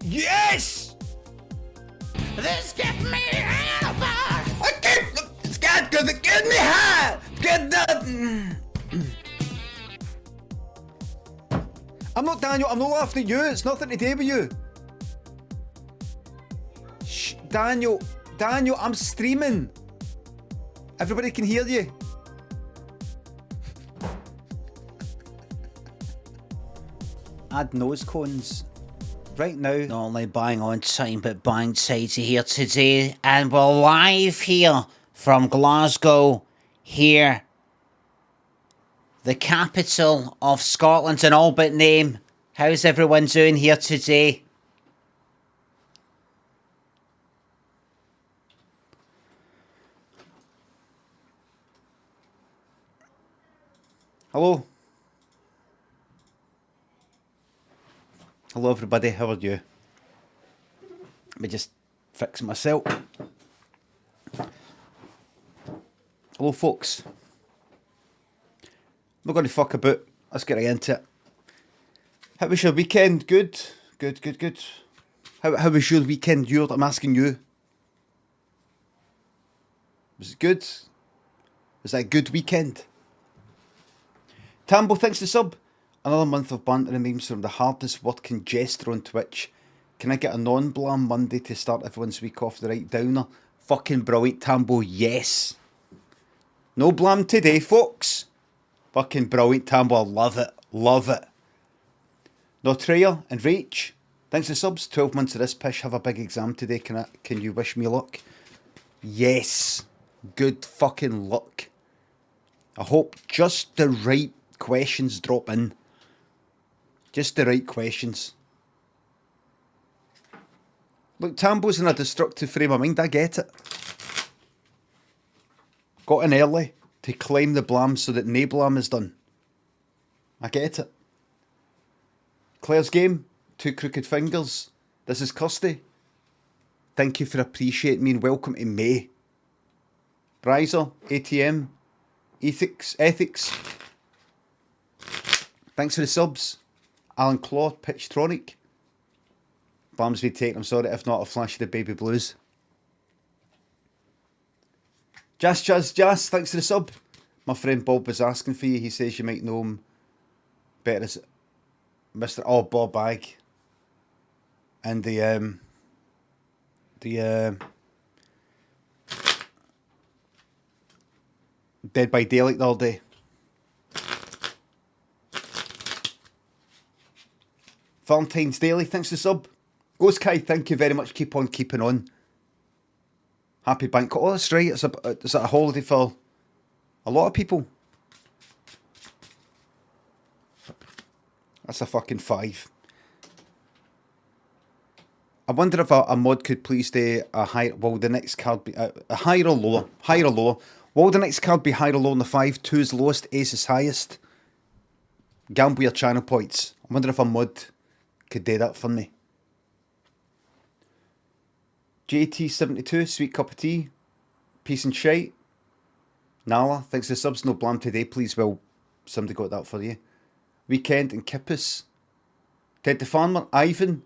Yes! This kept me hanging apart. I keep scared because it gets me high. Get that. I'm not Daniel, I'm not laughing at you. It's nothing to do with you. Shh, Daniel, I'm streaming. Everybody can hear you. Add nose cones. Right now. Not only bang on time, but bang tighty here today. And we're live here from Glasgow. Here. The capital of Scotland, an all but name. How's everyone doing here today? Hello. Hello everybody, how are you? Let me just fix myself. Hello folks. I'm not going to fuck about. Let's get right into it. How was your weekend? Good. How was your weekend? I'm asking you. Was it good? Was that a good weekend? Tambo, thanks to sub. Another month of banter and memes from the hardest working jester on Twitch. Can I get a non-blam Monday to start everyone's week off the right downer? Fucking brilliant, Tambo, yes. No blam today, folks. Fucking brilliant, Tambo, I love it. Notreya and Rach, thanks to subs. 12 months of this pish, have a big exam today. Can you wish me luck? Yes, good fucking luck. I hope just the right questions drop in. Just the right questions. Look, Tambo's in a destructive frame of mind, I get it. Got in early to claim the blam so that no blam is done. I get it. Claire's game, 2 crooked fingers. This is Kirsty. Thank you for appreciating me and welcome to May. Bryzer, ATM, Ethics. Thanks for the subs. Alan Claw, Pitchtronic. Blam's been taken, I'm sorry, if not, I'll flash you the baby blues. Jazz, thanks for the sub. My friend Bob was asking for you. He says you might know him better as Mr. Oh, Bob Bag. And the Dead by Daylight the other day. Valentine's Daily, thanks for the sub. Ghost Kai, thank you very much. Keep on keeping on. Happy bank. Oh, that's right. It's a holiday for a lot of people. That's a fucking 5. I wonder if a mod could please do a higher. Will the next card be a higher or lower? Higher or lower? Will the next card be higher or lower than the 5? 2 is lowest, ace is highest. Gamble your channel points. I wonder if a mod could do that for me. JT72, sweet cup of tea. Peace and shite. Nala, thanks for the subs. No blam today, please. Well, somebody got that for you. Weekend and Kippus. Ted the Farmer, Ivan.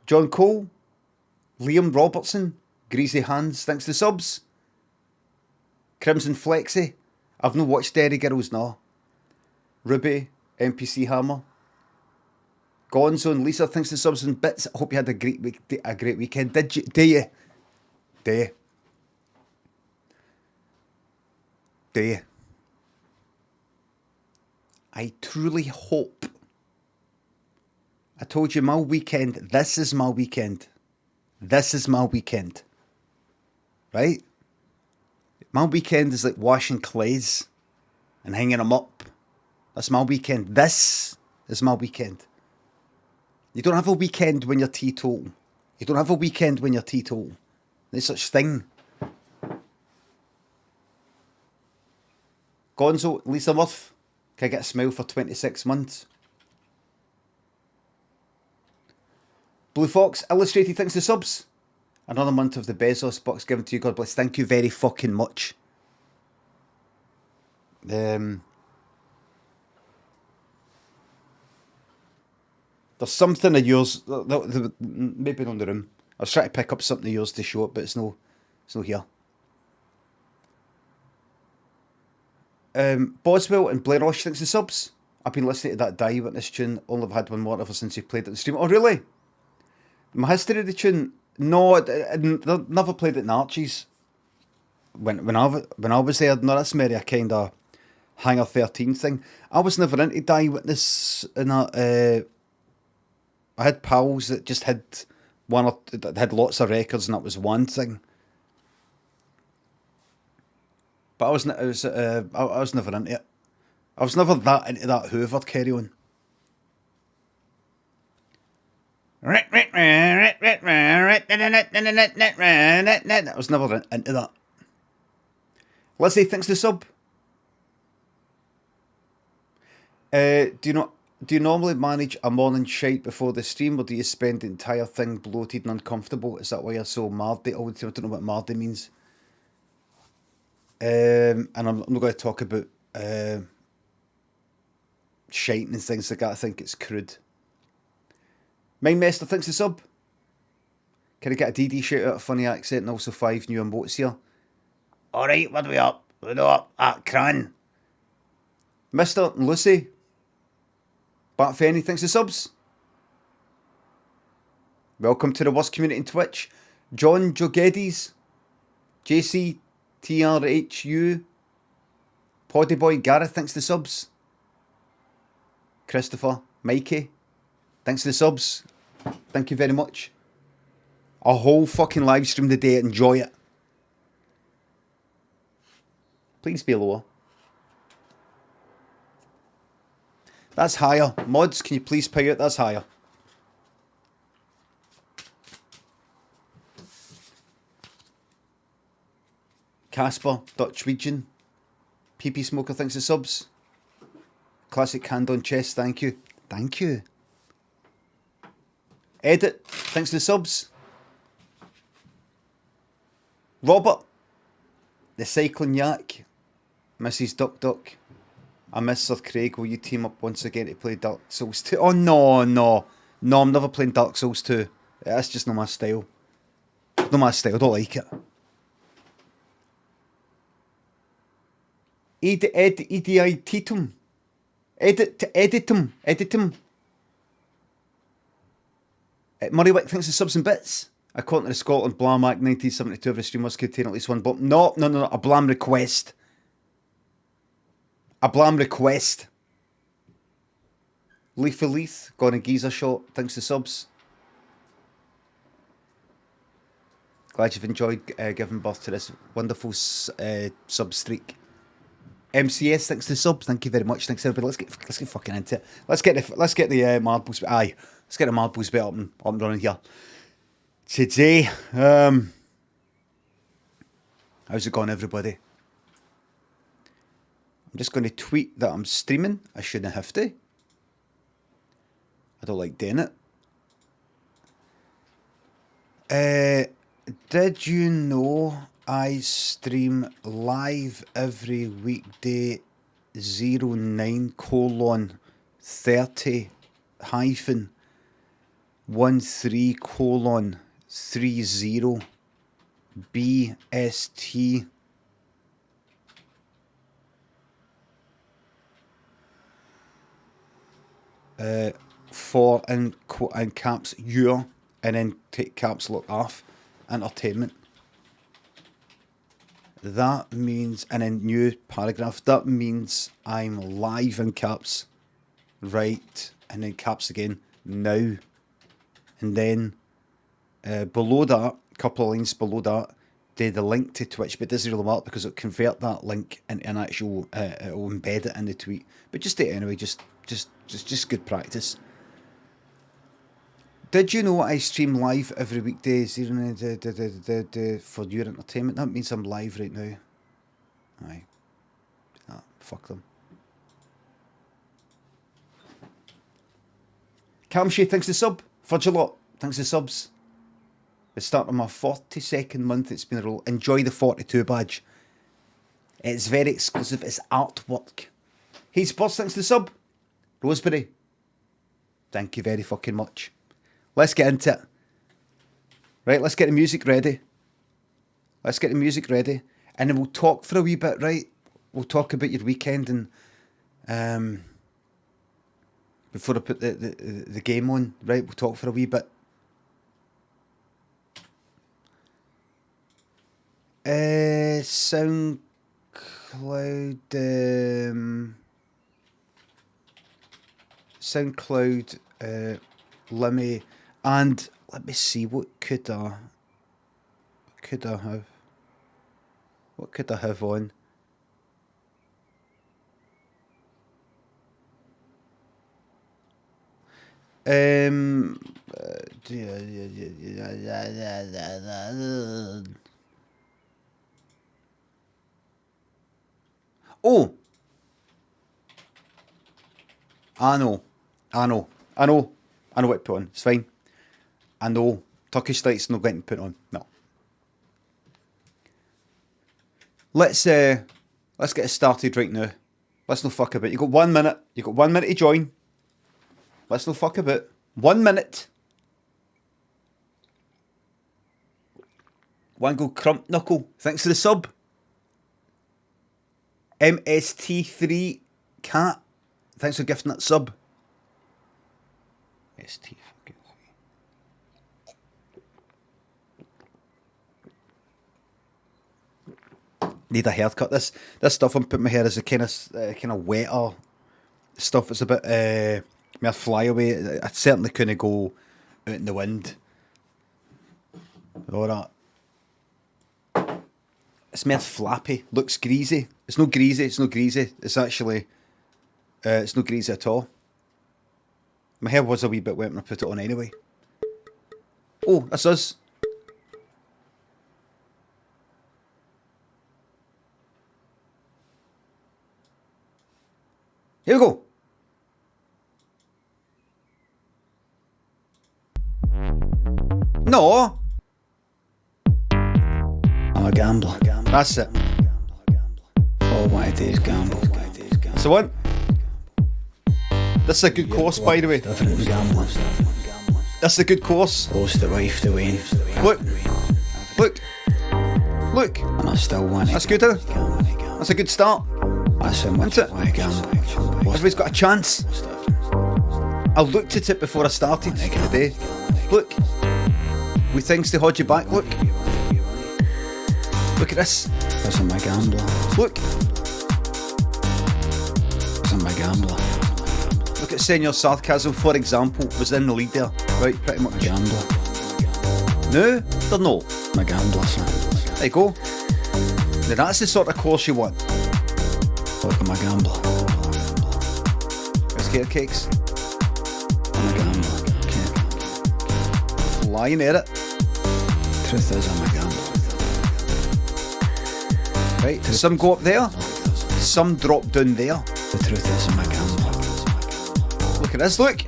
John Cole. Liam Robertson. Greasy Hands, thanks to the subs. Crimson Flexi. I've no watched Dairy Girls, no. Ruby, NPC Hammer. Gonzo and Lisa, thanks to the subs and bits. I hope you had a great weekend. Did you? Do you? I truly hope. I told you my weekend. This is my weekend. Right? My weekend is like washing clays and hanging them up. That's my weekend. This is my weekend. You don't have a weekend when you're teetotal. There's such thing. Gonzo, Lisa Murph, can I get a smile for 26 months? Blue Fox, Illustrated, thanks to subs. Another month of the Bezos box given to you, God bless. Thank you very fucking much. There's something of yours, maybe on the room. I was trying to pick up something of yours to show it, but it's no here. Boswell and Blair Rosh thinks the subs. I've been listening to that Die Witness tune. Only have had one more ever since he played it on the stream. Oh, really? My history of the tune? No, I never played it in Archie's. When I was there, no, that's maybe a kind of Hangar 13 thing. I was never into Die Witness and that. I had pals that just had that had lots of records, and that was one thing. But I was never into it. I was never that into that Hoover carry on. I was never into that. Lizzie thinks the sub. Do you normally manage a morning shite before the stream, or do you spend the entire thing bloated and uncomfortable? Is that why you're so mardy all the time? I don't know what mardy means. And I'm not going to talk about shite and things like that. I think it's crude. Mindmaster thinks the sub. Can I get a DD shout out, a funny accent, and also 5 new emotes here? Alright, what are we up? We're up at Cran. Mr. and Lucy. Bat Fenny thinks the subs. Welcome to the worst community in Twitch. John Jogedes. JCTRHU. Poddyboy Gareth thinks the subs. Christopher. Mikey. Thanks for the subs. Thank you very much. A whole fucking live stream today. Enjoy it. Please be lower. That's higher. Mods, can you please pay out? That's higher. Casper, Dutch Region. PP Smoker thanks the subs. Classic hand on chest, thank you. Thank you. Edit, thanks for the subs. Robert, the cycling yak. Mrs. Duck Duck. I miss Sir Craig. Will you team up once again to play Dark Souls 2? Oh, no. No, I'm never playing Dark Souls 2. That's just not my style. Not my style. I don't like it. Editum. Editum. Murray Wick thinks the subs and bits. According to the Scotland Blam Act 1972, every stream must contain at least one bump. No. A Blam request. A Blam request. Leafy Leith, Gone and Geezer Shot, thanks to subs. Glad you've enjoyed giving birth to this wonderful sub streak. MCS, thanks to subs. Thank you very much. Thanks everybody. Let's get fucking into it. Let's get the marbles. Aye, let's get the marbles bit up and running here. Today, how's it going, everybody? I'm just going to tweet that I'm streaming. I shouldn't have to. I don't like doing it. Did you know I stream live every weekday 09:30 -13:30 BST for in caps your, and then take caps lock off, entertainment. That means, and then new paragraph, that means I'm live in caps, right, and then caps again, now. And then below that, a couple of lines below that, the link to Twitch, but it doesn't really matter because it'll convert that link into an actual, it'll embed it in the tweet. But just do it anyway, just good practice. Did you know I stream live every weekday for your entertainment? That means I'm live right now. Aye. Ah, fuck them. Camshay, thanks to sub. Fudge a lot, thanks to subs. It's starting my 42nd month. It's been a roll. Enjoy the 42 badge. It's very exclusive. It's artwork. Hey, Spurs, thanks to sub. Roseberry. Thank you very fucking much. Let's get into it. Right, let's get the music ready. Let's get the music ready. And then we'll talk for a wee bit, right? We'll talk about your weekend and before I put the game on, right? We'll talk for a wee bit. SoundCloud, SoundCloud, let me see, what could I have? What could I have on? Oh, I know what to put on. It's fine. I know Turkish Light's not going to put on. No. Let's get it started right now. Let's no fuck about. You got 1 minute. You got 1 minute to join. Let's no fuck about. 1 minute. One go crump knuckle. Thanks for the sub. MST3 cat. Thanks for gifting that sub. ST fucking 3. Need a haircut. This stuff I'm putting my hair is a kind of wetter stuff. It's a bit more flyaway. I certainly couldn't go out in the wind. All that. It's more flappy. Looks greasy. It's not greasy. It's not greasy. It's actually, it's not greasy at all. My hair was a wee bit wet when I put it on anyway. Oh, that's us. Here we go. No. I'm a gambler. That's it. All I want to do is gamble. That's the one. This is a good course, by the way. Different gambling. That's a good course. Lost the wife to win. Look. And I still want it. That's good, huh? That's a good start. That's how much I gamble. Everybody's got a chance. I looked at it before I started today. Look. With things to hold you back. Look at this. That's my gambler. Look. That's my gambler. Look at Senior Sarcasm, for example, was in the lead there. Right, pretty much. My gambler. No, they're not. My gambler, son. There you go. Now that's the sort of course you want. Look at my gambler. Scare cakes. I'm a gambler. Okay. Lying at it. Truth is, I'm a gambler. Right, some go up there, some drop down there. The truth is, I'm a gambler. Look at this, look.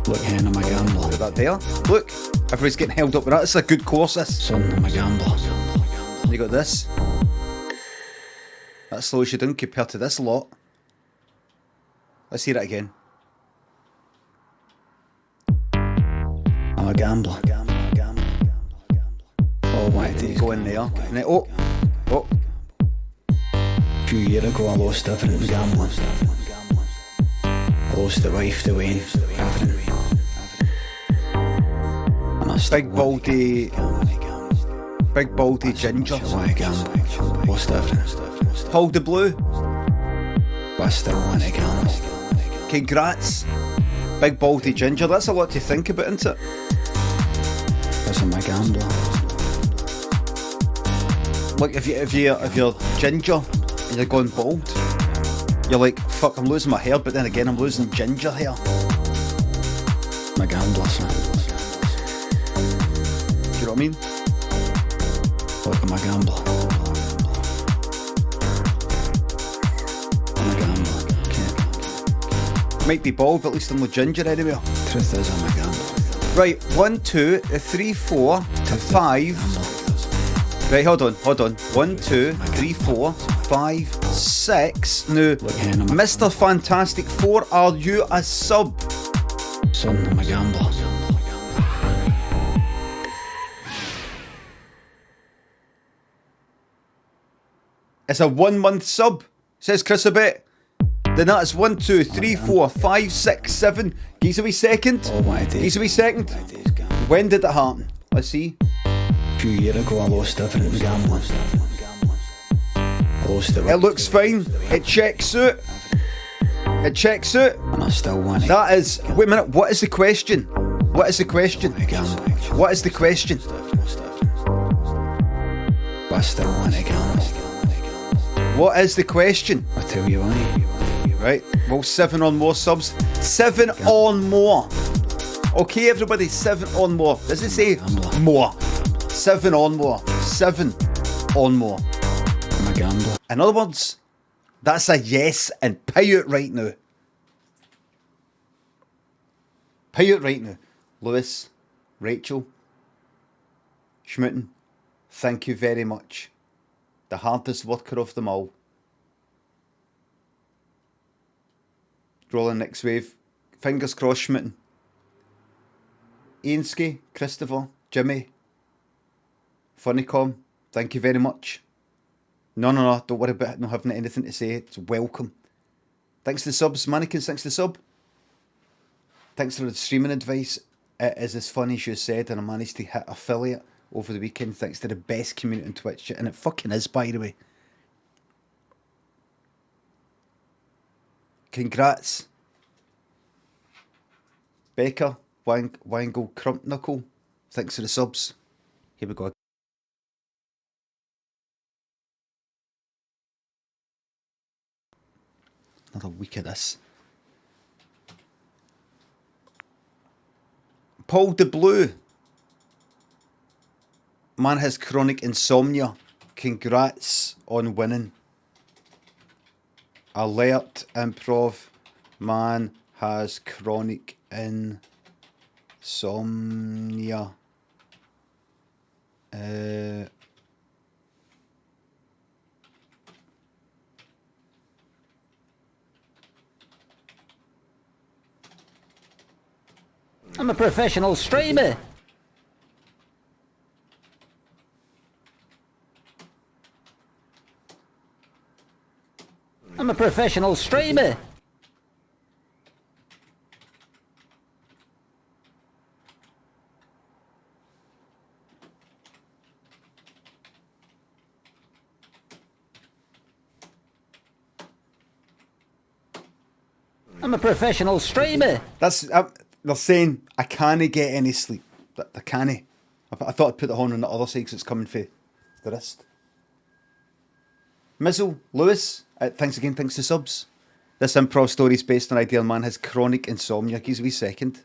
Look, hen, I'm a gambler. Look at that there. Look, everybody's getting held up with that. It's a good course, this. Son, I'm a gambler. You got this. That slows you down compared to this lot. Let's hear it again. I'm a gambler. All I want to do is Go in there. And then, oh. A few years ago I lost everything gambling. I lost the wife to win. Everything. And I still Big baldy ginger. want to gamble. Lost everything. Hold the blue. But I still want to gamble. Congrats. Big baldy ginger. That's a lot to think about, isn't it? Because I'm a gambler. Like if you're ginger and you're going bald, you're like, fuck, I'm losing my hair, but then again I'm losing ginger hair. I'm a gambler, son. Do you know what I mean? Look, I'm a gambler. I'm a gambler. Okay. Might be bald, but at least I'm not ginger anyway. Truth is, I'm a gambler. Right, 1, 2, 3, 4, 5. Right, hold on. 1, 2, 3, 4, 5, 6. Now, Look, hen, I'm a Mr. Fantastic 4, are you a sub? Son, I'm a gambler. It's a 1 month sub, says Chris a bit. Then that is 1, 2, 3, 4, 5, 6, 7. Give us a wee second. Oh, what a day. Give us a wee second. When did it happen? Let's see. A few years ago, I lost everything in gambling. I lost it. It looks fine. It checks out. It checks out. And I still won it. That is. Wait a minute. What is the question? What is the question? I gamble. What is the question? But I still want to gamble. What is the question? I tell you why. Right. Well, 7 on more subs. 7 on more. Okay, everybody. 7 on more. Does it say more? 7 on more. 7 on more. I'm a gambler. In other words, that's a yes, and pay out right now. Pay out right now. Lewis, Rachel, Schmitten, thank you very much. The hardest worker of them all. Rolling next wave. Fingers crossed, Schmitten. Ainsky, Christopher, Jimmy, Funnycom, thank you very much. No, don't worry about it, not having anything to say. It's welcome. Thanks to the subs, Mannequins, thanks to the sub. Thanks for the streaming advice. It is as funny as you said, and I managed to hit affiliate over the weekend thanks to the best community on Twitch. And it fucking is, by the way. Congrats. Becca, Wangle, Crump Knuckle, thanks for the subs. Here we go. Another week of this. Paul de Blue. Man has chronic insomnia. Congrats on winning. Alert Improv. Man has chronic insomnia. I'm a professional streamer. I'm a professional streamer. I'm a professional streamer. That's they're saying I can't get any sleep. I can't. I thought I'd put it on the other side because it's coming for the wrist. Mizzle, Lewis, thanks again, thanks to subs. This improv story is based on ideal man has chronic insomnia. Give us a wee second.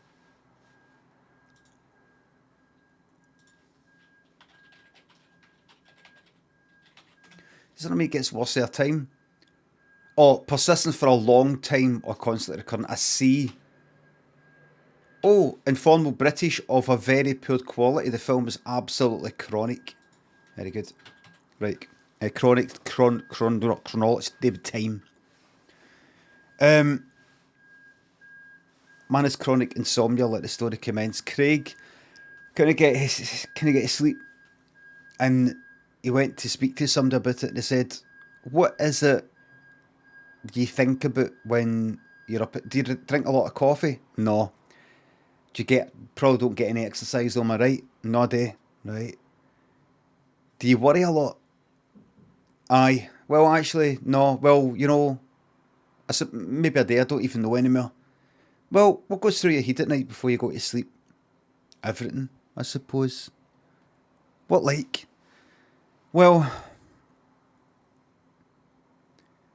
Doesn't it make it gets worse over time? Oh, persistence for a long time or constantly recurrent. I see. Oh, informal British of a very poor quality. The film is absolutely chronic. Very good. Right. Chronology, David Time. Man has chronic insomnia, let the story commence. Craig couldn't get his sleep. And he went to speak to somebody about it and they said, what is it you think about when you're up? Do you drink a lot of coffee? No. Do you probably don't get any exercise, am I right? No, do you? Right. Do you worry a lot? Aye. Well, actually, no. Well, you know, I said maybe a day. I don't even know anymore. Well, what goes through your head at night before you go to sleep? Everything, I suppose. What like? Well,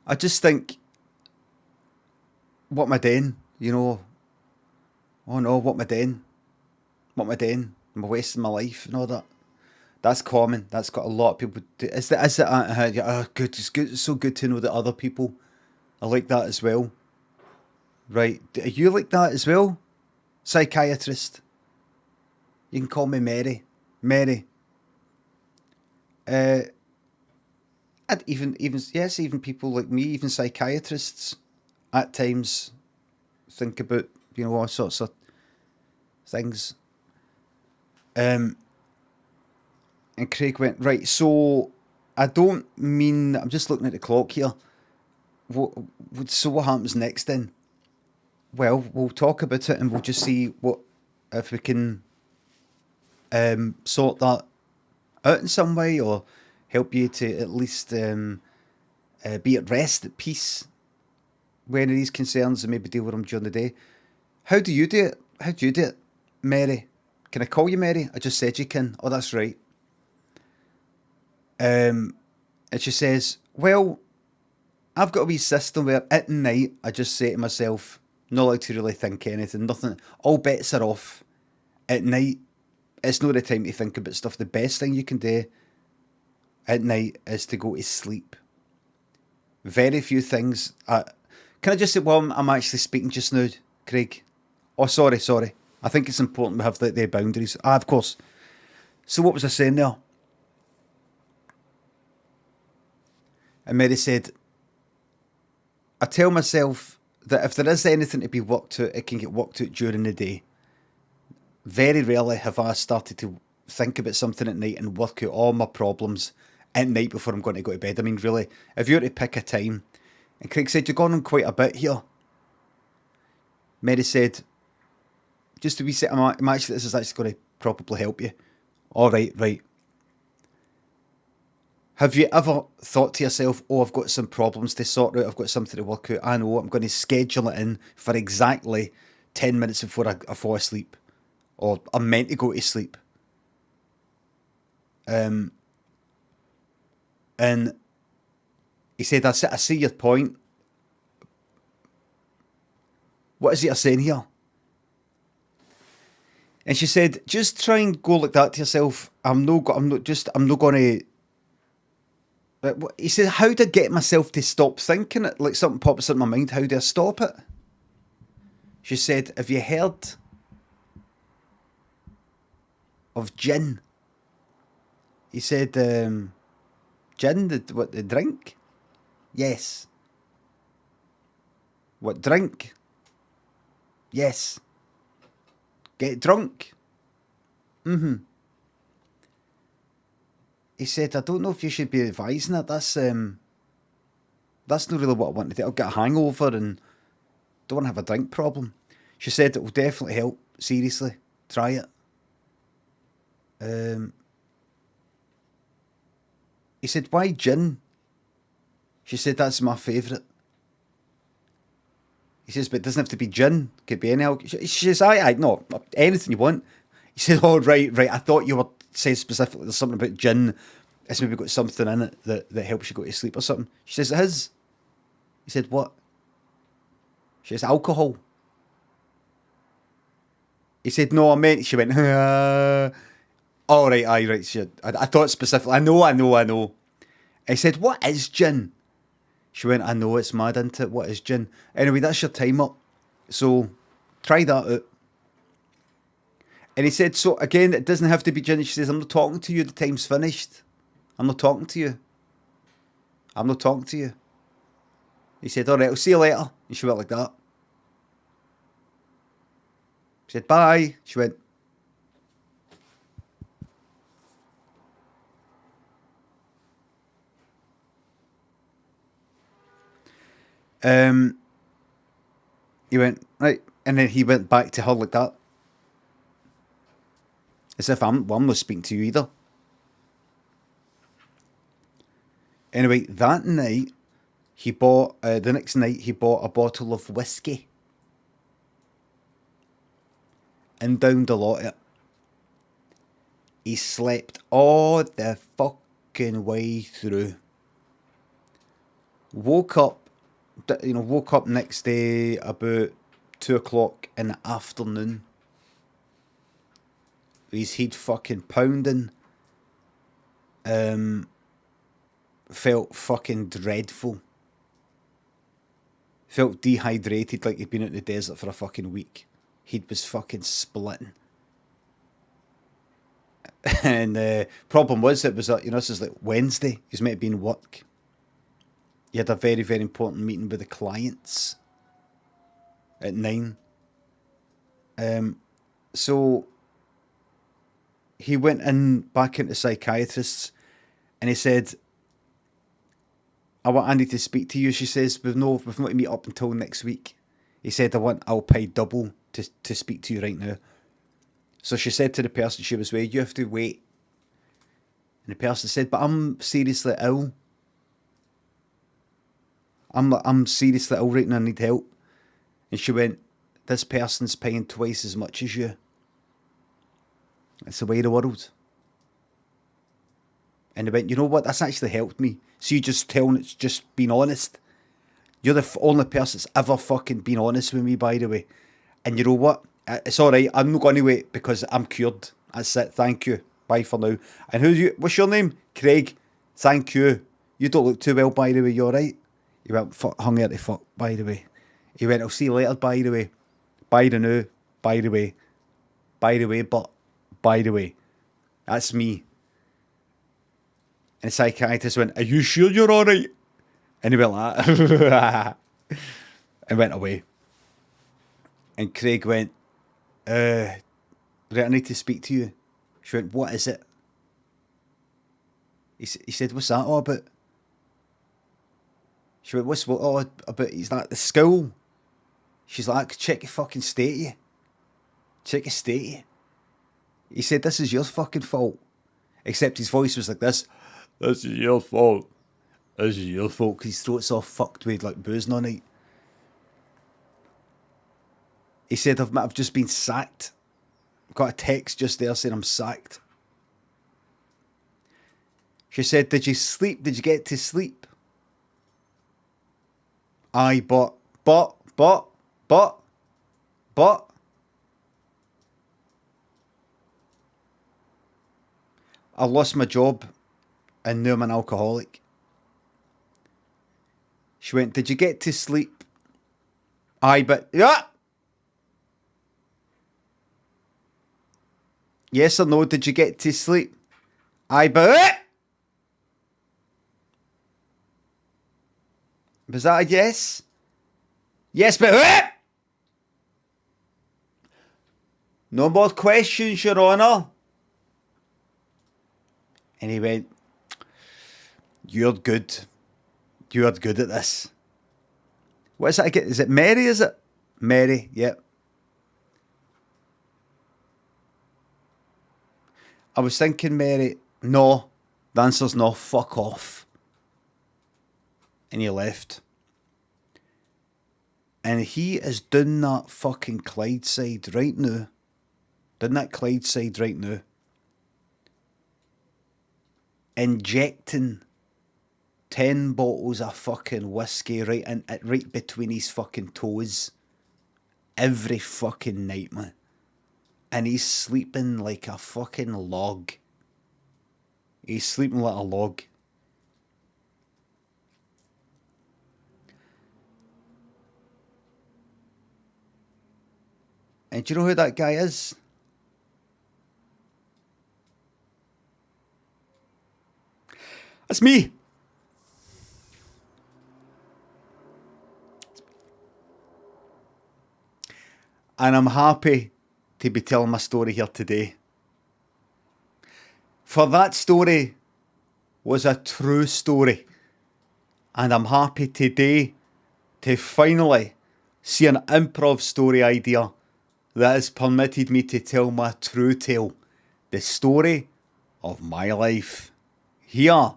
I just think, what am I doing? You know, oh no, what am I doing? What am I doing? Am I wasting my life and all that? That's common. That's got a lot of people do. Is it? Oh, good. It's good. It's so good to know that other people are like that as well. Right? Are you like that as well? Psychiatrist. You can call me Mary. Mary. And even people like me, even psychiatrists, at times think about all sorts of things. And Craig went, right, so I don't mean, I'm just looking at the clock here. So what happens next then? Well, we'll talk about it and we'll just see if we can sort that out in some way, or help you to at least be at rest, at peace, with any of these concerns, and maybe deal with them during the day. How do you do it? How do you do it, Mary? Can I call you Mary? I just said you can. Oh, that's right. And she says, well, I've got a wee system where at night I just say to myself, not allowed to really think anything, nothing, all bets are off. At night, it's not the time to think about stuff. The best thing you can do at night is to go to sleep. Very few things. Can I just say, well, I'm actually speaking just now, Craig? Oh, sorry. I think it's important we have the boundaries. Of course. So what was I saying there? And Mary said, I tell myself that if there is anything to be worked out, it can get worked out during the day. Very rarely have I started to think about something at night and work out all my problems at night before I'm going to go to bed. I mean, really, if you were to pick a time, and Craig said, you've gone on quite a bit here. Mary said, just to be set, I'm actually, this is actually going to probably help you. All right. Have you ever thought to yourself, oh, I've got some problems to sort out, I've got something to work out, I know, I'm going to schedule it in for exactly 10 minutes before I fall asleep, or I'm meant to go to sleep. And he said, I see your point. What is it you're saying here? And she said, just try and go like that to yourself. I'm not going to. He said, how do I get myself to stop thinking it? Like something pops in my mind, how do I stop it? She said, have you heard of gin? He said, gin, the drink? Yes. What, drink? Yes. Get drunk? Mm-hmm. He said, I don't know if you should be advising it. That's not really what I want to do. I'll get a hangover and don't want to have a drink problem. She said, it will definitely help. Seriously. Try it. He said, why gin? She said, that's my favourite. He says, but it doesn't have to be gin. It could be any alcohol. She says, no, anything you want. He said, oh, right. I thought you were saying specifically there's something about gin. It's maybe got something in it that helps you go to sleep or something. She says, it is. He said, what? She says, alcohol. He said, no, I meant, she went, all right, right. I thought specifically, I know. I said, what is gin? She went, I know, it's mad, isn't it? What is gin? Anyway, that's your time up. So, try that out. And he said, so again, it doesn't have to be gin. She says, I'm not talking to you, the time's finished. I'm not talking to you. He said, all right, I'll see you later. And she went like that. She said, bye. She went. He went, right. And then he went back to her like that. As if I'm not speaking to you either. Anyway, that night, the next night, he bought a bottle of whiskey. And downed a lot of it. He slept all the fucking way through. Woke up next day about 2 o'clock in the afternoon. His head fucking pounding. Felt fucking dreadful. Felt dehydrated, like he'd been out in the desert for a fucking week. Head was fucking splitting. And the problem was, this is like Wednesday. He's meant to be in work. He had a very, very important meeting with the clients at 9. So he went in back into psychiatrists and he said, I want Andy to speak to you. She says, we've not to meet up until next week. He said, I'll pay double to speak to you right now. So she said to the person she was with, you have to wait. And the person said, but I'm seriously ill. I'm seriously ill right now, I need help. And she went, this person's paying twice as much as you. It's the way of the world. And they went, you know what, that's actually helped me. So you just being honest. You're the only person that's ever fucking been honest with me, by the way. And you know what? It's alright, I'm not going to wait because I'm cured. That's it, thank you. Bye for now. And what's your name? Craig. Thank you. You don't look too well, by the way, you alright? He went, hung out the fuck, by the way. He went, I'll see you later, by the way. By the now, by the way. By the way, but, by the way. That's me. And the psychiatrist went, are you sure you're alright? And he went like that. And went away. And Craig went, right, I need to speak to you. She went, what is it? He said, what's that all about? She went, what's what all about? He's like, the school. She's like, check your fucking state, check your state. He said, this is your fucking fault. Except his voice was like this. This is your fault. This is your fault. Because his throat's all fucked with like boozing all night. He said, I've just been sacked. Got a text just there saying I'm sacked. She said, did you sleep? Did you get to sleep? Aye, but. I lost my job and now I'm an alcoholic. She went, did you get to sleep? Aye, but. Yeah! Yes or no, did you get to sleep? Aye, but. Was that a yes? Yes, but. No more questions, Your Honour. And he went, you're good. You're good at this. What is that again? Is it Mary, is it? Mary, yep. I was thinking, Mary, no. The answer's no, fuck off. And he left. And he is doing that fucking Clydeside right now. Doing that Clydeside right now. Injecting 10 bottles of fucking whiskey right between his fucking toes. Every fucking night, man. And he's sleeping like a fucking log. He's sleeping like a log. And do you know who that guy is? That's me. And I'm happy to be telling my story here today. For that story was a true story. And I'm happy today to finally see an improv story idea that has permitted me to tell my true tale. The story of my life. Here.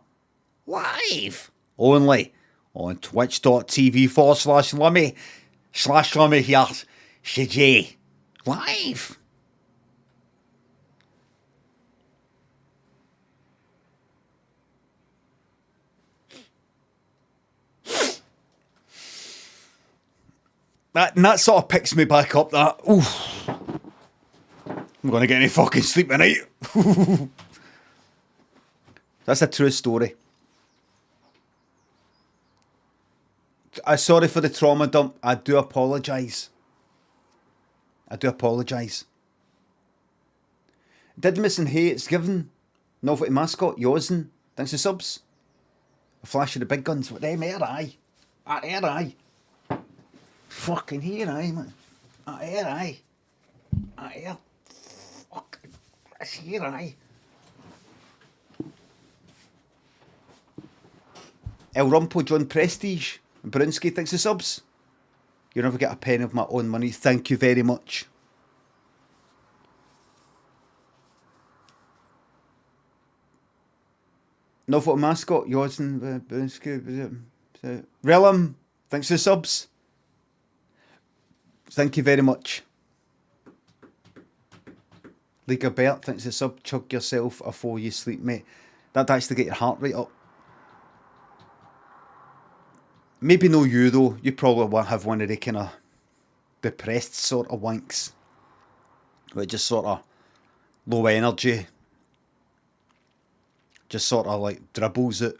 Live. Only on twitch.tv/Lummy here. CJ. Live. That sort of picks me back up, that. Oof. I'm going to get any fucking sleep tonight. That's a true story. I'm sorry for the trauma dump. I do apologise. Did missing hey, it's given. Novelty mascot, Yosin. Thanks for subs. A flash of the big guns. What them here, aye. Here, aye. Fucking here, aye, man. Here, aye. Here. It's here, aye. El Rumpo John Prestige. Brunsky thinks the subs. You'll never get a penny of my own money. Thank you very much. No photo mascot. Yosin Brunsky. Realm. Thanks for the subs. Thank you very much. Liga Bert, thanks for the sub. Chug yourself before you sleep, mate. That'd actually get your heart rate up. Maybe no you though. You probably will have one of the kind of depressed sort of wanks. Where it just sort of low energy. Just sort of like dribbles it.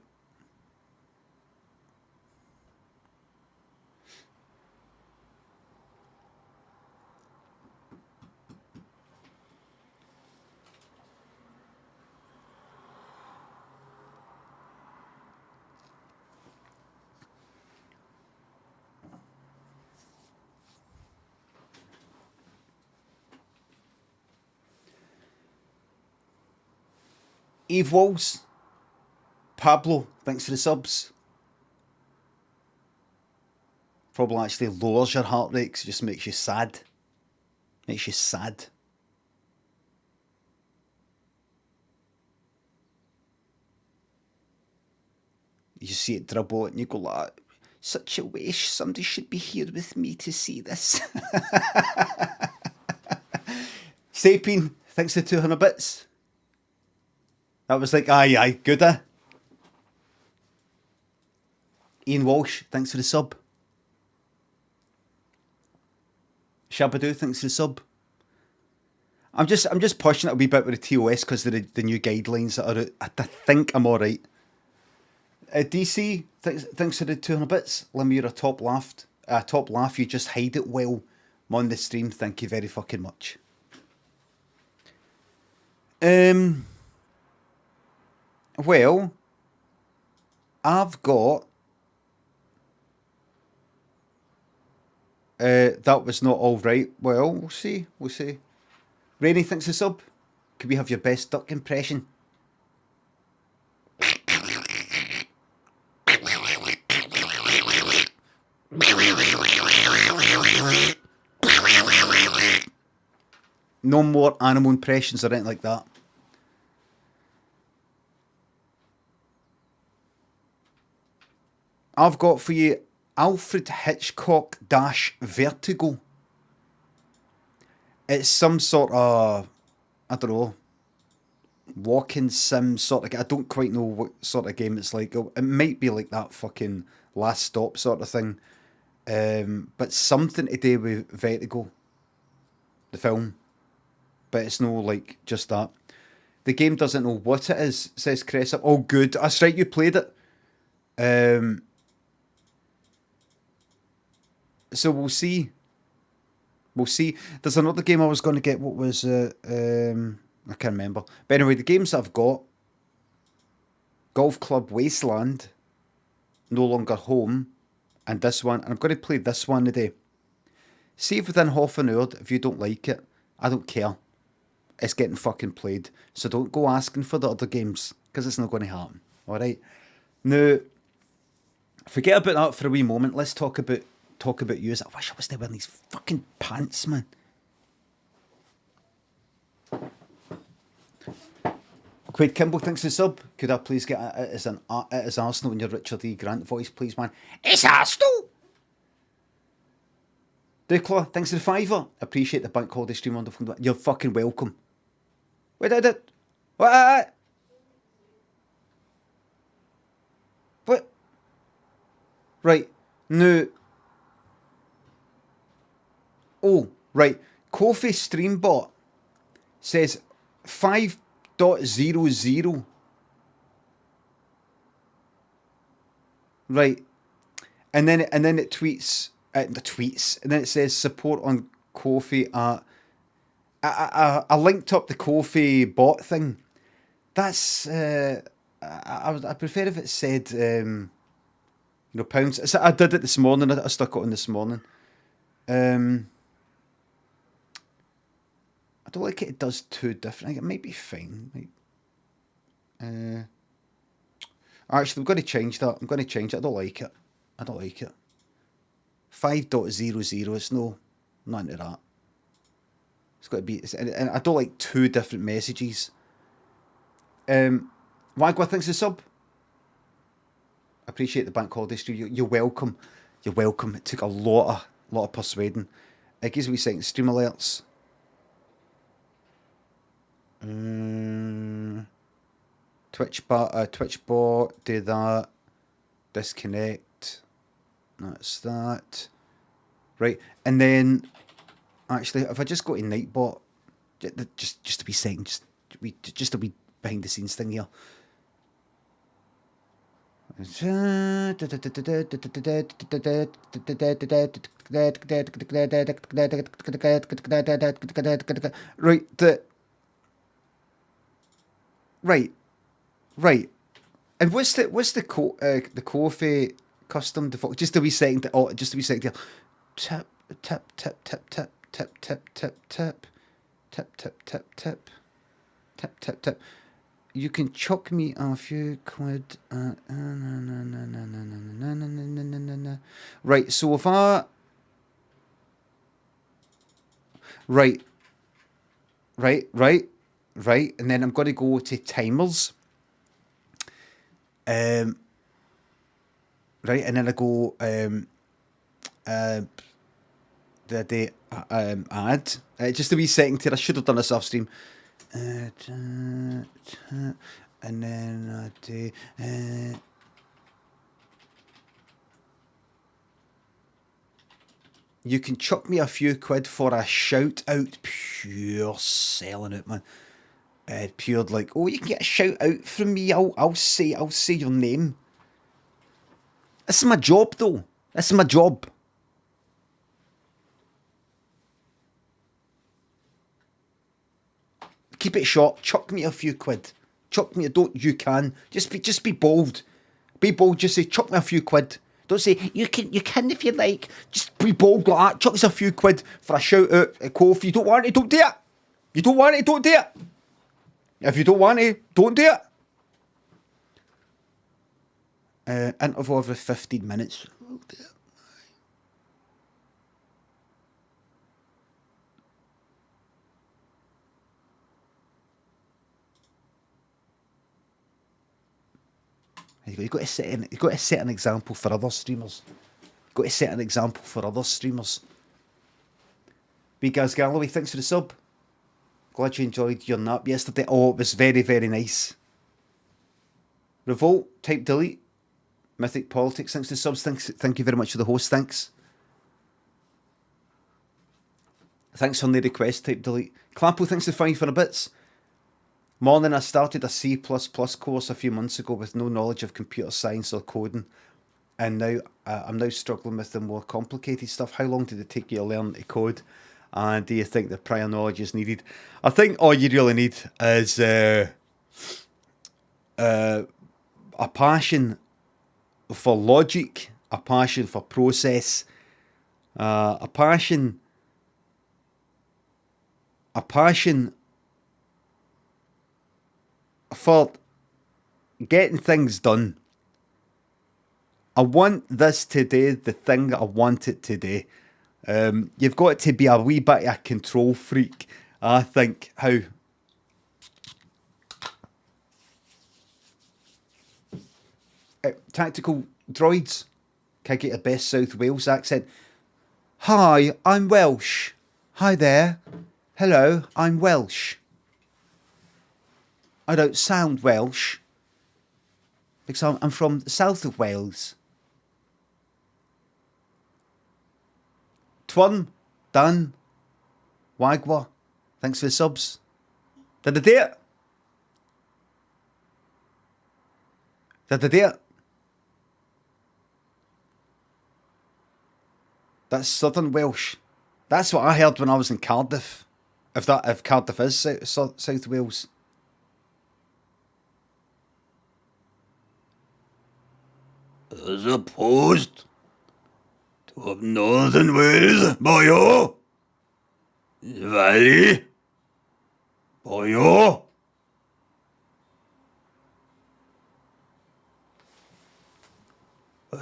Eve Walls. Pablo, thanks for the subs. Probably actually lowers your heart rate because it just makes you sad. Makes you sad. You see it dribble and you go like, such a wish, somebody should be here with me to see this. Sapien, thanks for 200 bits. That was like, aye, good, Ian Walsh, thanks for the sub. Shabadoo, thanks for the sub. I'm just pushing it a wee bit with the TOS because of the new guidelines that are out. I think I'm alright. DC, thanks for the 200 bits. Lim, you're a top laugh. You just hide it well. I'm on the stream. Thank you very fucking much. Well, I've got... that was not all right. Well, we'll see. Rainy thinks the sub. Could we have your best duck impression? No more animal impressions or anything like that. I've got for you Alfred Hitchcock Vertigo. It's some sort of, I don't know, walking sim sort of. I don't quite know what sort of game it's like. It might be like that fucking Last Stop sort of thing. But something to do with Vertigo, the film. But it's no like just that. The game doesn't know what it is, says Cressup. Oh, good. That's right, you played it. So we'll see. There's another game I was going to get. What was it? I can't remember. But anyway, the games I've got: Golf Club Wasteland, No Longer Home, and this one. And I'm going to play this one today. See if within half an hour, if you don't like it, I don't care. It's getting fucking played. So don't go asking for the other games, because it's not going to happen. Alright? Now, forget about that for a wee moment. Let's talk about you. I wish I was there wearing these fucking pants, man. Quaid Kimball thinks the sub. Could I please get it as Arsenal in your Richard E. Grant voice, please, man? It's Arsenal! Dukla, thanks for the £5. Appreciate the bank holiday stream on the phone. You're fucking welcome. Wait, what? What? Right, no. Oh, right. Kofi Streambot says 5.00. Right. And then it tweets, and then it says support on Kofi at... I linked up the Kofi bot thing. That's... I prefer if it said, pounds. I did it this morning. I stuck it on this morning. I don't like it does two different. It might be fine. Actually, I'm going to change that. I'm going to change it. I don't like it. 5.00, it's not into that. It's got to be, and I don't like two different messages. Wagwa thinks the sub. Appreciate the bank holiday stream. You're welcome. You're welcome. It took a lot of persuading. It gives me second stream alerts. Twitch bot, do that. Disconnect. That's that. Right, and then actually, if I just go to Nightbot, just a wee second, just a wee behind the scenes thing here. Right. And what's the coffee custom default? Just a wee second. Oh, just a wee second here. Tap. You can chuck me a few quid. Right, so if I... Right. And then I'm going to go to timers. Right, and then I go... the ad. Just a wee second here. I should have done this off stream. And then I do. You can chuck me a few quid for a shout out. Pure selling it, man. Pure like, oh, you can get a shout out from me. I'll say your name. This is my job, though. This is my job. Keep it short. Chuck me a few quid. Chuck me. You can. Just be bold. Be bold. Just say, chuck me a few quid. Don't say, you can if you like. Just be bold like that. Chuck us a few quid for a shout out, a call. If you don't want it, don't do it. You don't want it, don't do it. If you don't want it, don't do it. Interval every 15 minutes. We'll do it. You've got to set an example for other streamers. Big Gaz Galloway, thanks for the sub. Glad you enjoyed your nap yesterday. Oh, it was very, very nice. Revolt, type delete. Mythic Politics, thanks for the subs. Thank you very much for the host, thanks. Thanks on the request, type delete. Clampo, thanks for 5 bits. Morning, I started a C++ course a few months ago with no knowledge of computer science or coding, and now I'm now struggling with the more complicated stuff. How long did it take you to learn to code? And do you think the prior knowledge is needed? I think all you really need is a passion for logic, a passion for process, a passion for getting things done. I want this today, the thing that I want it today. You've got to be a wee bit of a control freak. I think how... Tactical Droids. Can I get a best South Wales accent? Hi, I'm Welsh. Hi there. Hello, I'm Welsh. I don't sound Welsh because I'm from the south of Wales. Twun, Dan, Wagwa, thanks for the subs. Did I do it? That's Southern Welsh. That's what I heard when I was in Cardiff. If Cardiff is South Wales. As opposed to up Northern Wales, boyo. Valley. Boyo!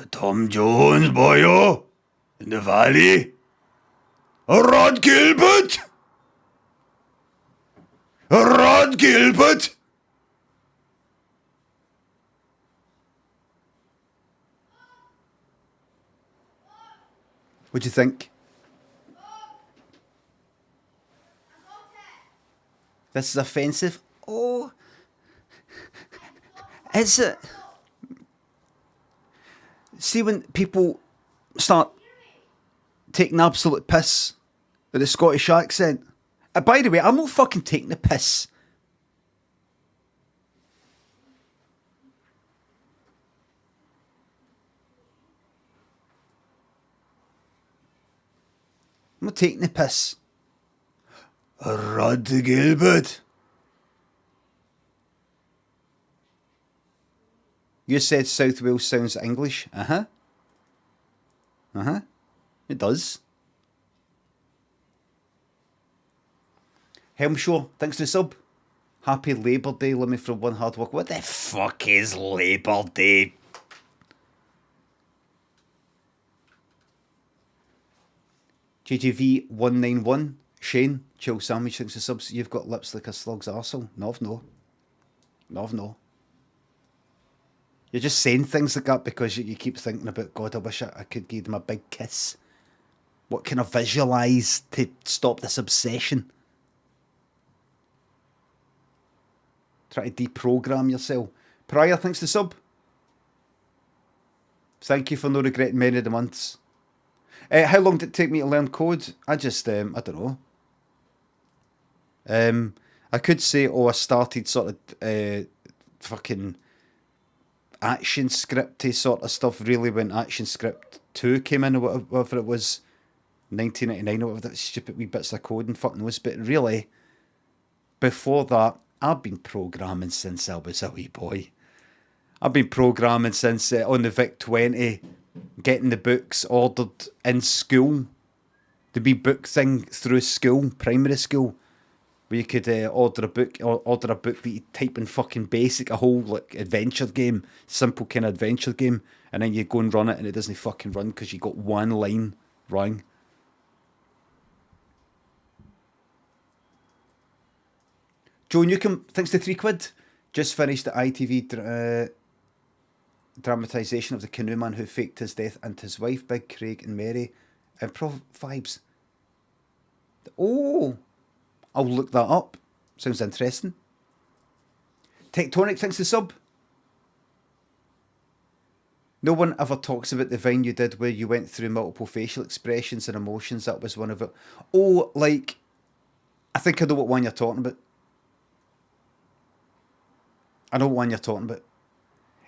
Tom Jones, boyo! In the valley? Rod Gilbert! Rod Gilbert! What do you think? This is offensive. Oh. Is it? See when people start taking absolute piss with the Scottish accent. By the way, I'm not fucking taking the piss. I'm not taking the piss. Rod Gilbert. You said South Wales sounds English. Uh-huh. Uh-huh. It does. Helmshaw, thanks for the sub. Happy Labour Day, let me from one hard work. What the fuck is Labour Day? JGV 191, Shane, Chill Sandwich, thanks for the subs. You've got lips like a slug's arsehole. No. You're just saying things like that because you keep thinking about, God, I wish I could give them a big kiss. What can I visualise to stop this obsession? Try to deprogram yourself. Prior, thanks to sub. Thank you for no regretting many of the months. How long did it take me to learn code? I just, I don't know. I could say, I started sort of fucking action scripty sort of stuff really when Action Script 2 came in, or whatever it was, 1999 or whatever, that stupid wee bits of code and fucking those. But really, before that, I've been programming since I was a wee boy. I've been programming since on the VIC-20, getting the books ordered in school. The wee book thing through school, primary school, where you could order a book that you type in fucking BASIC, a whole like adventure game, simple kind of adventure game, and then you go and run it and it doesn't fucking run because you got one line wrong. Joe Newcomb, thanks to £3. Just finished the ITV dramatisation of the canoeman who faked his death and his wife, Big Craig and Mary. Improv vibes. Oh, I'll look that up. Sounds interesting. Tectonic, thanks to sub. No one ever talks about the Vine you did where you went through multiple facial expressions and emotions. That was one of it. Oh, like, I think I know what one you're talking about. I know what one you're talking about.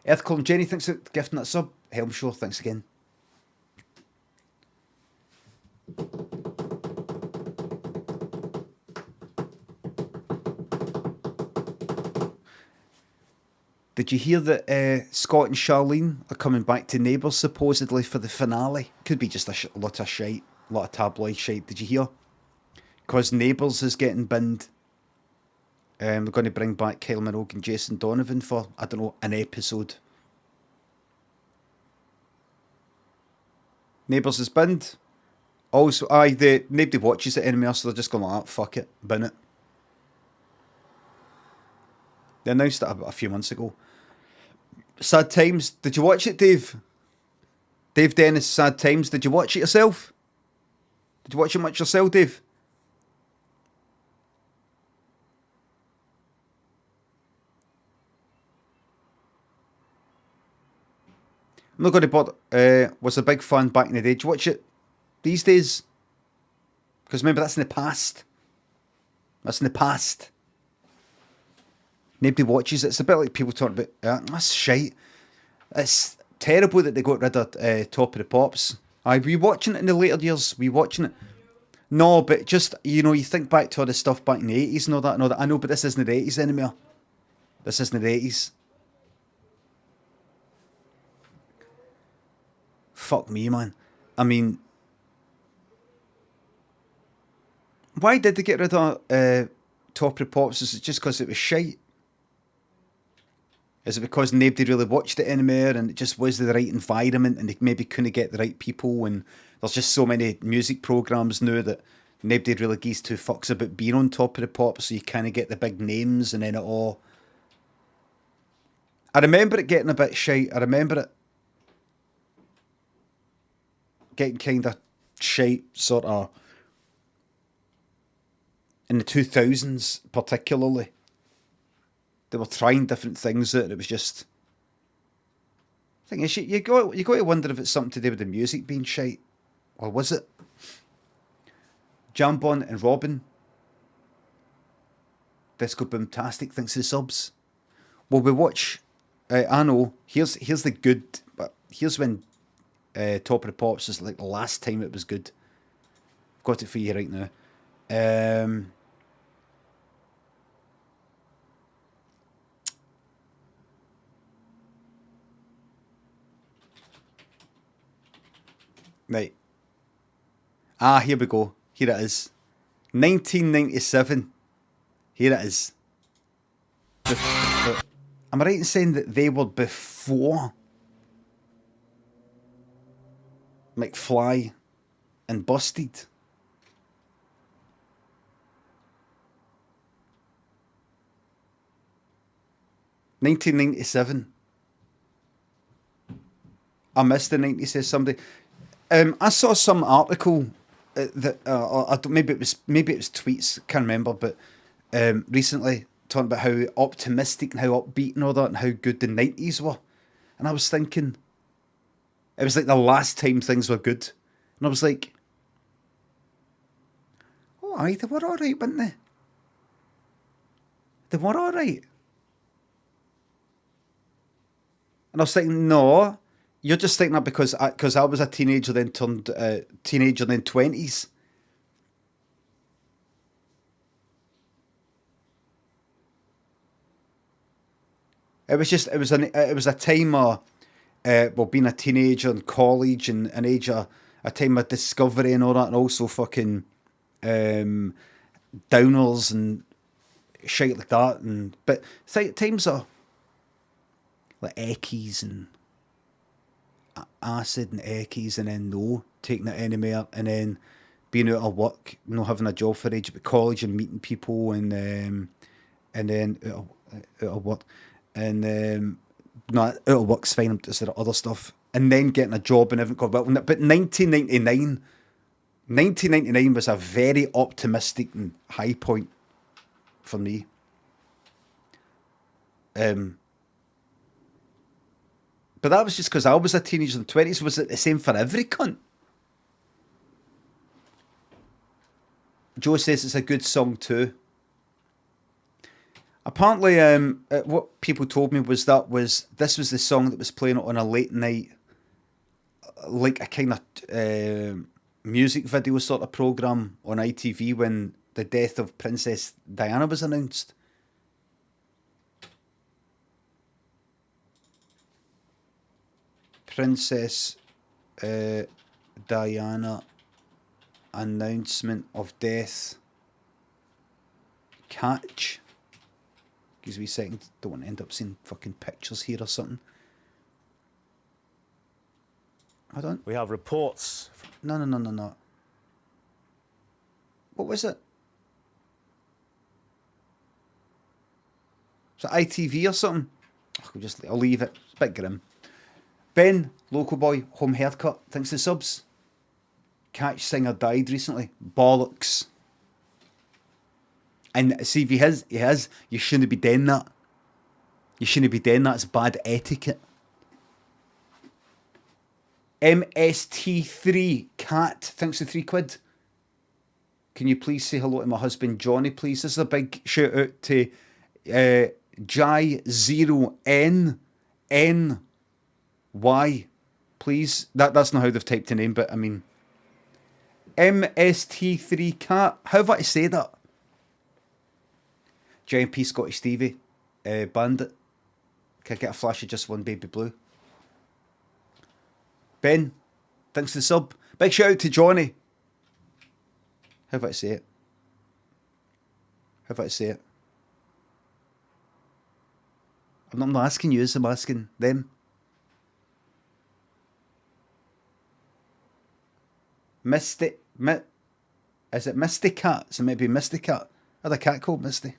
Earthclone Jenny, thanks for gifting that sub. Helmshaw, thanks again. Did you hear that Scott and Charlene are coming back to Neighbours supposedly for the finale? Could be just a lot of shite, a lot of tabloid shite. Did you hear? Because Neighbours is getting binned. They're going to bring back Kyle Minogue and Jason Donovan for, I don't know, an episode. Neighbours is binned. Also, nobody watches it anymore, so they're just going like that, fuck it, bin it. They announced it about a few months ago. Sad Times. Did you watch it, Dave? Dave Dennis, Sad Times. Did you watch it yourself? Did you watch it much yourself, Dave? I'm not going to bother. Was a big fan back in the day. Did you watch it these days? Because remember, that's in the past. That's in the past. Nobody watches it. It's a bit like people talking about, that's shite. It's terrible that they got rid of Top of the Pops. Were you watching it in the later years? Were you watching it? No, but just, you think back to all the stuff back in the 80s and all that. I know, but this isn't the 80s anymore. This isn't the 80s. Fuck me, man. I mean, why did they get rid of Top of the Pops? Is it just because it was shite? Is it because nobody really watched it anymore and it just was the right environment and they maybe couldn't get the right people, and there's just so many music programmes now that nobody really gives two fucks about being on Top of the Pops, so you kind of get the big names and then it all... I remember it getting a bit shite. I remember it getting kind of shite, sort of, in the 2000s particularly. They were trying different things that it was just... The thing is, you got to wonder if it's something to do with the music being shite. Or was it? Jambon and Robin. Disco Boomtastic thinks the subs. Well, we watch... I know. Here's the good... But here's when Top of the Pops is like the last time it was good. I've got it for you right now. Right. Here we go. Here it is. 1997. Here it is. Am I right in saying that they were before McFly and Busted? $1997. I missed the 90, says somebody. I saw some article that maybe it was tweets, can't remember, but recently talking about how optimistic and how upbeat and all that and how good the 90s were, and I was thinking it was like the last time things were good, and I was like, oh aye, they were alright, weren't they? They were alright. And I was thinking, no, you're just thinking that because I was a teenager, then turned teenager, then 20s. It was a time of being a teenager and college and an age of a time of discovery and all that, and also fucking downers and shit like that, and but times are like eckies and acid and eckies, and then no taking it anymore, and then being out of work, not having a job for age, but college and meeting people, and then out of work, and no, out of work's fine, is there other stuff, and then getting a job and everything got well. But 1999 was a very optimistic and high point for me. But that was just because I was a teenager in the 20s. Was it the same for every cunt? Joe says it's a good song too. Apparently, what people told me was this was the song that was playing on a late night, like a kind of music video sort of programme on ITV when the death of Princess Diana was announced. Princess Diana announcement of death. Catch. Gives me a second. Don't want to end up seeing fucking pictures here or something. Hold on. We have reports. No. What was it? Was it ITV or something? I'll leave it. It's a bit grim. Ben, local boy, home haircut, thanks to subs. Catch singer died recently. Bollocks. And see, if he has, you shouldn't be doing that. You shouldn't be doing that. It's bad etiquette. MST3 Cat, thanks to £3. Can you please say hello to my husband Johnny, please? This is a big shout out to Jai0NNY, please. That's not how they've typed the name, but I mean, MST3 Cat. How have I to say that? Giant P Scotty Stevie, Bandit. Can I get a flash of Just One Baby Blue? Ben, thanks for the sub. Big shout out to Johnny. How have I to say it? How about I say it? I'm not asking you, I'm asking them. Misty, is it Misty Cat? So maybe Misty Cat. I had a cat called Misty.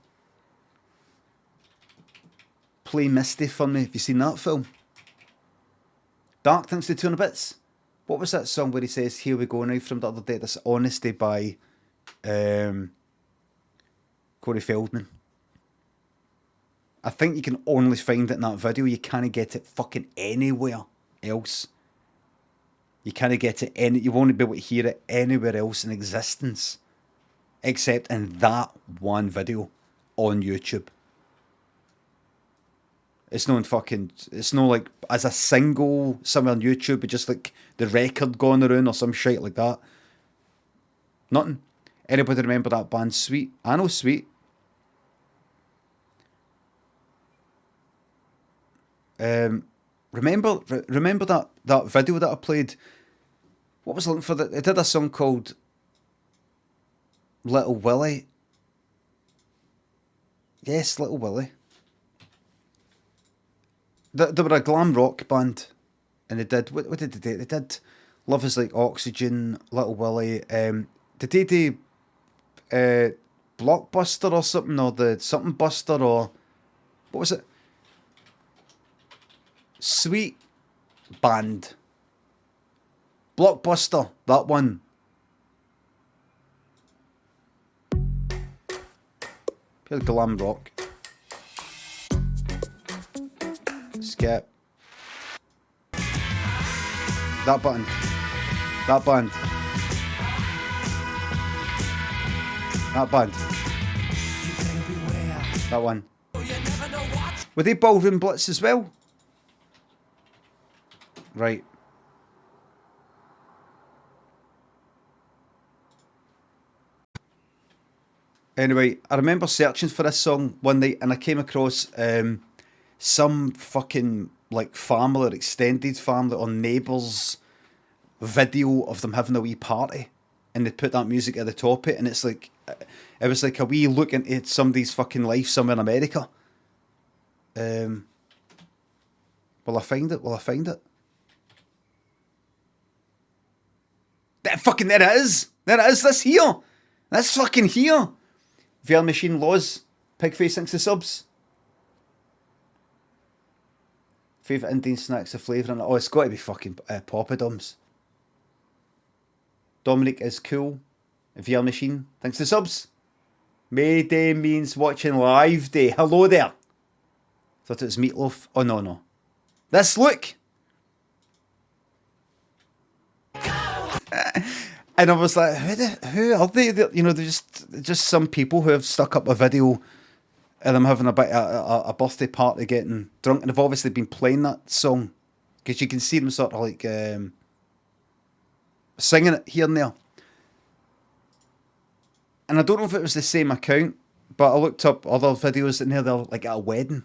Play Misty for me. Have you seen that film? Dark, thanks to 200 bits. What was that song where he says, "Here we go now" from the other day? This Honesty by Corey Feldman. I think you can only find it in that video. You can't get it fucking anywhere else. You can't get it you won't be able to hear it anywhere else in existence, except in that one video on YouTube. It's not like as a single somewhere on YouTube, but just like the record going around or some shit like that. Nothing. Anybody remember that band Sweet? I know Sweet. Remember that video that I played? What was I looking for? I did a song called Little Willie. Yes, Little Willie. They were a glam rock band, and they did what did they do? They did Love Is Like Oxygen, Little Willie. Did they do Blockbuster or something, or the something Buster, or what was it? Sweet band. Blockbuster, that one. Pure glam rock. Skip. That button. That band. That band. That one. Were they Ballroom Blitz as well? Right. Anyway, I remember searching for this song one night and I came across some fucking like family or extended family or neighbours video of them having a wee party, and they put that music at the top of it, and it's like it was like a wee look into somebody's fucking life somewhere in America. Will I find it? Will I find it? There it is! There it is! That's here! That's fucking here! VR Machine Laws. Pigface thanks to subs. Favourite Indian snacks of flavour in it? Oh, it's got to be fucking poppadoms. Dominic is cool. VR Machine thanks to subs. May Day means watching live day. Hello there. Thought it was Meatloaf. Oh no. This look. And I was like, who are they? You know, they're just some people who have stuck up a video of them having a birthday party getting drunk, and they've obviously been playing that song because you can see them sort of like singing it here and there. And I don't know if it was the same account, but I looked up other videos in there. They're like at a wedding,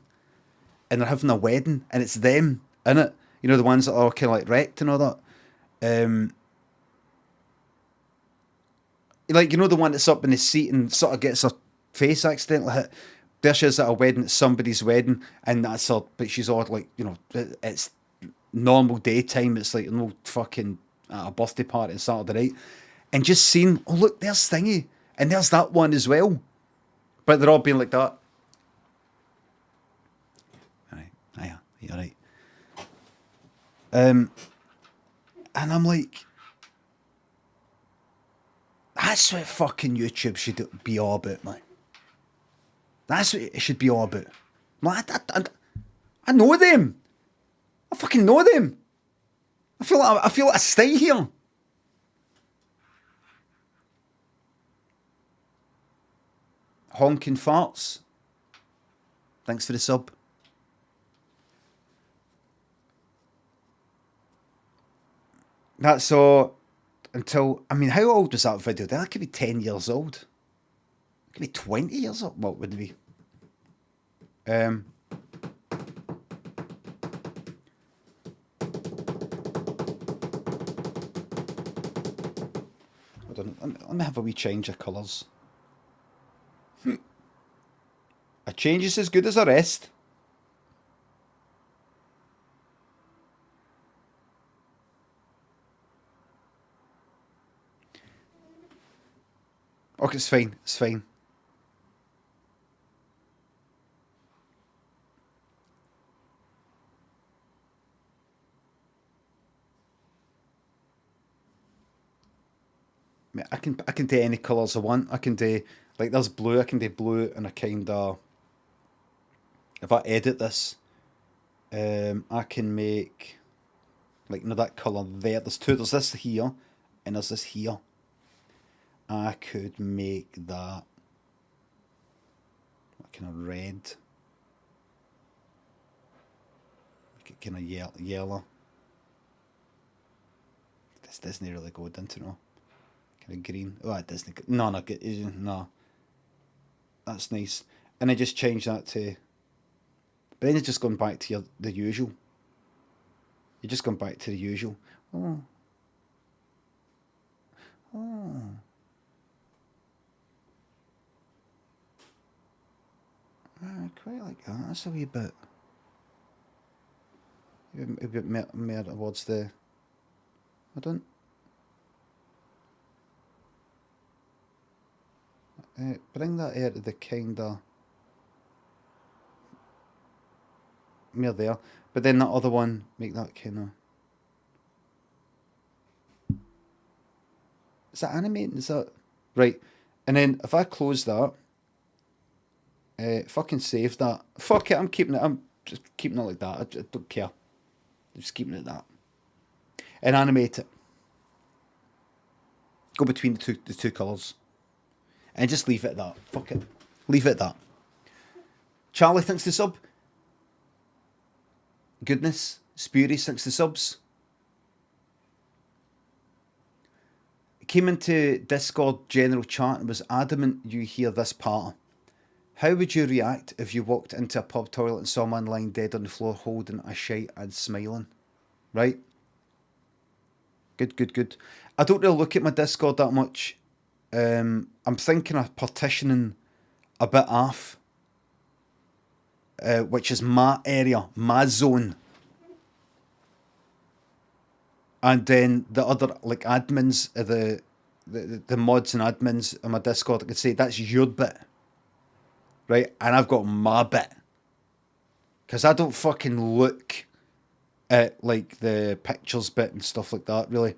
and they're having a wedding, and it's them in it. You know, the ones that are kind of like wrecked and all that. Like, you know, the one that's up in the seat and sort of gets her face accidentally hit. There she is at a wedding, it's somebody's wedding, and that's her, but she's all like, you know, it's normal daytime, it's like no fucking a birthday party on Saturday night. And just seeing, oh look, there's Stingy, and there's that one as well. But they're all being like that. Alright, yeah, you're right. And I'm like, that's what fucking YouTube should be all about, man. That's what it should be all about. Man, I know them. I fucking know them. I feel like I stay here. Honking farts. Thanks for the sub. That's all. Until, I mean, how old was that video? That could be 10 years old. It could be 20 years old. What would it be? Hold on. Let me have a wee change of colours. Change is as good as a rest. Okay, it's fine. It's fine. I can do any colours I want. I can do, like, there's blue. I can do blue and a kind of. If I edit this, I can make, like, that colour there. There's two. There's this here, and there's this here. I could make that kind of red. Make it kind of yellow. This doesn't really go into no. Kind of green. Oh, it doesn't. No. That's nice. And I just change that to. But then it's just gone back to the usual. You're just gone back to the usual. Oh. I quite like that. That's a wee bit. A bit more towards the. I don't. Bring that out of the kind of. More there. But then that other one, make that kind of. Is that animating? Is that. Right. And then if I close that. Fucking save that. Fuck it, I'm keeping it. I'm just keeping it like that. I don't care. I'm just keeping it that. And animate it. Go between the two colours. And just leave it at that. Fuck it. Leave it at that. Charlie, thanks to sub. Goodness. Spurious, thanks to subs. Came into Discord general chat and was adamant you hear this part. How would you react if you walked into a pub toilet and saw a man lying dead on the floor holding a shite and smiling? Right? Good. I don't really look at my Discord that much. I'm thinking of partitioning a bit off, which is my area, my zone. And then the other, like, admins, the mods and admins on my Discord, I could say, that's your bit. Right, and I've got my bit. Because I don't fucking look at, like, the pictures bit and stuff like that, really.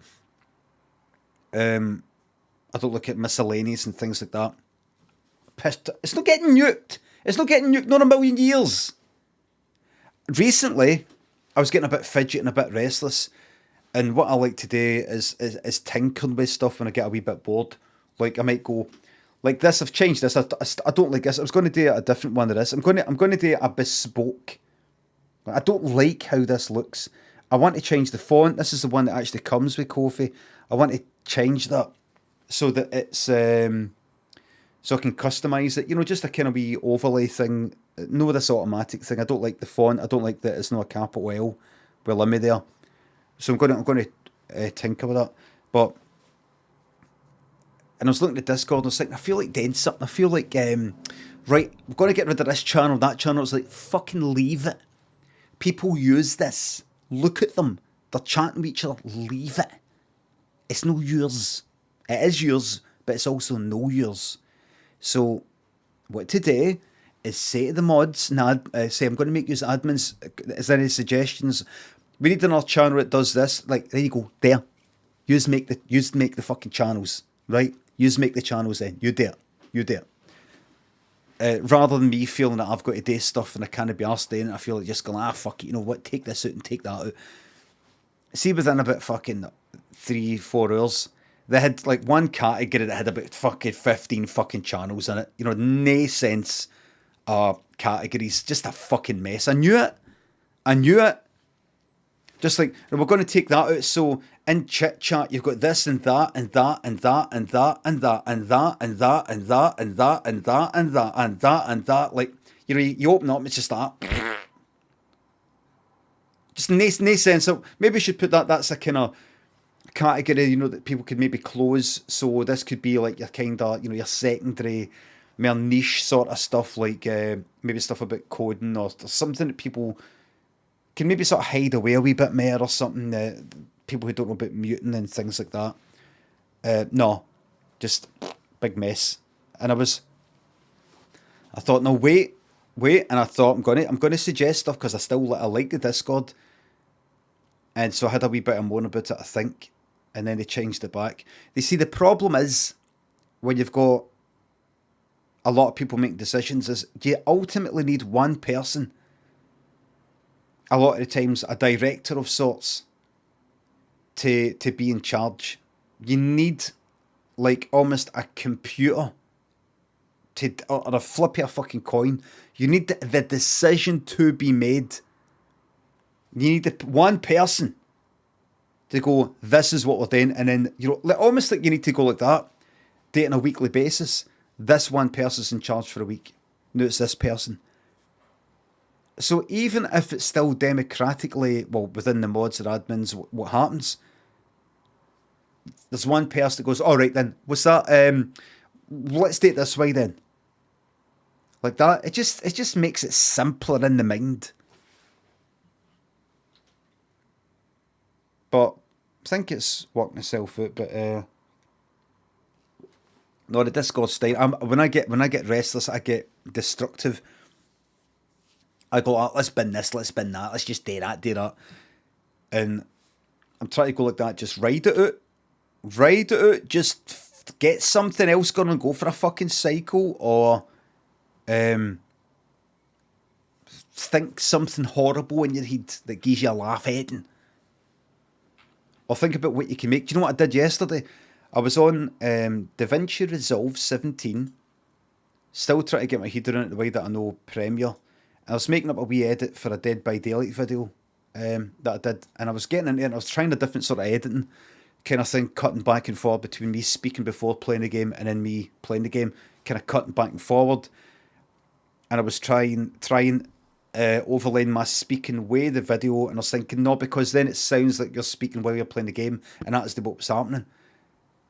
I don't look at miscellaneous and things like that. Pissed. It's not getting nuked. It's not getting nuked, not a million years. Recently, I was getting a bit fidgety and a bit restless. And what I like to do is tinker with stuff when I get a wee bit bored. Like, I might go... Like this, I've changed this. I don't like this. I was going to do a different one of this. I'm going to do a bespoke. I don't like how this looks. I want to change the font. This is the one that actually comes with Ko-fi. I want to change that so that it's so I can customize it. You know, just a kind of wee overlay thing. No, this automatic thing. I don't like the font. I don't like that it's not a capital L with Limmy there. So I'm going to tinker with that. But. And I was looking at Discord and I was thinking, I feel like doing something. I feel like, right, we've got to get rid of this channel, that channel. It's like, fucking leave it. People use this. Look at them. They're chatting with each other. Leave it. It's no yours. It is yours, but it's also no yours. So, what to do is say to the mods, say, I'm going to make you admins. Is there any suggestions? We need another channel that does this. Like, there you go. There. Use make the fucking channels. Right? Yous make the channels then. You do it. Rather than me feeling that I've got to do stuff and I can't be arsed doing it, I feel like just going, fuck it, you know what, take this out and take that out. See, within about fucking 3-4 hours, they had like one category that had about fucking 15 fucking channels in it. You know, no sense categories, just a fucking mess. I knew it. Just like, we're going to take that out, so in chit chat you've got this and that and that and that and that and that and that and that and that and that and that and that and that and that. Like, you know, you open up, it's just that. Just no sense. So maybe we should put that's a kind of category, you know, that people could maybe close. So this could be like your kind of, you know, your secondary more niche sort of stuff, like maybe stuff about coding or something that people can maybe sort of hide away a wee bit more or something. People who don't know about muting and things like that. No, just big mess. And I thought, no, wait, and I thought I'm gonna suggest stuff because I like the Discord. And so I had a wee bit of moan about it, I think, and then they changed it back. They see the problem is when you've got a lot of people making decisions is you ultimately need one person. A lot of the times, a director of sorts to be in charge. You need like almost a computer or a flip of a fucking coin. You need the decision to be made. You need one person to go, this is what we're doing, and then almost like you need to go like that, do it on a weekly basis. This one person's in charge for a week. No, it's this person. So even if it's still democratically, well, within the mods or admins, what happens? There's one person that goes, all right then, what's that? Let's do it this way then. Like that. It just makes it simpler in the mind. But I think it's working itself out. But no, the Discord style. When I get restless, I get destructive. I go, oh, let's bin this, let's bin that, let's just do that. And I'm trying to go like that, just ride it out, just get something else going and go for a fucking cycle, or think something horrible in your head that gives you a laugh at, or think about what you can make. Do you know what I did yesterday? I was on DaVinci Resolve 17, still trying to get my head around it the way that I know Premiere. I was making up a wee edit for a Dead by Daylight video that I did, and I was getting into it, and I was trying a different sort of editing kind of thing, cutting back and forward between me speaking before playing the game and then me playing the game, kind of cutting back and forward. And I was trying overlaying my speaking with the video, and I was thinking, no, because then it sounds like you're speaking while you're playing the game, and that is what was happening.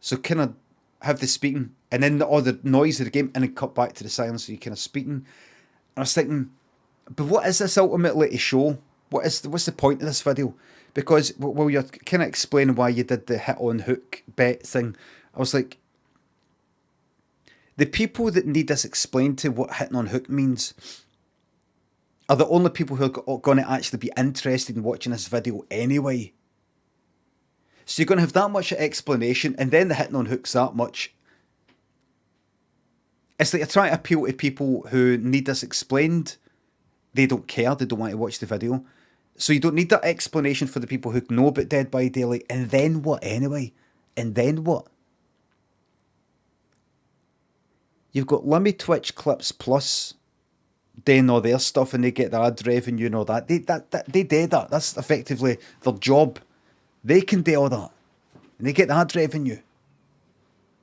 So kind of have the speaking, and then all the noise of the game, and then cut back to the silence, so you're kind of speaking. And I was thinking, but what is this ultimately to show? What's the point of this video? Because, well, you're kind of explaining why you did the hit on hook bet thing. I was like, the people that need this explained to what hitting on hook means are the only people who are going to actually be interested in watching this video anyway. So you're going to have that much explanation, and then the hitting on hooks that much. It's like you're trying to appeal to people who need this explained. They don't care, they don't want to watch the video. So you don't need that explanation for the people who know about Dead by Daylight. And then what anyway? And then what? You've got Limmy Twitch Clips Plus doing all their stuff, and they get their ad revenue and all that. They do that. That's effectively their job. They can do all that. And they get the ad revenue.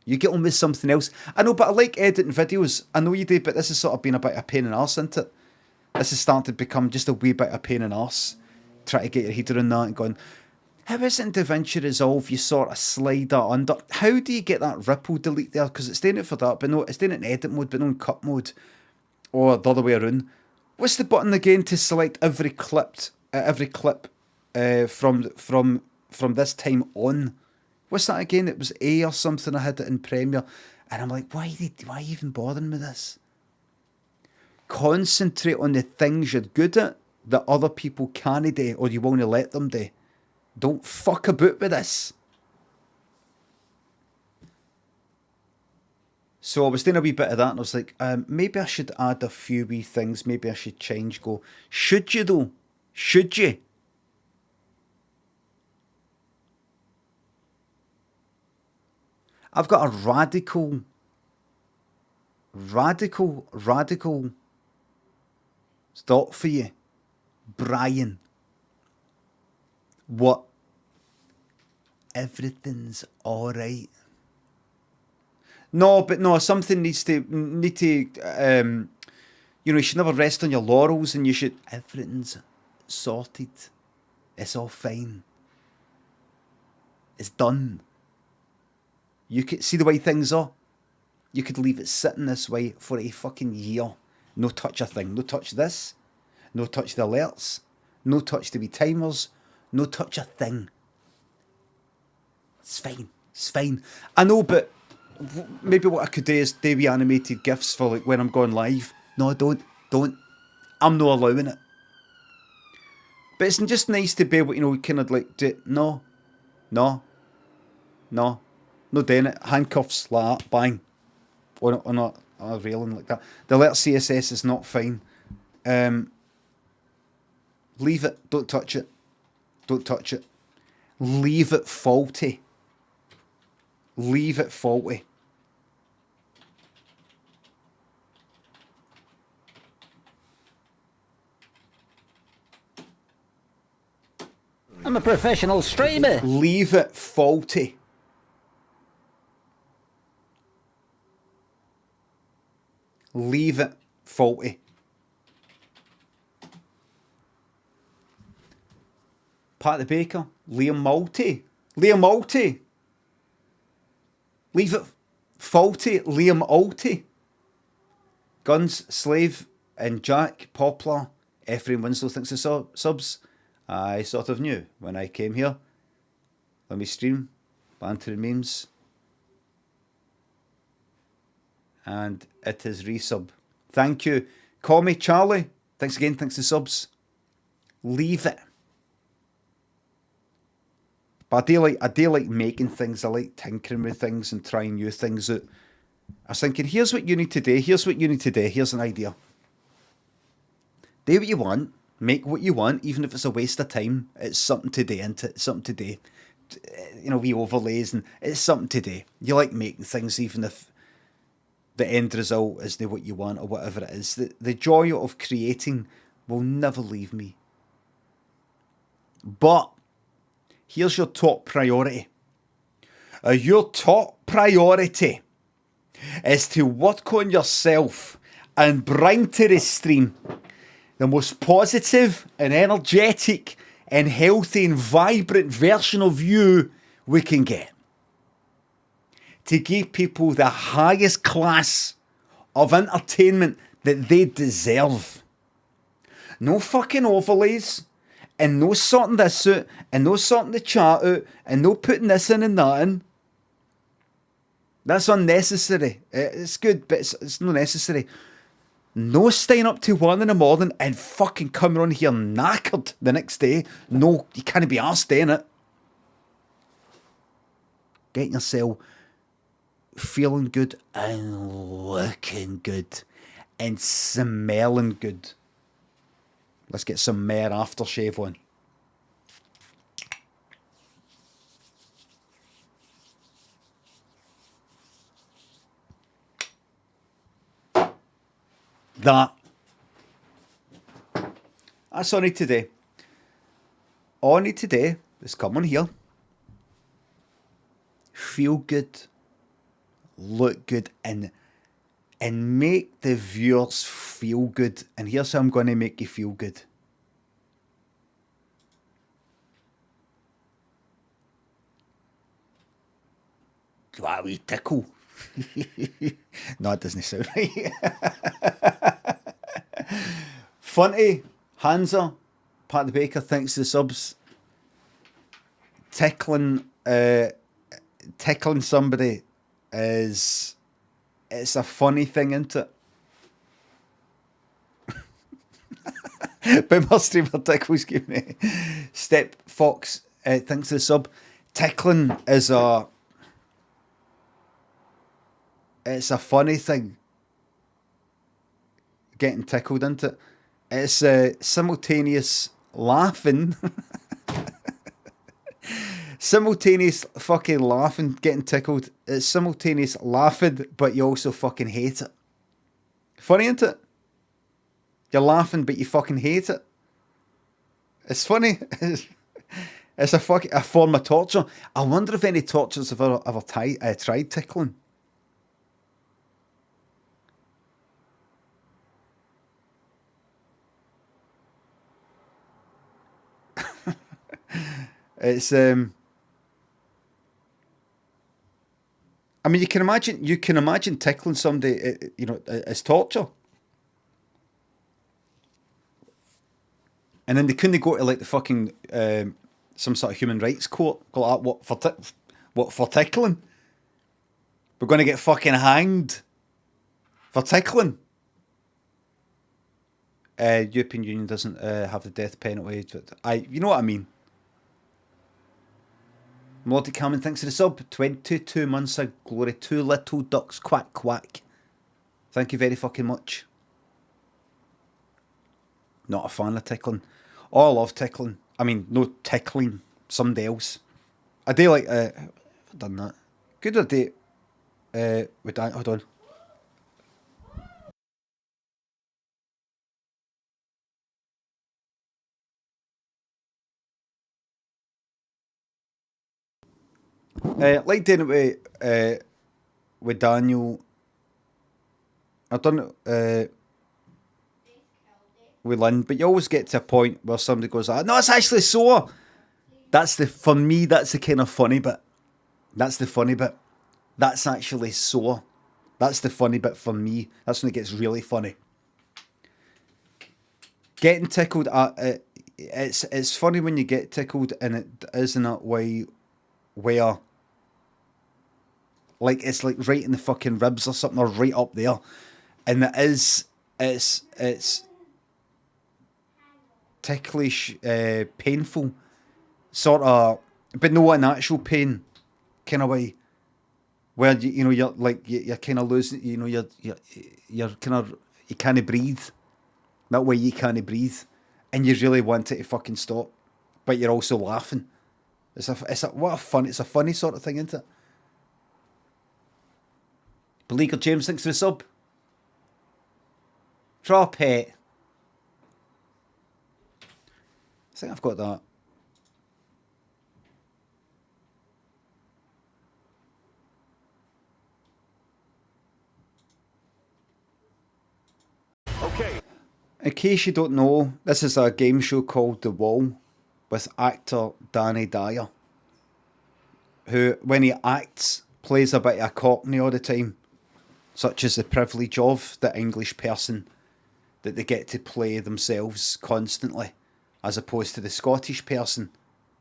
You get on with something else. I know, but I like editing videos. I know you do, but this has sort of been a bit of a pain in the arse, isn't it? This is starting to become just a wee bit of pain in the arse. Try to get your head around that and going, how is it in DaVinci Resolve you sort of slide that under? How do you get that ripple delete there? Because it's doing it for that, but no, it's doing it in edit mode, but not in cut mode. Or the other way around. What's the button again to select every clip from this time on? What's that again? It was A or something. I had it in Premiere. And I'm like, why even bothering with this? Concentrate on the things you're good at that other people can't do, or you won't let them do. Don't fuck about with this. So I was doing a wee bit of that, and I was like, maybe I should add a few wee things. Maybe I should change. Go, should you though? Should you? I've got a radical thought for you, Brian. What? Everything's alright. No, but no, something needs to, you should never rest on your laurels, and you should, everything's sorted. It's all fine. It's done. You can see the way things are. You could leave it sitting this way for a fucking year. No touch a thing. No touch this. No touch the alerts. No touch the wee timers. No touch a thing. It's fine. It's fine. I know, but maybe what I could do is do wee animated GIFs for like when I'm going live. No, don't. I'm not allowing it. But it's just nice to be able, you know, kind of like do it. No doing it. Handcuffs like that, bang. On a railing like that. The alert CSS is not fine. Leave it. Don't touch it. Don't touch it. Leave it faulty. Leave it faulty. I'm a professional streamer. Leave it faulty. Leave it faulty. Pat the Baker. Liam Multy. Liam Multy. Leave it faulty. Liam Multy. Guns, Slave, and Jack Poplar. Ephraim Winslow thinks the subs. I sort of knew when I came here. Let me stream. Banter and memes. And it is resub. Thank you. Call me Charlie. Thanks again. Thanks to subs. Leave it. But I do like making things. I like tinkering with things and trying new things out. I was thinking, here's what you need to do. Here's what you need to do. Here's an idea. Do what you want. Make what you want, even if it's a waste of time. It's something to do, isn't it? It's something to do. You know, we overlays and it's something to do. You like making things, even if the end result isn't what you want or whatever it is. The joy of creating will never leave me. But here's your top priority. Your top priority is to work on yourself and bring to the stream the most positive and energetic and healthy and vibrant version of you we can get. To give people the highest class of entertainment that they deserve. No fucking overlays, and no sorting this out, and no sorting the chat out, and no putting this in and that in. That's unnecessary. It's good, but it's not necessary. No staying up to 1 in the morning and fucking coming on here knackered the next day. No, you can't be arsed doing it. Getting yourself feeling good and looking good and smelling good. Let's get some more aftershave on. That's all I need today. All I need today is come on here, feel good, look good, and make the viewers feel good. And here's how I'm going to make you feel good. Wow, we tickle. No, it doesn't sound right. Funty, Hansa, Pat the Baker, thanks to the subs. Tickling somebody it's a funny thing, isn't it? Bimmer streamer tickles give me. Step Fox, thanks to the sub. Tickling is it's a funny thing. Getting tickled, isn't it? It's simultaneous laughing. Simultaneous fucking laughing, getting tickled. It's simultaneous laughing, but you also fucking hate it. Funny, isn't it? You're laughing, but you fucking hate it. It's funny. It's a form of torture. I wonder if any tortures have ever tried tickling. It's I I mean, you can imagine tickling somebody, you know, as torture. And then they couldn't go to like the fucking some sort of human rights court. Go like, what for tickling? We're going to get fucking hanged for tickling. European Union doesn't have the death penalty. But you know what I mean. Melodic Cameron, thanks for the sub. 22 months of glory. 2 little ducks, quack quack. Thank you very fucking much. Not a fan of tickling. Oh, I love tickling. I mean, no tickling somebody else. I do like, I've done that. Good a day with that. Hold on. Like doing it with Daniel. I've done it with Lynn, but you always get to a point where somebody goes, no, it's actually sore. For me, that's the kind of funny bit. That's the funny bit. That's actually sore. That's the funny bit for me. That's when it gets really funny. Getting tickled, it's funny when you get tickled and it is in that way where like it's like right in the fucking ribs or something, or right up there. And it's ticklish, painful, sort of, but no an actual pain kind of way, where you know you're like you're kind of losing, you know, you're kind of, you can't breathe. That way you can't breathe, and you really want it to fucking stop, but you're also laughing. It's a funny sort of thing, isn't it? Beleaguered James, thanks for the sub. Drop it. I think I've got that. Okay. In case you don't know, this is a game show called The Wall with actor Danny Dyer, who, when he acts, plays a bit of a cockney all the time, such as the privilege of the English person that they get to play themselves constantly, as opposed to the Scottish person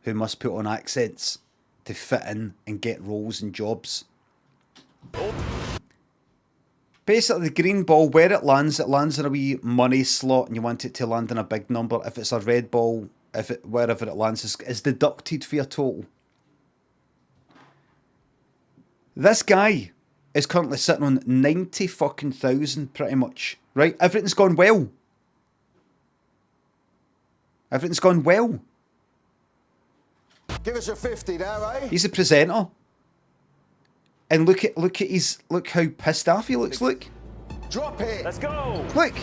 who must put on accents to fit in and get roles and jobs. Basically, the green ball, where it lands in a wee money slot, and you want it to land in a big number. If it's a red ball, wherever it lands is deducted for your total. This guy is currently sitting on 90 fucking thousand, pretty much. Right? Everything's gone well. Everything's gone well. Give us a 50 now, eh? He's a presenter. And look how pissed off he looks. Look. Drop it. Let's go. Look.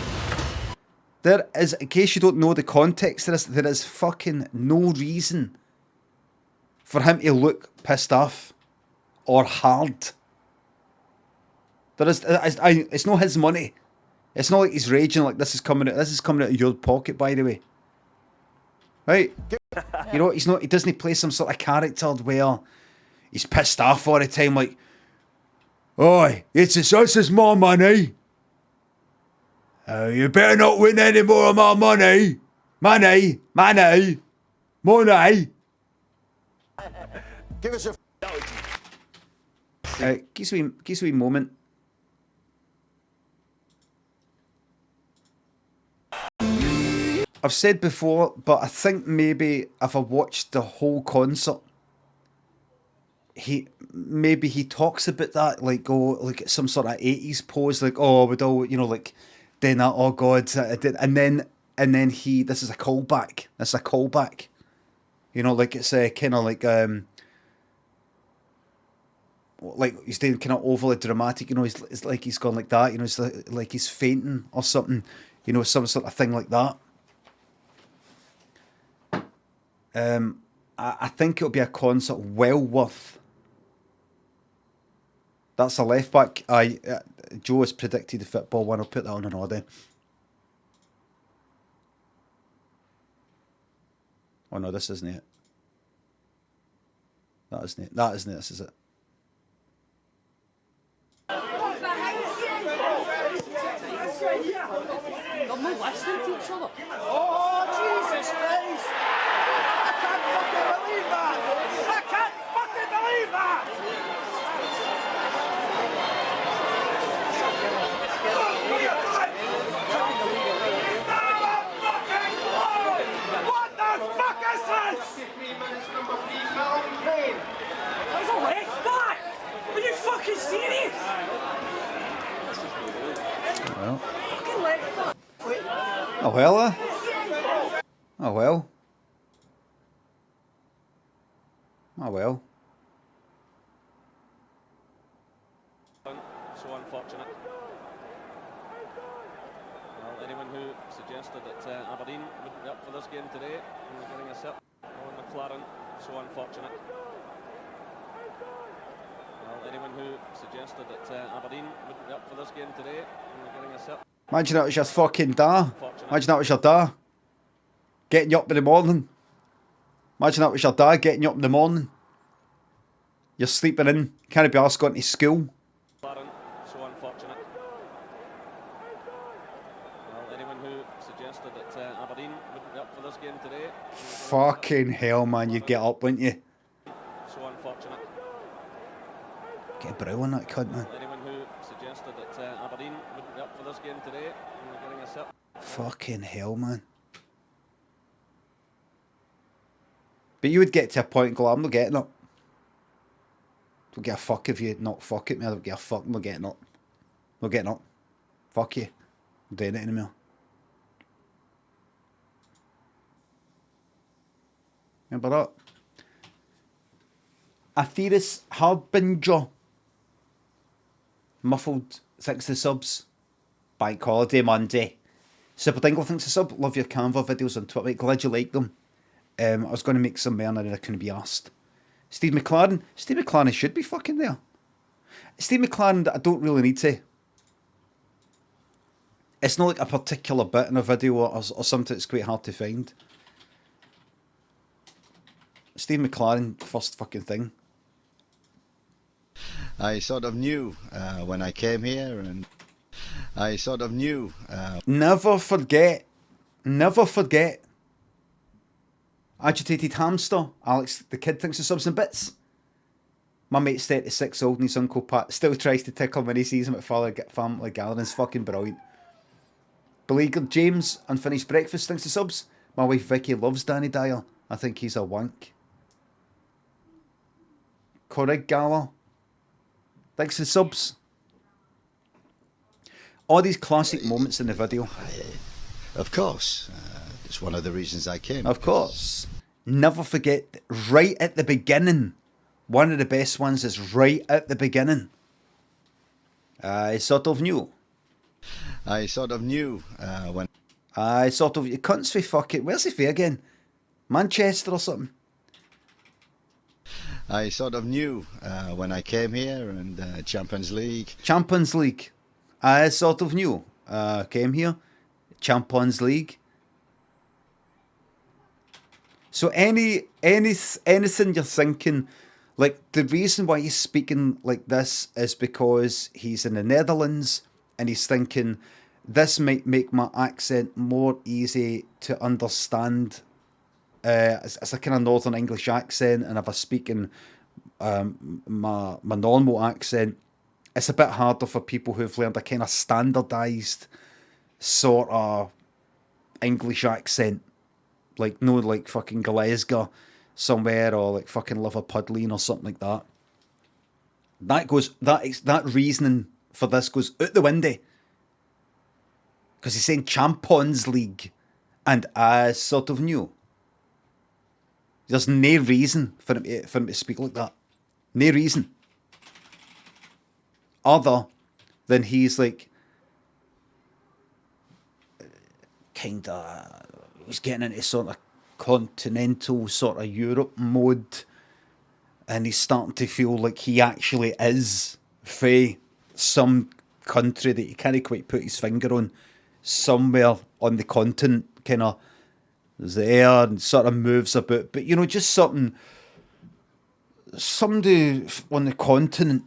There is, in case you don't know the context of this, there is fucking no reason for him to look pissed off or hard. There is, it's not his money. It's not like he's raging like this is coming out of your pocket, by the way. Right? You know, he doesn't play some sort of character where he's pissed off all the time, like, oi, this is my money. You better not win any more of my money. Money. Give us a... Gives me a moment. I've said before, but I think maybe if I watched the whole concert, he talks about that, like, like some sort of 80s pose, like, we'd all, you know, like, doing that, oh God, I did, and then this is a callback. That's a callback. You know, like, it's kind of like he's doing kind of overly dramatic, you know, it's like he's gone like that, you know, it's like he's fainting or something, you know, some sort of thing like that. I think it'll be a concert well worth. That's a left back. Joe has predicted the football one. I'll put that on an order. Oh no, this isn't it. That isn't it. This is it. They're not listening to each other. Oh, Jesus Christ! I can't fucking believe that! I can't fucking believe that! What the fuck is this? There's a left back! Are you fucking serious? Well. Fucking left back! Oh well, Oh well. Oh well. So unfortunate. Well, anyone who suggested that Aberdeen wouldn't be up for this game today, and they're getting a sip. Owen McLaren, so unfortunate. Well, anyone who suggested that Aberdeen wouldn't be up for this game today, and they're getting a sip. Imagine that was your fucking da. Imagine that was your da. Getting you up in the morning. Imagine that was your dad getting you up in the morning. You're sleeping in. Can't be asked going to school. So unfortunate. Well, anyone who suggested that Aberdeen wouldn't be up for this game today. Fucking hell, man. You'd get up, wouldn't you? So unfortunate. Get a brow on that cunt, man. Anyone who suggested that Aberdeen wouldn't be up for this game today, and they're getting a sip. Fucking hell, man. But you would get to a point and go, I'm not getting up. Don't give a fuck if you not fuck at me. I don't give a fuck. I'm not getting up. Not getting up. Fuck you. I'm doing it anymore. Remember that? Atheris Harbinger. Muffled 60 subs. Bank holiday Monday. Super Dingle thinks a sub. Love your Canva videos on Twitter. Glad you like them. I was going to make some more and I couldn't be asked. Steve McLaren. Steve McLaren should be fucking there. Steve McLaren, I don't really need to. It's not like a particular bit in a video or something that's quite hard to find. Steve McLaren, first fucking thing. I sort of knew when I came here, and I sort of knew. Never forget. Never forget. Agitated Hamster. Alex, the kid thinks of subs and bits. My mate's 36 old and his uncle Pat still tries to tickle him when he sees him at family gatherings. Fucking brilliant. Beleaguered James, Unfinished Breakfast thinks of subs. My wife Vicky loves Danny Dyer. I think he's a wank. Corrig Gala. Thanks for subs. All these classic moments in the video. Of course. It's one of the reasons I came. Of course. Never forget, right at the beginning. One of the best ones is right at the beginning. I sort of knew. I sort of knew when. I sort of. You cunts for fuck it. Where's he for again? Manchester or something? I sort of knew when I came here, and Champions League. Champions League. I sort of knew. Came here. Champions League. So anything you're thinking, like the reason why he's speaking like this is because he's in the Netherlands and he's thinking this might make my accent more easy to understand. It's a kind of Northern English accent, and if I speak in my normal accent, it's a bit harder for people who've learned a kind of standardised sort of English accent. Like, no, like fucking Glasgow somewhere, or like fucking Liverpudlian or something like that. That reasoning for this goes out the window. Because he's saying Champions League, and I sort of knew. There's no reason for him to speak like that. No reason. Other than he's like, kinda, he's getting into sort of continental sort of Europe mode, and he's starting to feel like he actually is from some country that he can't quite put his finger on, somewhere on the continent, kind of there, and sort of moves about. But you know, just somebody on the continent,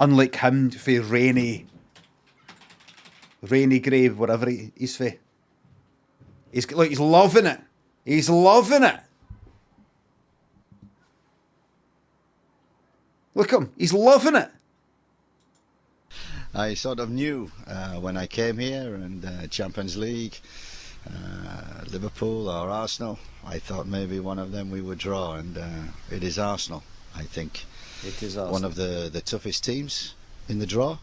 unlike him, for rainy Rainy Grave, whatever he's for. He's loving it. He's loving it. Look at him. He's loving it. I sort of knew when I came here and Champions League, Liverpool or Arsenal, I thought maybe one of them we would draw, and it is Arsenal. I think It is Arsenal. one of the toughest teams in the draw,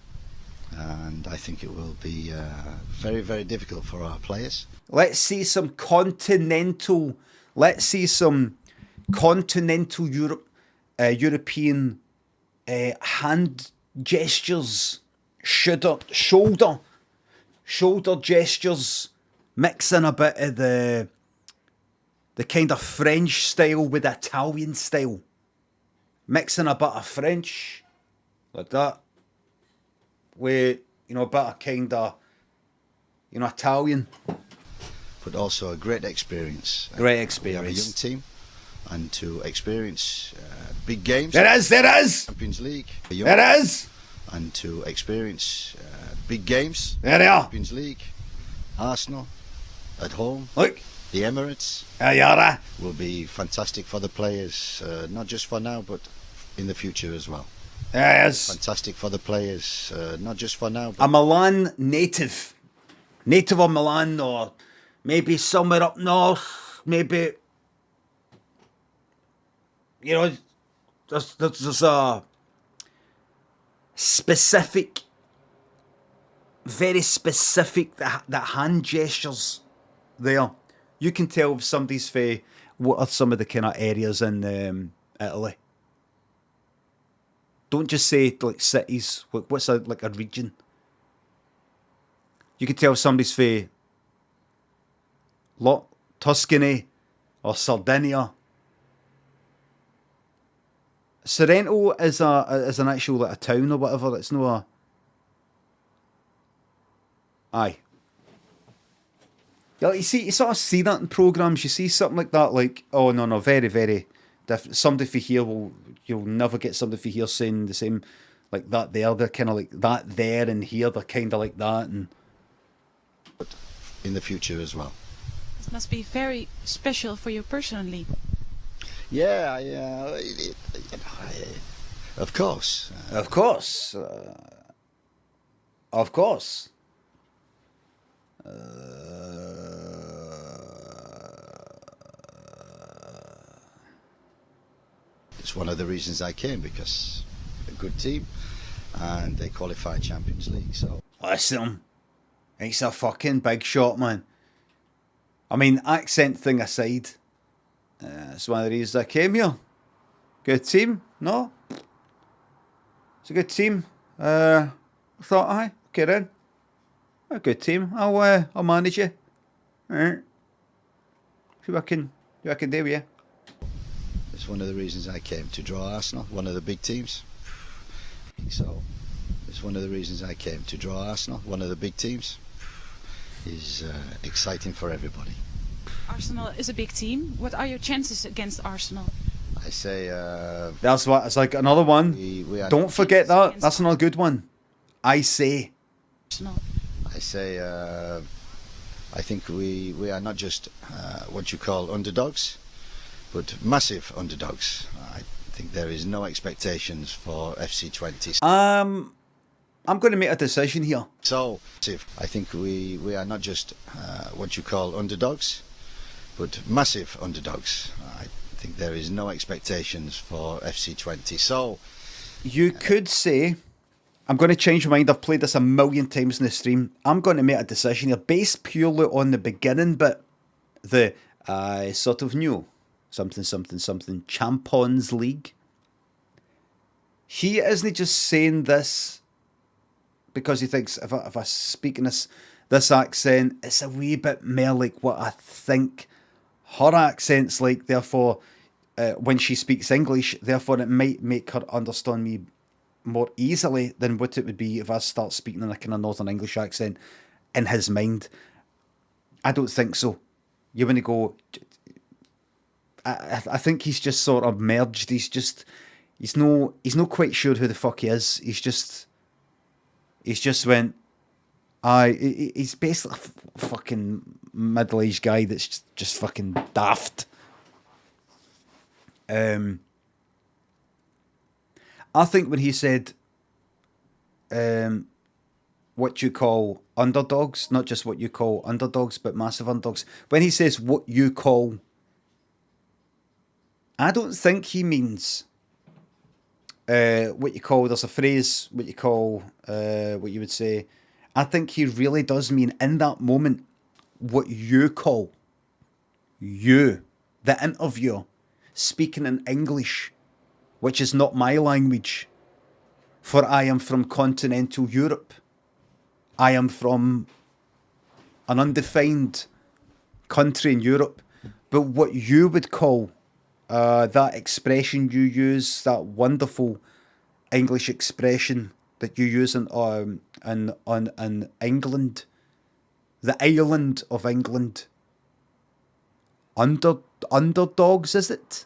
and I think it will be very, very difficult for our players. Let's see some continental European hand gestures, shoulder gestures, mixing a bit of the kind of French style with Italian style. Mixing a bit of French, like that, with, a bit of kind of, Italian. But also a great experience. Great We have a experience. young team, and to experience big games. There is! Champions League. A young There is! And to experience big games. There they are! Champions League, Arsenal, at home, Look! the Emirates There you are! will be fantastic for the players, not just for now, but in the future as well. There is! Fantastic for the players, not just for now, A but Milan native. Native of Milan, or maybe somewhere up north, maybe, there's a specific, very specific, that hand gestures there. You can tell if somebody's for what are some of the kind of areas in Italy. Don't just say like cities. What's like a region? You can tell if somebody's for Tuscany or Sardinia. Sorrento is an actual like a town or whatever. It's no a. Aye. Yeah, you sort of see that in programs. You see something like that, like, oh no, very, very different. Somebody for here you'll never get somebody for here saying the same like that there. They're kind of like that there, and here they're kind of like that, and in the future as well. This must be very special for you personally. Yeah, of course. of course. It's one of the reasons I came, because a good team and they qualified Champions League. So Listen, he's a fucking big shot, man. I mean, accent thing aside, it's one of the reasons I came here. Good team, no? It's a good team. I thought, aye, okay then. A good team. I'll manage you. Alright. See what I can do with you. it's one of the reasons I came, to draw Arsenal, one of the big teams. So it's one of the reasons I came, to draw Arsenal, one of the big teams. Is exciting for everybody. Arsenal is a big team. What are your chances against Arsenal? I say That's what, it's like another one. we are. Don't forget that. That's another good one. I say. Arsenal. I say I think we are not just what you call underdogs, but massive underdogs. I think there is no expectations for FC20. I'm going to make a decision here. So I think we are not just what you call underdogs, but massive underdogs. I think there is no expectations for FC20. So You could say, I'm going to change my mind. I've played this a million times in the stream. I'm going to make a decision here based purely on the beginning bit. I sort of knew something Champions League. He isn't just saying this because he thinks if I speak in this accent, it's a wee bit more like what I think her accent's like. Therefore, when she speaks English, therefore it might make her understand me more easily than what it would be if I start speaking in a kind of Northern English accent in his mind. I don't think so. You want to go. I think he's just sort of merged. He's not quite sure who the fuck he is. He's just went, He's basically a fucking middle-aged guy that's just fucking daft. I think when he said what you call underdogs, not just what you call underdogs, but massive underdogs. When he says what you call, I don't think he means what you call, there's a phrase, what you call, what you would say. I think he really does mean in that moment, what you call, you, the interviewer, speaking in English, which is not my language, for I am from continental Europe. I am from an undefined country in Europe. But what you would call that expression you use, that wonderful English expression that you use in England, the island of England. Underdogs, is it?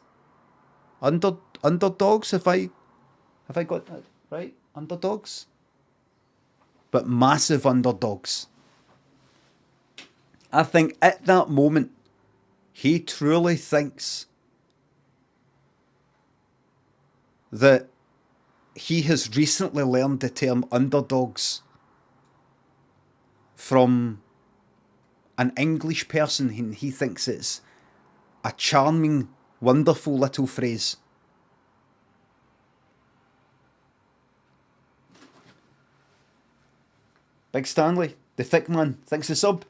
Underdogs, have I got that right? Underdogs? But massive underdogs. I think at that moment, he truly thinks that he has recently learned the term underdogs from an English person, and he thinks it's a charming, wonderful little phrase. Big Stanley, the thick man, thanks the sub.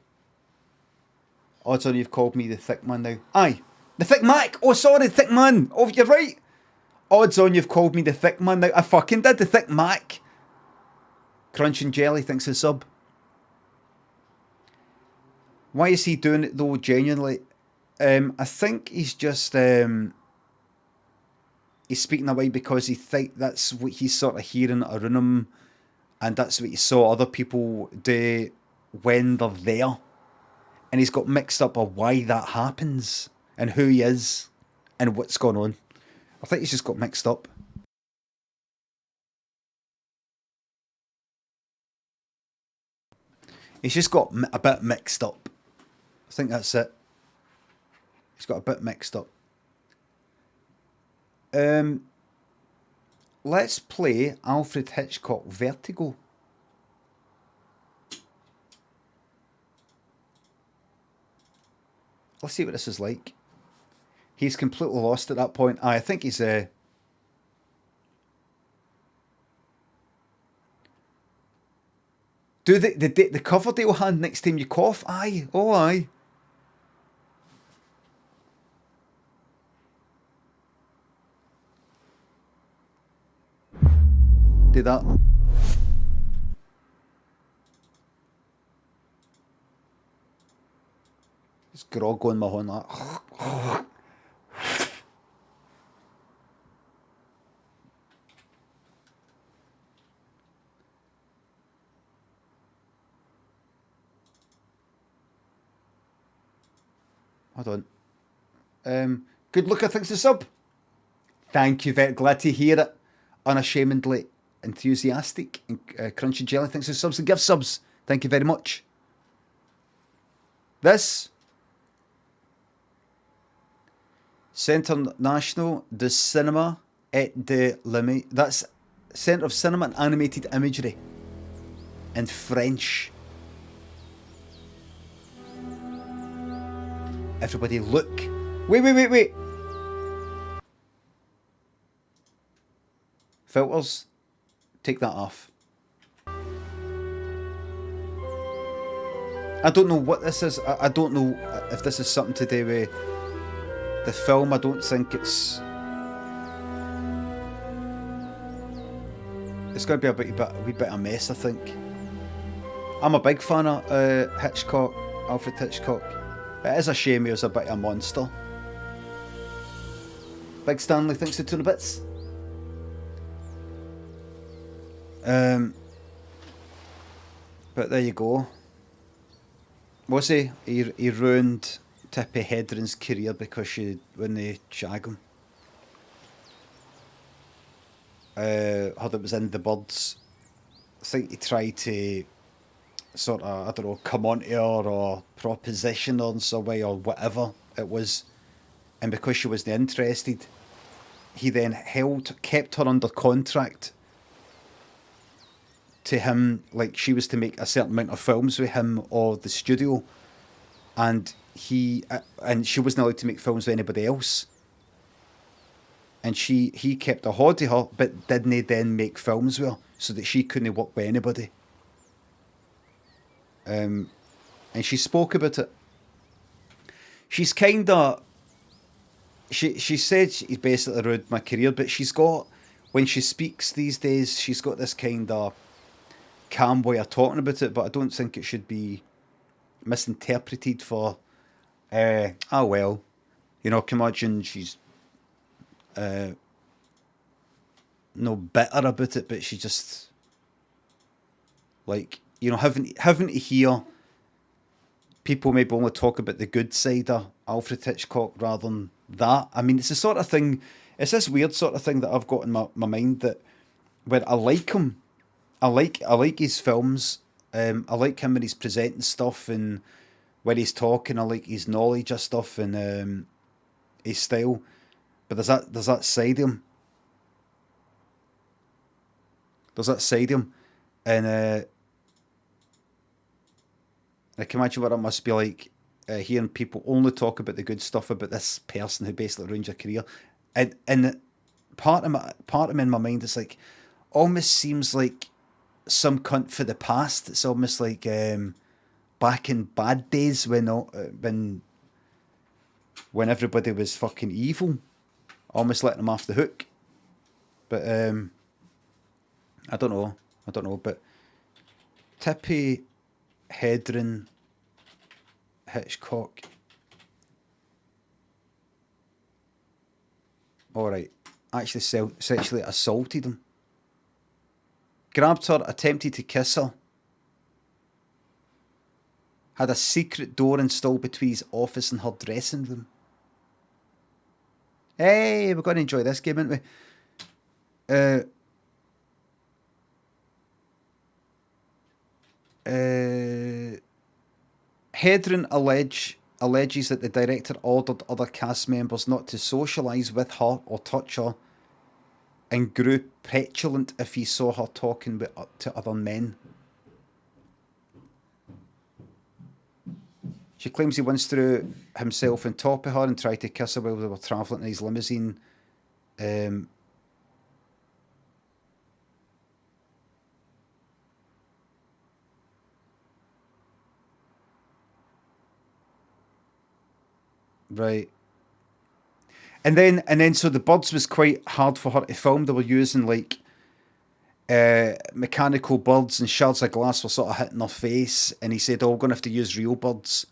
Odds on you've called me the thick man now. Aye, the thick Mac. Oh, sorry, thick man. Oh, you're right. Odds on you've called me the thick man now. I fucking did, the thick Mac. Crunch and Jelly, thanks the sub. Why is he doing it though, genuinely? I think he's just he's speaking away because he think that's what he's sort of hearing around him, and that's what he saw other people do when they're there. And he's got mixed up of why that happens and who he is and what's going on. I think he's just got mixed up. He's just got a bit mixed up. I think that's it. He's got a bit mixed up. Let's play Alfred Hitchcock Vertigo. Let's see what this is like. He's completely lost at that point. I think he's do the Coverdale hand next time you cough. Aye, oh aye. Do that. It's grog on my horn like. Hold on. Good looker thinks the sub. Thank you, very glad to hear it. Unashamedly enthusiastic. And Crunchy Jelly thinks the subs and give subs. Thank you very much. This Centre National de Cinéma et de l'Image. That's Centre of Cinema and Animated Imagery in French. Everybody look. Wait. Filters. Take that off. I don't know what this is. I don't know if this is something to do with the film. I don't think it's going to be a wee bit of a mess, I think. I'm a big fan of Hitchcock, Alfred Hitchcock. It is a shame he was a bit of a monster. Big Stanley thinks the tuna bits. But there you go. Was he? He ruined Tippi Hedren's career because she when they shag him. Heard it was in The Birds. I think he tried to sort of, I don't know, come on to her or proposition her in some way or whatever it was. And because she wasn't interested, he then kept her under contract to him, like she was to make a certain amount of films with him or the studio, and she wasn't allowed to make films with anybody else. And he kept a hold of her, but didn't then make films with her, so that she couldn't work with anybody. And she spoke about it. She's kind of... She said he basically ruined my career, but she's got... When she speaks these days, she's got this kind of calm way of talking about it, but I don't think it should be misinterpreted for... oh, well, you know, can you imagine she's... no bitter about it, but she just... Like, you know, having to hear people maybe only talk about the good side of Alfred Hitchcock rather than that. I mean, it's the sort of thing, it's this weird sort of thing that I've got in my mind, that where I like him, I like his films, I like him when he's presenting stuff and when he's talking, I like his knowledge of stuff and his style, but there's that side of him. There's that side of him, and I can imagine what it must be like hearing people only talk about the good stuff about this person who basically ruined your career. And part of me in my mind is like, almost seems like some cunt for the past. It's almost like back in bad days when everybody was fucking evil, almost letting them off the hook. But I don't know. But Tippi Hedren Hitchcock. Alright. Actually sexually assaulted him. Grabbed her, attempted to kiss her. Had a secret door installed between his office and her dressing room. Hey, we're going to enjoy this game, aren't we? Hedren alleges that the director ordered other cast members not to socialise with her or touch her, and grew petulant if he saw her talking to other men. She claims he once threw himself on top of her and tried to kiss her while they were travelling in his limousine. Right. And then so the birds was quite hard for her to film. They were using like mechanical birds, and shards of glass were sort of hitting her face, and he said, oh, we're going to have to use real birds.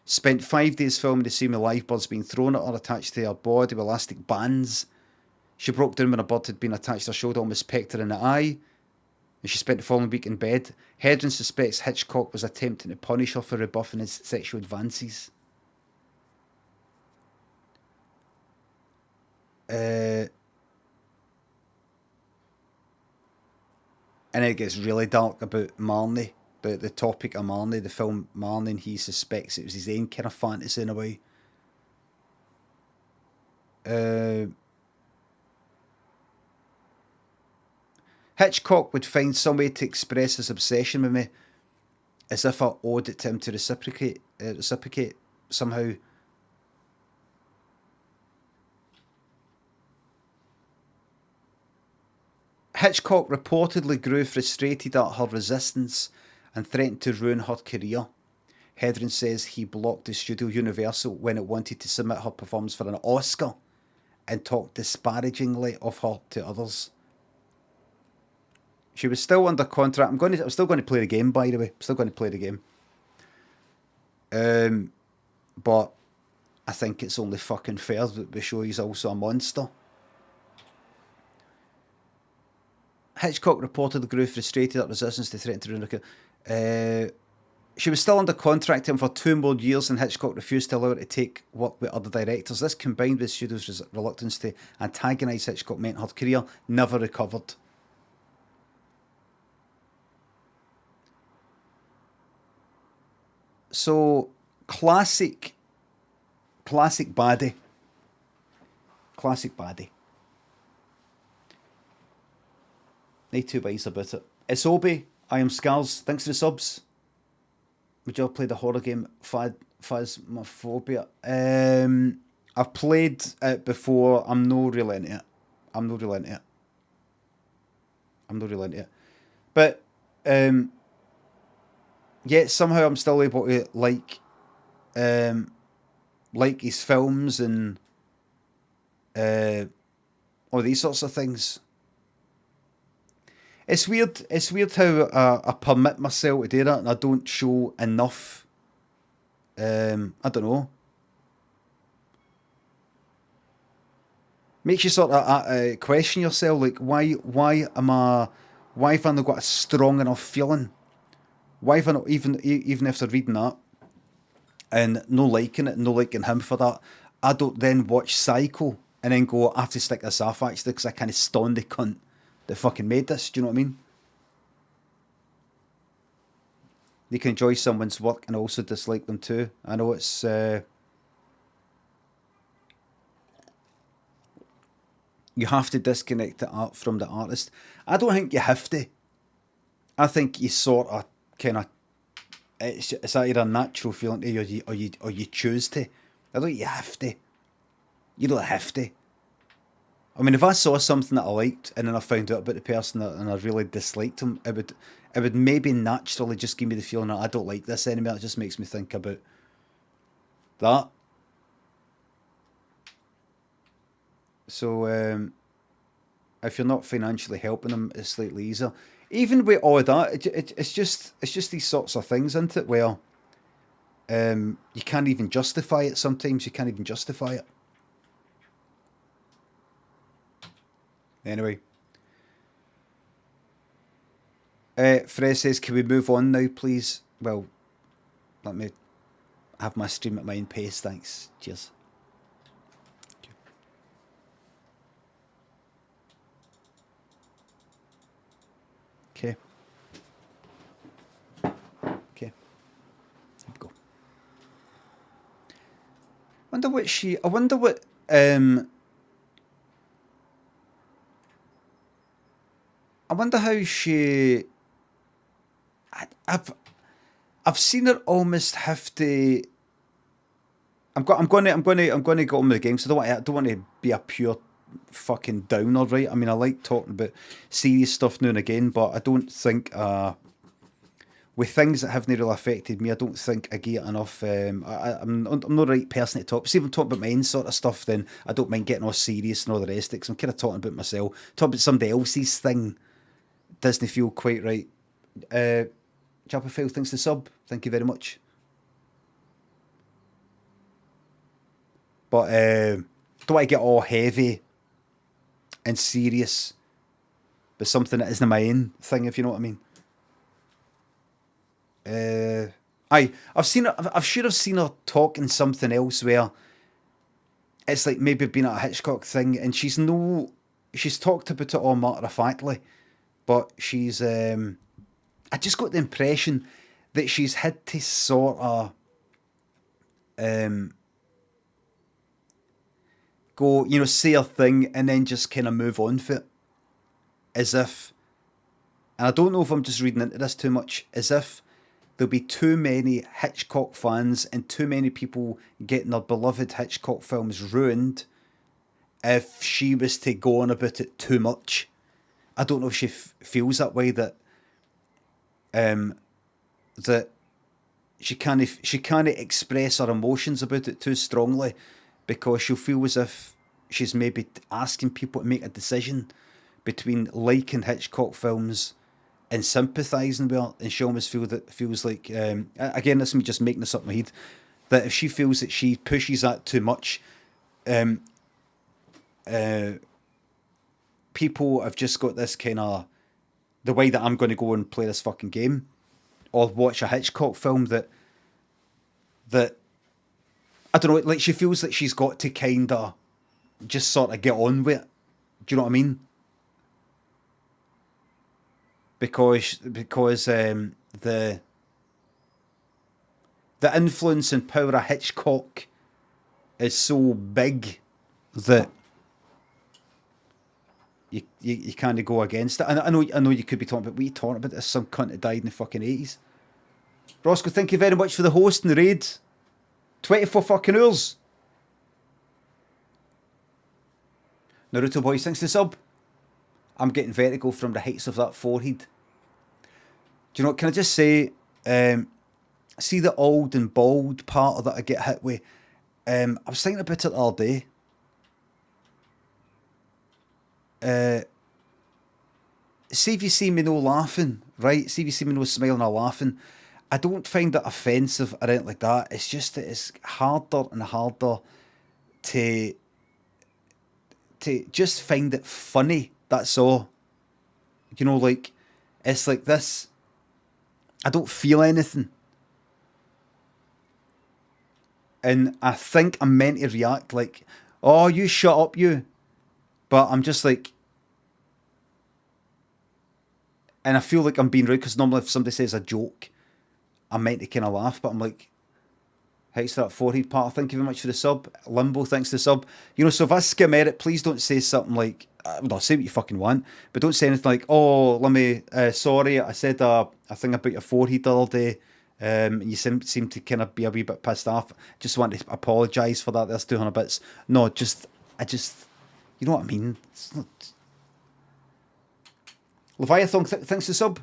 Spent 5 days filming the scene with live birds being thrown at her, attached to her body with elastic bands. She broke down when a bird had been attached to her shoulder, almost pecked her in the eye, and she spent the following week in bed. Hedren suspects Hitchcock was attempting to punish her for rebuffing his sexual advances. And it gets really dark about Marnie, the topic of Marnie, the film Marnie, and he suspects it was his own kind of fantasy in a way. Hitchcock would find some way to express his obsession with me, as if I owed it to him to reciprocate somehow. Hitchcock reportedly grew frustrated at her resistance and threatened to ruin her career. Hedren says he blocked the studio Universal when it wanted to submit her performance for an Oscar and talked disparagingly of her to others. She was still under contract. I'm still going to play the game, by the way. I'm still going to play the game. But I think it's only fucking fair that we show he's also a monster. Hitchcock reportedly grew frustrated at resistance to threaten to ruin her. She was still under contract to him for 2 more years, and Hitchcock refused to allow her to take work with other directors. This, combined with the studio's reluctance to antagonise Hitchcock, meant her career never recovered. So classic baddie. Classic baddie. No two ways about it. It's Obi. I am Scars. Thanks for the subs. Would you all play the horror game Phasmophobia? I've played it before. I'm no really into it. But yet somehow I'm still able to like his films and all these sorts of things. It's weird how I permit myself to do that and I don't show enough. I don't know. Makes you sort of question yourself, like why have I not got a strong enough feeling? Why have I not, even after reading that and no liking it, no liking him for that, I don't then watch Psycho and then go, I have to stick this off actually because I kind of stoned the cunt that fucking made this. Do you know what I mean? You can enjoy someone's work and also dislike them too. I know it's you have to disconnect the art from the artist. I don't think you have to. I think you sort of kind of it's either a natural feeling to you or you choose to. I don't think you have to. You don't have to. I mean, if I saw something that I liked and then I found out about the person and I really disliked him, it would maybe naturally just give me the feeling that I don't like this anymore. It just makes me think about that. So, if you're not financially helping them, it's slightly easier. Even with all of that, it's just these sorts of things, isn't it? Where you can't even justify it. Sometimes you can't even justify it. Anyway. Fred says, can we move on now, please? Well, let me have my stream at my own pace, thanks. Cheers. Okay. Here we go. I wonder how she. I've seen her almost have to. I'm going to get on with the game. So I don't want to be a pure fucking downer, right? I mean, I like talking about serious stuff now and again, but I don't think with things that haven't really affected me, I don't think I get enough. I'm not the right person to talk. See, if I'm talking about my own sort of stuff, then I don't mind getting all serious and all the rest of it. Because I'm kind of talking about myself, talking about somebody else's thing. Doesn't feel quite right. Chapperfield, thanks to sub. Thank you very much. But don't want to get all heavy and serious with something that isn't my own thing, if you know what I mean. I've seen her. I'm sure I've seen her talking something else where it's like maybe being at a Hitchcock thing, and she's talked about it all matter of factly, but she's I just got the impression that she's had to sort of go, say her thing and then just kind of move on for it. As if, and I don't know if I'm just reading into this too much, as if there'll be too many Hitchcock fans and too many people getting their beloved Hitchcock films ruined if she was to go on about it too much. I don't know if she feels that way, that that she can't express her emotions about it too strongly, because she'll feel as if she's maybe asking people to make a decision between liking Hitchcock films and sympathising with her, and she almost feels like again, this is me just making this up in my head, that if she feels that she pushes that too much, people have just got this kind of, the way that I'm going to go and play this fucking game or watch a Hitchcock film, that I don't know, like she feels like she's got to kind of just sort of get on with it. Do you know what I mean? Because the the influence and power of Hitchcock is so big that you can't go against it. I know you could be talking about, what are you talking about? There's some cunt that died in the fucking 80s. Roscoe, thank you very much for the host and the raid. 24 fucking hours. Naruto Boy, thanks to sub. I'm getting vertigo from the heights of that forehead. Do you know what, can I just say, see the old and bald part of that I get hit with? I was thinking about it all day. See if you see me no laughing, right? See if you see me no smiling or laughing. I don't find it offensive or anything like that. It's just that it's harder and harder to just find it funny. That's all. You know, like, it's like this. I don't feel anything. And I think I'm meant to react like, oh, you shut up, you. But I'm just like, and I feel like I'm being rude because normally if somebody says a joke, I'm meant to kind of laugh, but I'm like, heights that forehead part, thank you very much for the sub. Limbo, thanks for the sub. You know, so if I skim at it, please don't say something like, well, say what you fucking want, but don't say anything like, oh, let me, sorry, I said a thing about your forehead the other day, and you seem to kind of be a wee bit pissed off. Just want to apologise for that, there's 200 bits. No, I just, you know what I mean? It's not... Leviathan, thanks for the sub.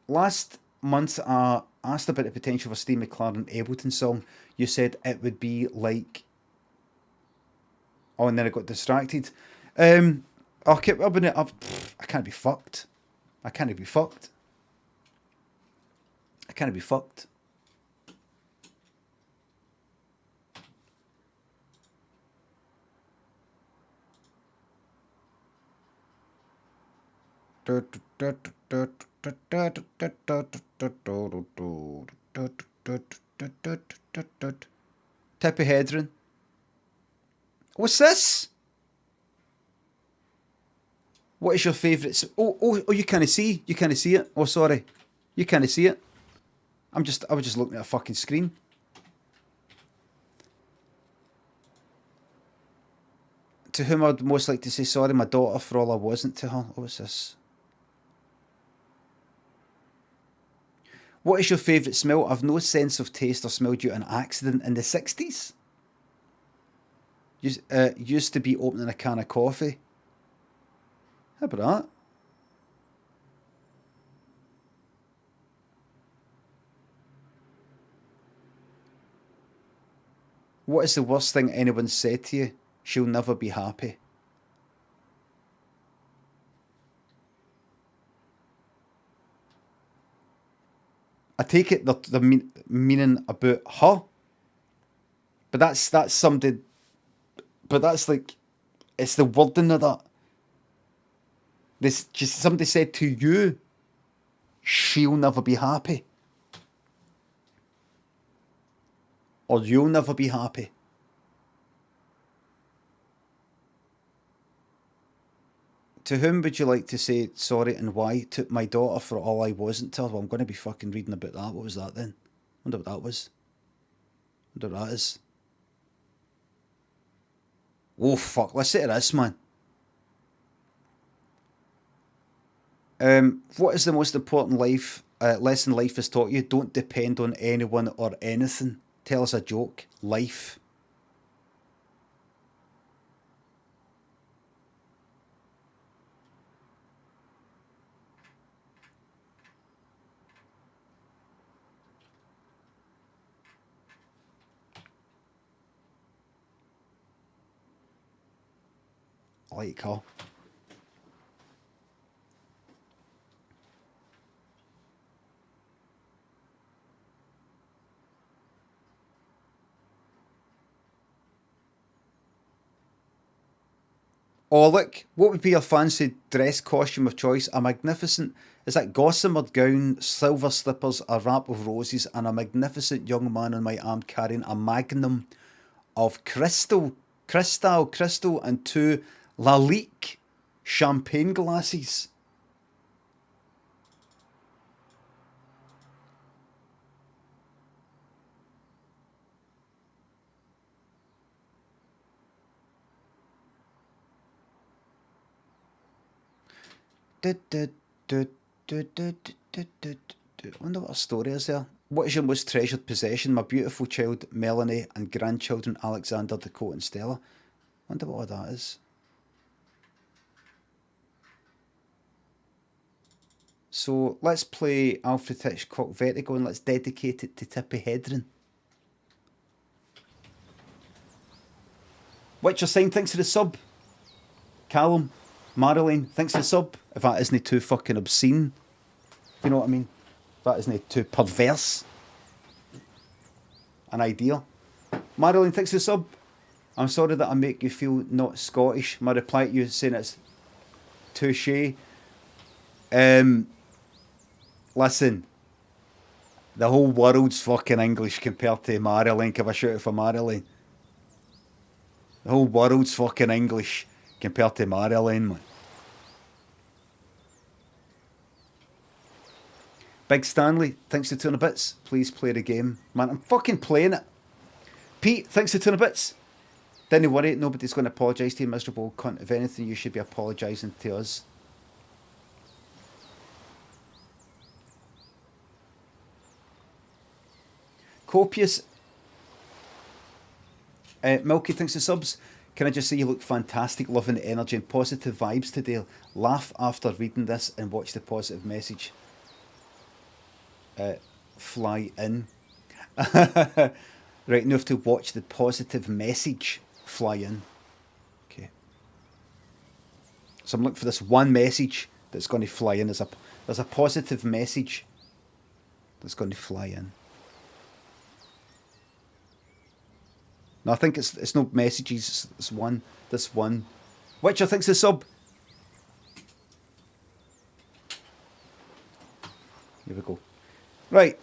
Last month, I asked about the potential for Steve McLaren Ableton song. You said it would be like... Oh, and then I got distracted. I'll keep up in it. I can't be fucked. I can't be fucked. I can't be fucked. Tippy Hedron. What's this? What is your favourite? Oh! You can't see. You can't see it. Oh, sorry. You can't see it. I was just looking at a fucking screen. To whom I'd most like to say sorry, my daughter, for all I wasn't to her. What's this? What is your favourite smell? I've no sense of taste or smell due to an accident in the 60s. Used to be opening a can of coffee. How about that? What is the worst thing anyone said to you? She'll never be happy. I take it the meaning about her, but that's somebody. But that's like, it's the wording of that. This just somebody said to you, she'll never be happy, or you'll never be happy. To whom would you like to say sorry and why? To my daughter for all I wasn't to her. Well, I'm going to be fucking reading about that. What was that then? Wonder what that was. Wonder what that is. Oh fuck, listen to this, man. What is the most important lesson life has taught you? Don't depend on anyone or anything. Tell us a joke. Life. I like her. Oh look, what would be your fancy dress costume of choice? A magnificent, is that gossamer gown, silver slippers, a wrap of roses, and a magnificent young man on my arm carrying a magnum of crystal, and 2 Lalique champagne glasses. I wonder what our story is there. What is your most treasured possession? My beautiful child Melanie and grandchildren Alexander, Dakota and Stella. I wonder what all that is. So let's play Alfred Hitchcock Vertigo and let's dedicate it to Tippy Hedren. Witcher Sign, thanks for the sub. Callum, Marilyn, thanks for the sub. If that isn't too fucking obscene. You know what I mean? If that isn't too perverse an idea. Marilyn, thanks for the sub. I'm sorry that I make you feel not Scottish. My reply to you is saying it's touche. Listen, the whole world's fucking English compared to Marilyn. Give a shout out for Marilyn. The whole world's fucking English compared to Marilyn, man. Big Stanley, thanks for 200 bits. Please play the game. Man, I'm fucking playing it. Pete, thanks for 200 bits. Don't worry, nobody's going to apologise to you, miserable cunt. If anything, you should be apologising to us. Copious. Milky, thanks for subs. Can I just say you look fantastic, loving the energy and positive vibes today. Laugh after reading this and watch the positive message fly in. Right, now have to watch the positive message fly in. Okay. So I'm looking for this one message that's going to fly in. There's a positive message that's going to fly in. No, I think it's no messages. It's one. This one. Witcher thinks the sub. Here we go. Right.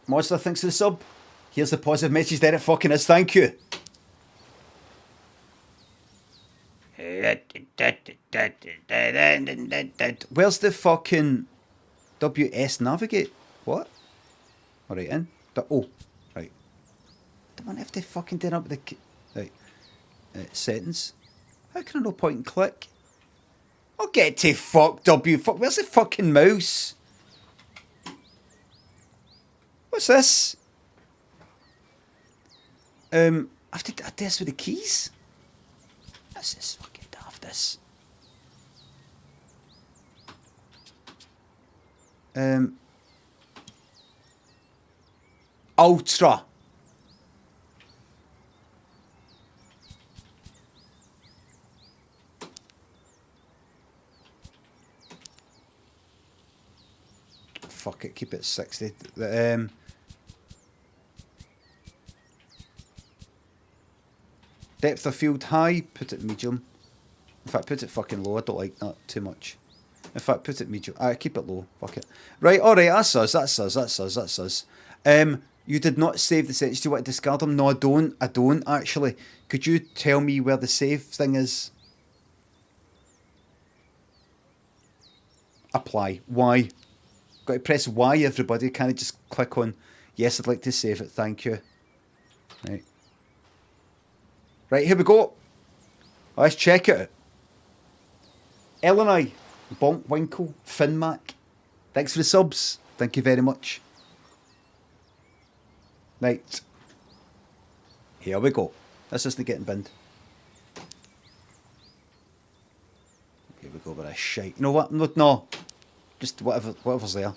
Monster thinks the sub. Here's the positive message. There it fucking is. Thank you. Where's the fucking WS navigate? What? Alright, in. Oh, right. I don't have to fucking do up the... Right. Settings. How can I no point and click? I'll get to fuck W. Fuck. Where's the fucking mouse? What's this? I have to do this with the keys? This is fucking daft, this. Ultra. Fuck it, keep it 60. Depth of field high, put it medium. In fact, put it fucking low, I don't like that too much. In fact, put it medium. Keep it low, fuck it. Right, alright, that's us. You did not save the sentence. Do you want to discard them? No, I don't actually. Could you tell me where the save thing is? Apply. Y. Got to press Y, everybody. Can't just click on, yes, I'd like to save it, thank you. Right. Right, here we go. Let's check it out. Eleni, Bonk Winkle, Finmac. Thanks for the subs. Thank you very much. Right. Here we go. This isn't getting binned. Here we go with a shite. You know what? No. Just whatever's there.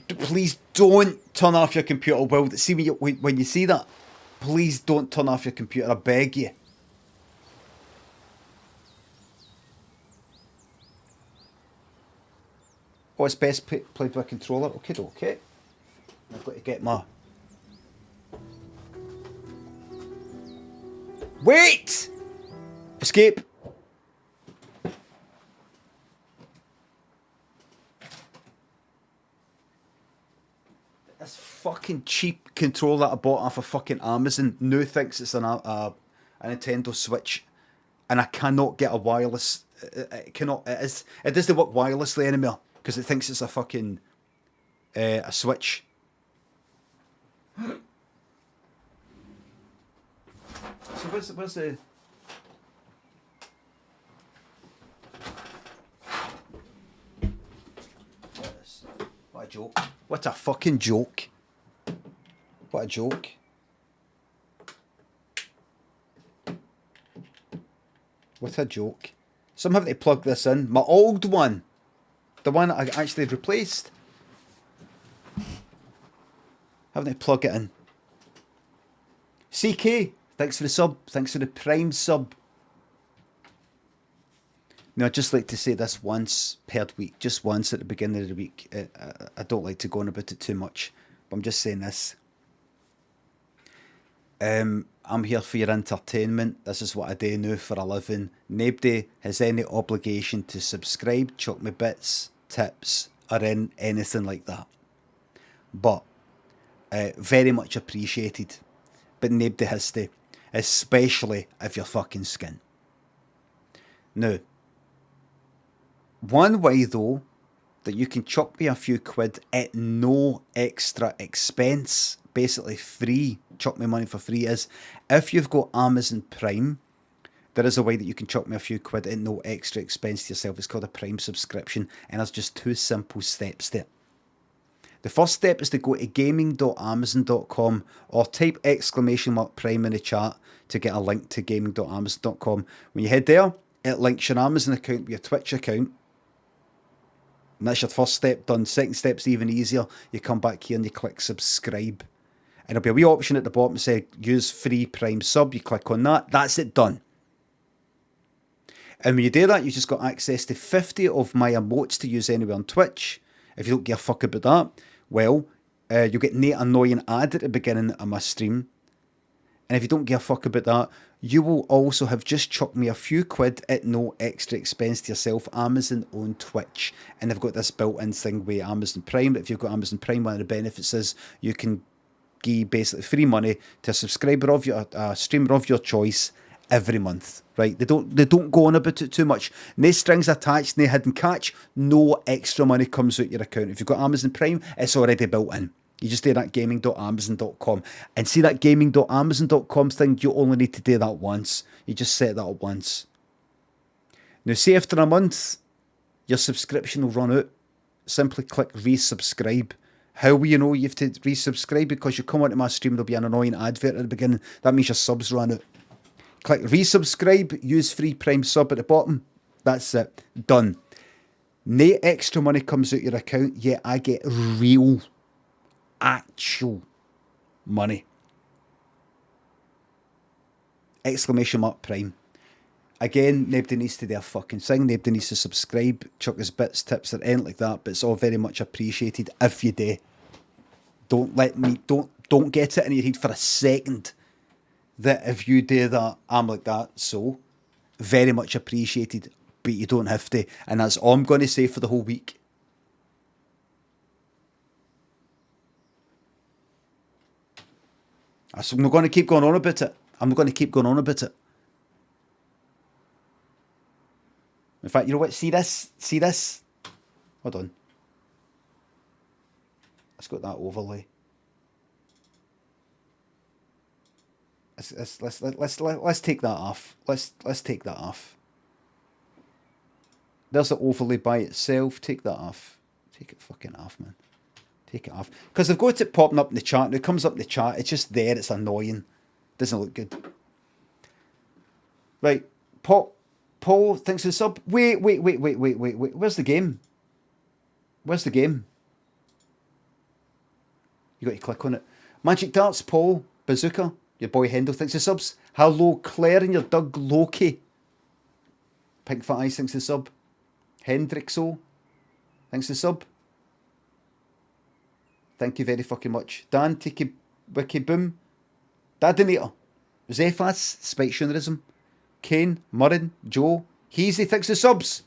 Please don't turn off your computer. Well, see when you see that, please don't turn off your computer. I beg you. Oh, it's best played with a controller. Okay. I've got to get my... Wait! Escape! This fucking cheap controller that I bought off of fucking Amazon now thinks it's a Nintendo Switch, and I cannot get a wireless... It doesn't work wirelessly anymore because it thinks it's a fucking a Switch. So where's the... What a joke. What a fucking joke. What a joke. What a joke. So I'm having to plug this in. My old one. The one I actually replaced. Having to plug it in. CK, thanks for the sub. Thanks for the Prime sub. No, I'd just like to say this once per week. Just once at the beginning of the week. I don't like to go on about it too much. But I'm just saying this. I'm here for your entertainment. This is what I do now for a living. Nobody has any obligation to subscribe, chuck me bits, tips, or anything like that. But very much appreciated. But nobody has to. Especially if you're fucking skin. Now, one way though that you can chuck me a few quid at no extra expense, basically free, chuck me money for free, is if you've got Amazon Prime, there is a way that you can chuck me a few quid at no extra expense to yourself. It's called a Prime subscription, and there's just 2 simple steps there. The first step is to go to gaming.amazon.com or type !Prime in the chat to get a link to gaming.amazon.com. When you head there, it links your Amazon account with your Twitch account. And that's your first step done. Second step's even easier. You come back here and you click subscribe. And there'll be a wee option at the bottom that says use free Prime sub. You click on that. That's it done. And when you do that, you just got access to 50 of my emotes to use anywhere on Twitch. If you don't give a fuck about that, well, you'll get no annoying ad at the beginning of my stream. And if you don't give a fuck about that, you will also have just chucked me a few quid at no extra expense to yourself, Amazon on Twitch. And they've got this built-in thing with Amazon Prime. If you've got Amazon Prime, one of the benefits is you can give basically free money to a subscriber of your streamer of your choice every month, right? They don't go on about it too much. No strings attached, no hidden catch, no extra money comes out your account. If you've got Amazon Prime, it's already built in. You just do that gaming.amazon.com. And see that gaming.amazon.com thing, you only need to do that once. You just set that up once. Now, say after a month, your subscription will run out. Simply click resubscribe. How will you know you have to resubscribe? Because you come onto my stream, there'll be an annoying advert at the beginning. That means your subs run out. Click resubscribe, use free Prime sub at the bottom. That's it. Done. No extra money comes out your account, yet I get real, actual money. !Prime. Again, nobody needs to do a fucking thing. Nobody needs to subscribe, chuck us bits, tips, or anything like that. But it's all very much appreciated if you do. Don't get it in your head for a second that if you do that, I'm like that. So, very much appreciated, but you don't have to. And that's all I'm going to say for the whole week. I'm not going to keep going on about it. I'm not going to keep going on about it. In fact, you know what? See this? See this? Hold on. Let's got that overlay. Let's take that off. Let's take that off. There's the overlay by itself. Take that off. Take it fucking off, man. Take it off. Because they've got it popping up in the chat. And it comes up in the chat. It's just there. It's annoying. Doesn't look good. Right. Paul, thanks for the sub. Wait. Where's the game? Where's the game? You got to click on it. Magic Darts, Paul, Bazooka, your boy Hendel, thanks for the subs. Hello, Claire and your Doug Loki. Pink Fat Eyes, thanks for the sub. Hendrixo, thanks for the sub. Thank you very fucking much. Dan, Tiki, Wiki Boom, Dadinator, Zephas, Spike Shoonerism, Kane, Murrin, Joe, Heasy, thanks for the subs.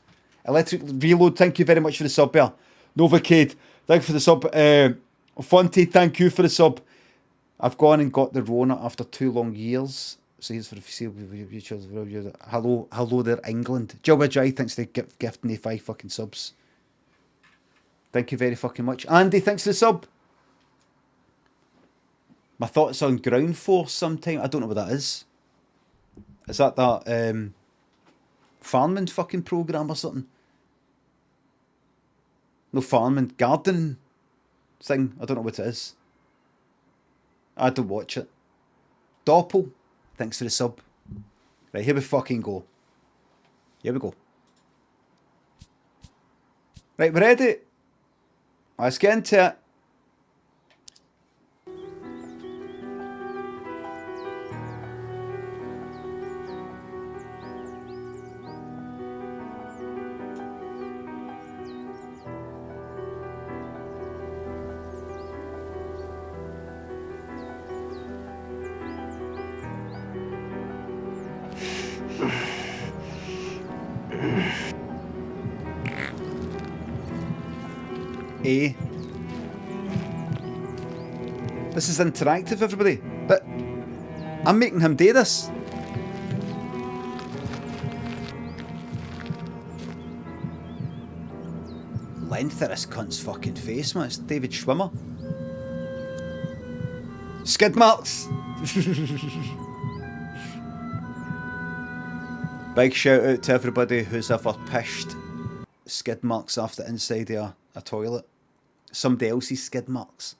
Electric Reload, thank you very much for the sub there. Novacade, thank you for the sub. Fonte, thank you for the sub. I've gone and got the Rona after 2 long years. So here's for the future. Hello there, England. Joe Jai, thanks for gifting the 5 fucking subs. Thank you very fucking much. Andy, thanks for the sub. My thoughts on Ground Force sometime. I don't know what that is. Is that farming fucking programme or something? No, farming, gardening thing. I don't know what it is. I don't watch it. Doppel, thanks for the sub. Right, here we fucking go. Here we go. Right, we're ready. Let's get into it. This is interactive, everybody. But I'm making him do this. Length of this cunt's fucking face, man. It's David Schwimmer. Skid marks. Big shout out to everybody who's ever pished skid marks off the inside of a toilet. Somebody else's skid marks.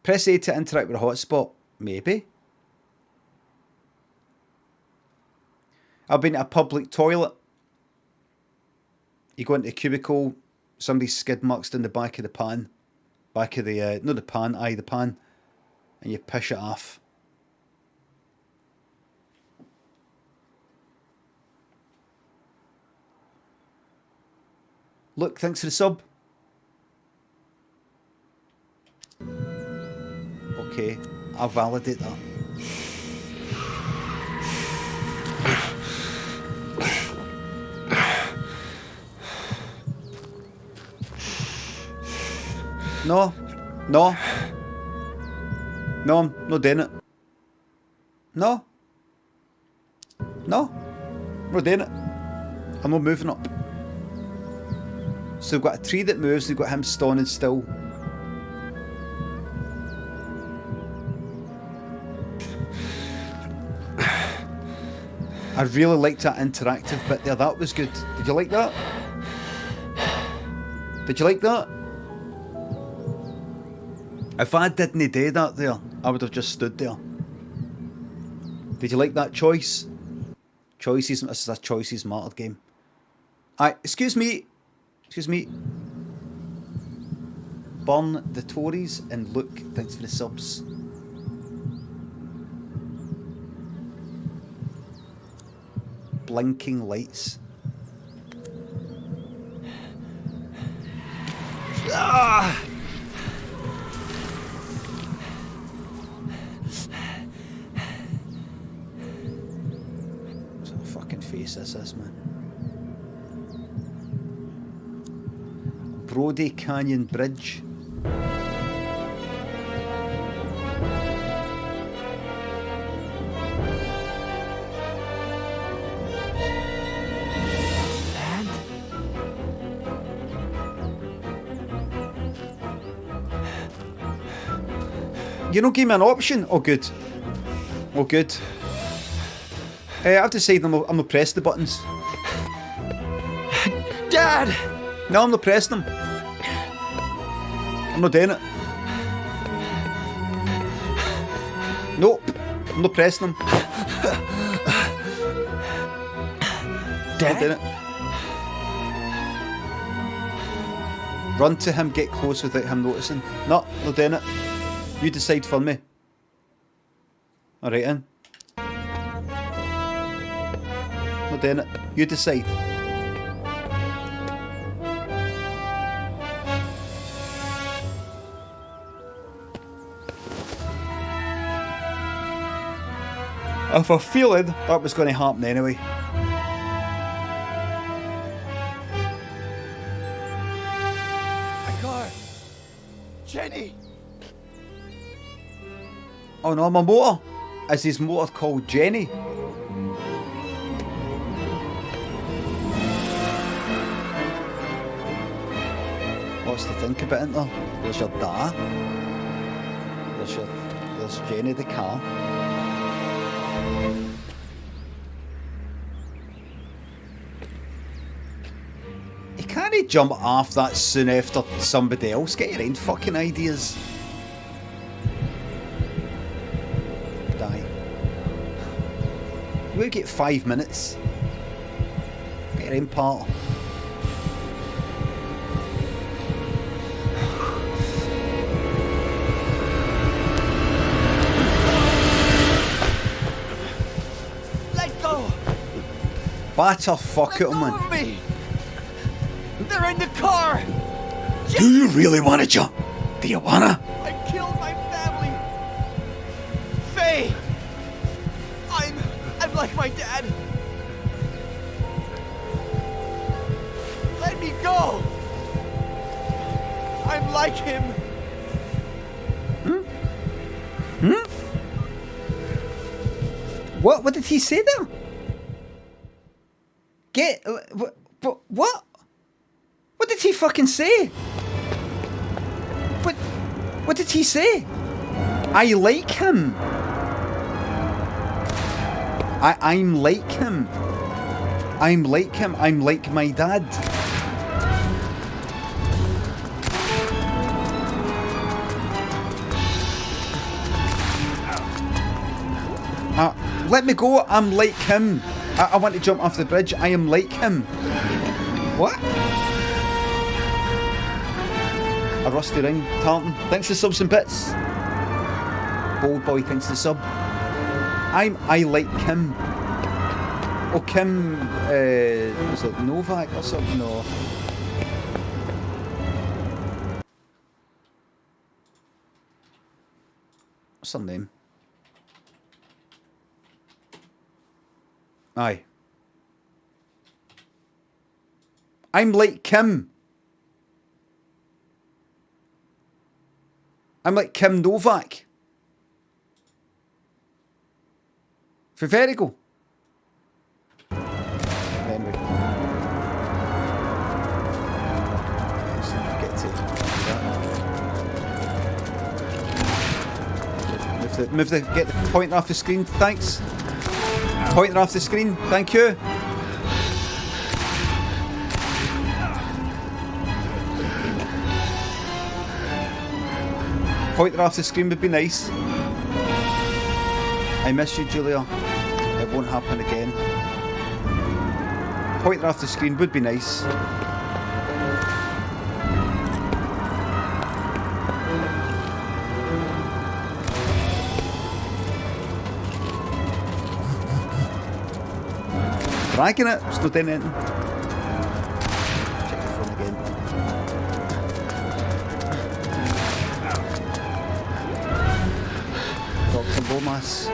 Press A to interact with a hotspot. Maybe. I've been at a public toilet. You go into a cubicle, somebody skid marks down the back of the pan. Back of the, not the pan, the pan. And you pish it off. Look, thanks for the sub. Okay, I'll validate that. No. No, I'm not doing it. No. I'm not doing it. I'm not moving up. So we've got a tree that moves, we've got him standing still. I really liked that interactive bit there, that was good. Did you like that? Did you like that? If I didn't do that there, I would have just stood there. Did you like that choice? Choices, this is a choices mattered game. Excuse me. Burn the Tories and Luke, thanks for the subs. Blinking lights. Ah! What sort of fucking face this is, man? Brody Canyon Bridge. You don't give me an option? Oh good. Oh good. I've decided I'm not pressing the buttons. Dad! No, I'm not pressing them. I'm not doing it. Nope. I'm not pressing them. Dad? I'm not doing it. Run to him, get close without him noticing. No, not doing it. You decide for me. Alright then. Not doing it. You decide. I have a feeling that was going to happen anyway. My car! Jenny! Oh no, my motor! Is his motor called Jenny? Lots to think about, isn't there? There's your dad. There's Jenny the car. You can't jump off that soon after somebody else. Get your own fucking ideas. Die. You get 5 minutes. Get your own part. Let go! Batter fuck it, man. Of me! They're in the car! Do you really want to jump? Do you wanna? I killed my family! Faye! I'm like my dad! Let me go! I'm like him! What did he say there? Get... What? What did he fucking say? What did he say? I like him. I'm like him. I'm like him. I'm like my dad. Let me go. I'm like him. I want to jump off the bridge. I am like him. What? A rusty ring. Tartan. Thanks for subs and bits. Bold boy thanks for the sub. I like Kim. Oh, Kim, was it Novak or something? No. What's her name? Aye. I'm like Kim. I'm like Kim Novak. For Vertigo. Anyway. Get to get the pointer off the screen, thanks. Pointer off the screen, thank you. Pointer off the screen would be nice. I miss you, Julia. It won't happen again. Pointer off the screen would be nice. Dragging it, it's not doing anything. Check the phone again. Dr. Lomas. I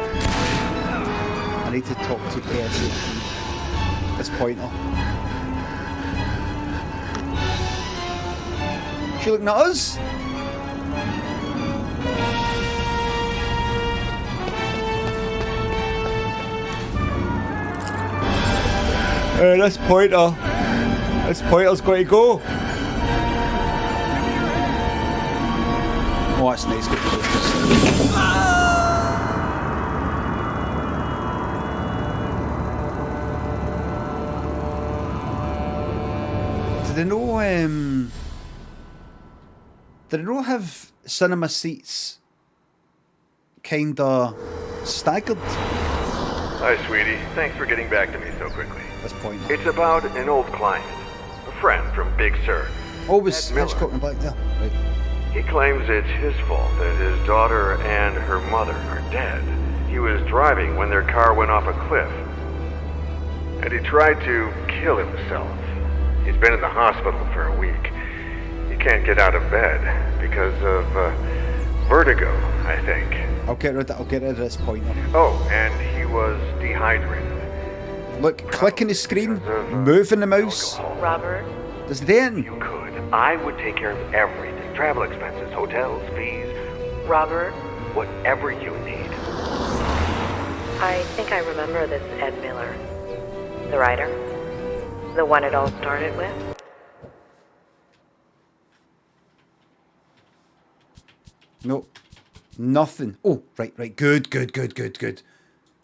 need to talk to ASAP. This pointer. She looking at us? This pointer's got to go. Oh, that's nice. Did they not have cinema seats kinda staggered? Hi, sweetie. Thanks for getting back to me so quickly. This point. It's about an old client, a friend from Big Sur. Always Hitchcock in the back there. Right. He claims it's his fault that his daughter and her mother are dead. He was driving when their car went off a cliff, and he tried to kill himself. He's been in the hospital for a week. He can't get out of bed because of vertigo, I think. I'll get rid of this pointer. Oh, and he was dehydrated. Look, clicking the screen, moving the mouse. Alcohol. Robert? There's then. You could. I would take care of everything. Travel expenses, hotels, fees. Robert? Whatever you need. I think I remember this Ed Miller. The writer? The one it all started with? No. Nothing. Oh, right. Good.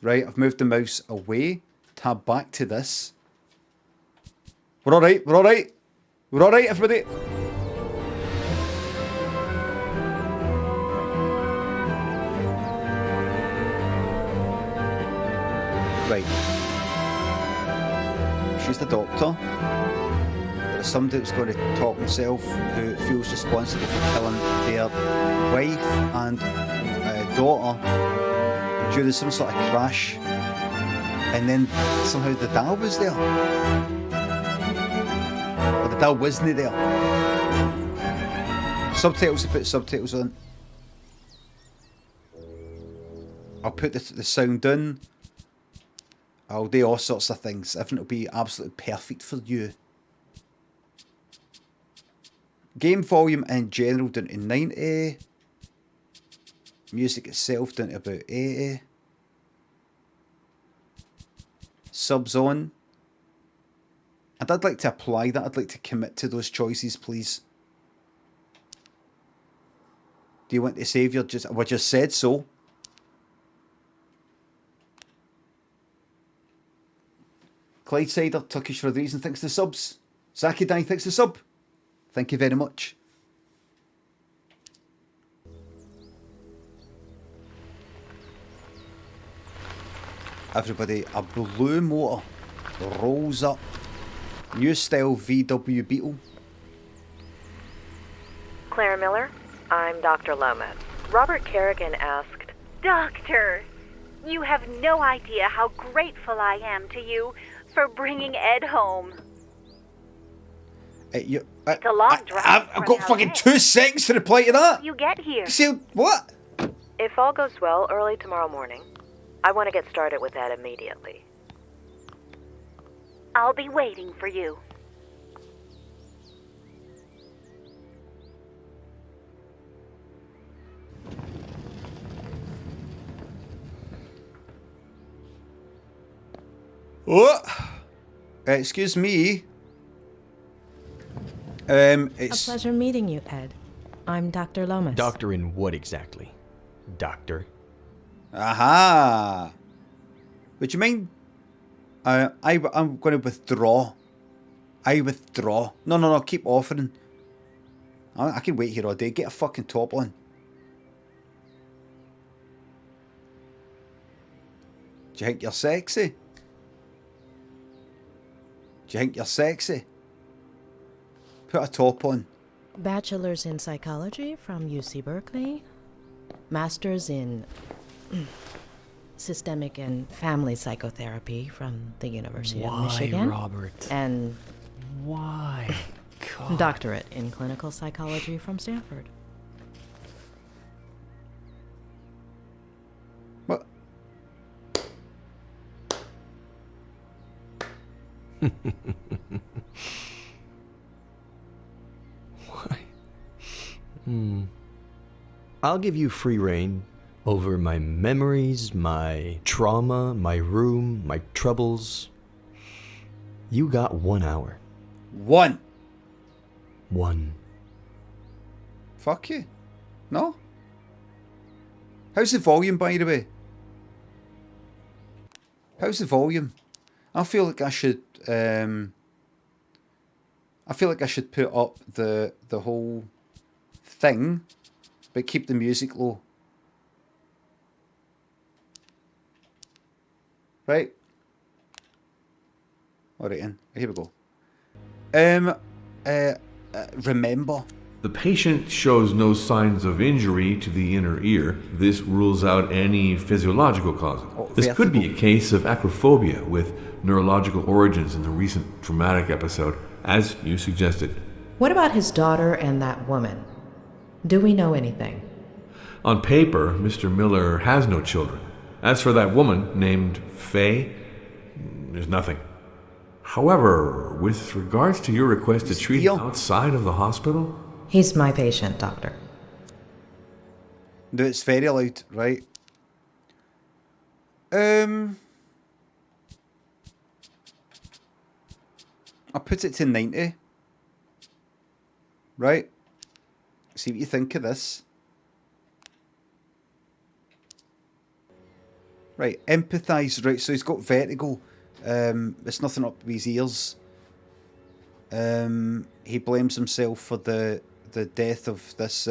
Right, I've moved the mouse away. Tab back to this. We're alright, we're alright. We're alright, everybody. Right. She's the doctor. There's somebody that's going to talk himself who feels responsible for killing their wife and daughter during some sort of crash. And then somehow the dad was there. Or the dad wasn't there. Subtitles, to put subtitles on. I'll put the sound in. I'll do all sorts of things. Everything will be absolutely perfect for you. Game volume in general down to 90. Music itself down to about 80. Subs on. I'd like to apply that. I'd like to commit to those choices, please. Do you want to save your just? I just said so. Clydesider, Turkish for a reason, thanks to subs. Zakidai, thanks to sub. Thank you very much. Everybody, a blue motor rolls up. New style VW Beetle. Claire Miller, I'm Dr. Lomas. Robert Kerrigan asked, Doctor, you have no idea how grateful I am to you for bringing Ed home. It's a long drive. I've got fucking 2 seconds to reply to that. You get here. See what? If all goes well, early tomorrow morning, I want to get started with that immediately. I'll be waiting for you. What? Excuse me. It's a pleasure meeting you, Ed. I'm Dr. Lomas. Doctor in what exactly? Doctor? Aha. Would you mind? I'm going to withdraw. I withdraw. No. Keep offering. I can wait here all day. Get a fucking top on. Do you think you're sexy? Do you think you're sexy? Put a top on. Bachelor's in psychology from UC Berkeley. Master's in systemic and family psychotherapy from the University of Michigan. Why, Robert? And why? God. Doctorate in clinical psychology from Stanford. What? Why? I'll give you free rein over my memories, my trauma, my room, my troubles. You got 1 hour. 1. Fuck you. No? How's the volume, by the way? How's the volume? I feel like I should put up the whole thing, but keep the music low. Right. Alright then. Here we go. Remember. The patient shows no signs of injury to the inner ear. This rules out any physiological causes. This could be a case of acrophobia with neurological origins in the recent traumatic episode, as you suggested. What about his daughter and that woman? Do we know anything? On paper, Mr. Miller has no children. As for that woman named Faye, there's nothing. However, with regards to your request to treat him outside of the hospital... He's my patient, Doctor. No, it's very loud, right? I'll put it to 90. Right? See what you think of this. Right, empathise. Right, so he's got vertigo. It's nothing up his ears. He blames himself for the death of this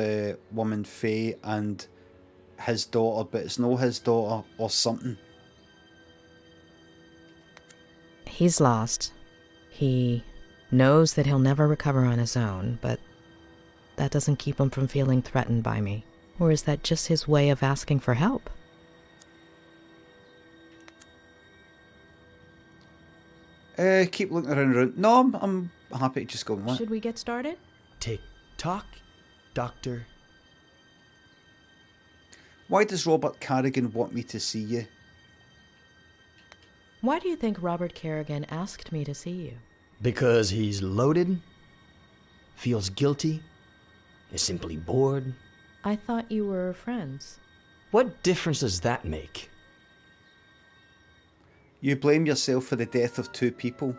woman, Faye, and his daughter, but it's no his daughter or something. He's lost. He knows that he'll never recover on his own, but that doesn't keep him from feeling threatened by me. Or is that just his way of asking for help? Keep looking around. No, I'm happy to just go and Should we get started? Tick-tock, Doctor. Why does Robert Carrigan want me to see you? Why do you think Robert Carrigan asked me to see you? Because he's loaded, feels guilty, is simply bored. I thought you were friends. What difference does that make? You blame yourself for the death of 2 people.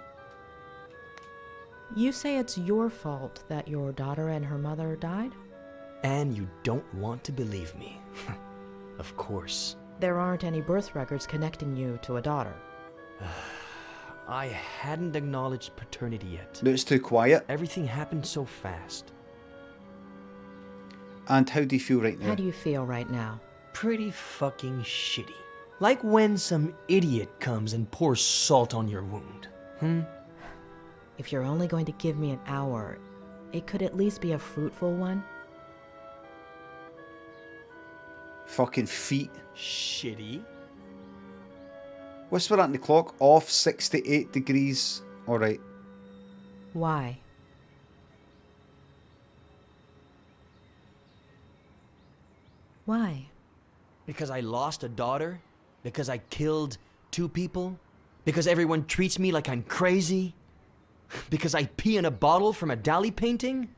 You say it's your fault that your daughter and her mother died? And you don't want to believe me. Of course. There aren't any birth records connecting you to a daughter. I hadn't acknowledged paternity yet. No, it's too quiet. Everything happened so fast. And how do you feel right now? How do you feel right now? Pretty fucking shitty. Like when some idiot comes and pours salt on your wound. If you're only going to give me an hour, it could at least be a fruitful one. Fucking feet. Shitty. What's that on the clock? Off 68 degrees. Alright. Why? Why? Because I lost a daughter? Because I killed 2 people? Because everyone treats me like I'm crazy? Because I pee in a bottle from a Dali painting?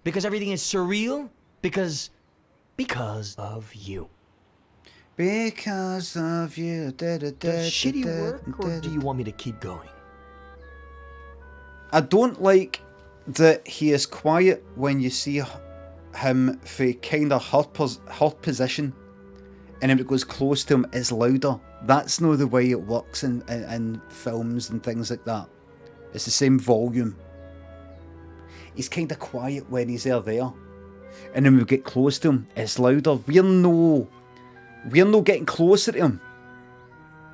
Because everything is surreal? Because of you. Because of you. Does shitty work, or do you want me to keep going? I don't like that he is quiet when you see him for kind of hurt position, and when it goes close to him, it's louder. That's not the way it works in films and things like that. It's the same volume. He's kind of quiet when he's there, and then we get close to him, it's louder. We're no getting closer to him.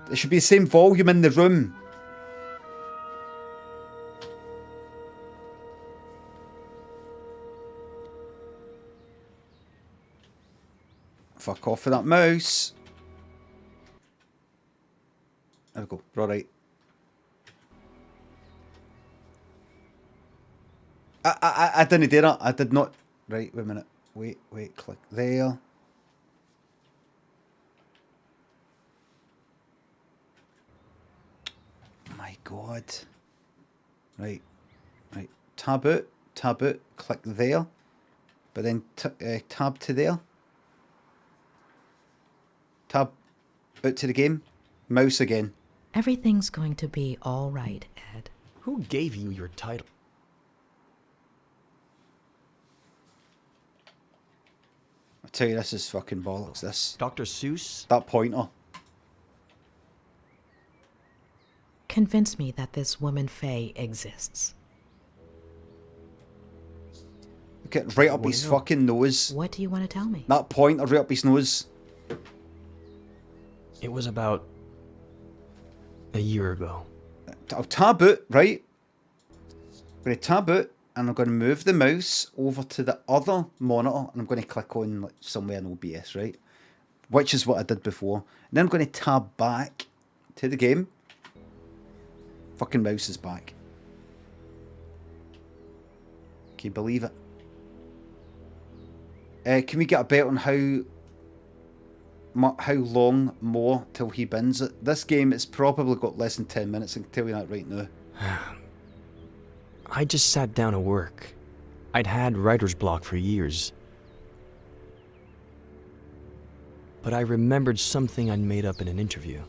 There should be the same volume in the room. Fuck off with that mouse. There we go. We're alright. I didn't do that. I did not. Right, wait a minute. Wait, click there. My God. Right. Tab out, click there. But then tab to there. Tab out to the game. Mouse again. Everything's going to be all right, Ed. Who gave you your title? I tell you, this is fucking bollocks, this. Dr. Seuss? That pointer. Convince me that this woman Faye exists. Look at right up his fucking nose. What do you want to tell me? That pointer right up his nose. It was about a year ago. I'll tab out, right? I'm going to tab out, and I'm going to move the mouse over to the other monitor, and I'm going to click on like somewhere in OBS, right? Which is what I did before. And then I'm going to tab back to the game. Fucking mouse is back. Can you believe it? Can we get a bet on how long more till he bins it? This game, it's probably got less than 10 minutes, I can tell you that right now. I just sat down to work. I'd had writer's block for years. But I remembered something I'd made up in an interview.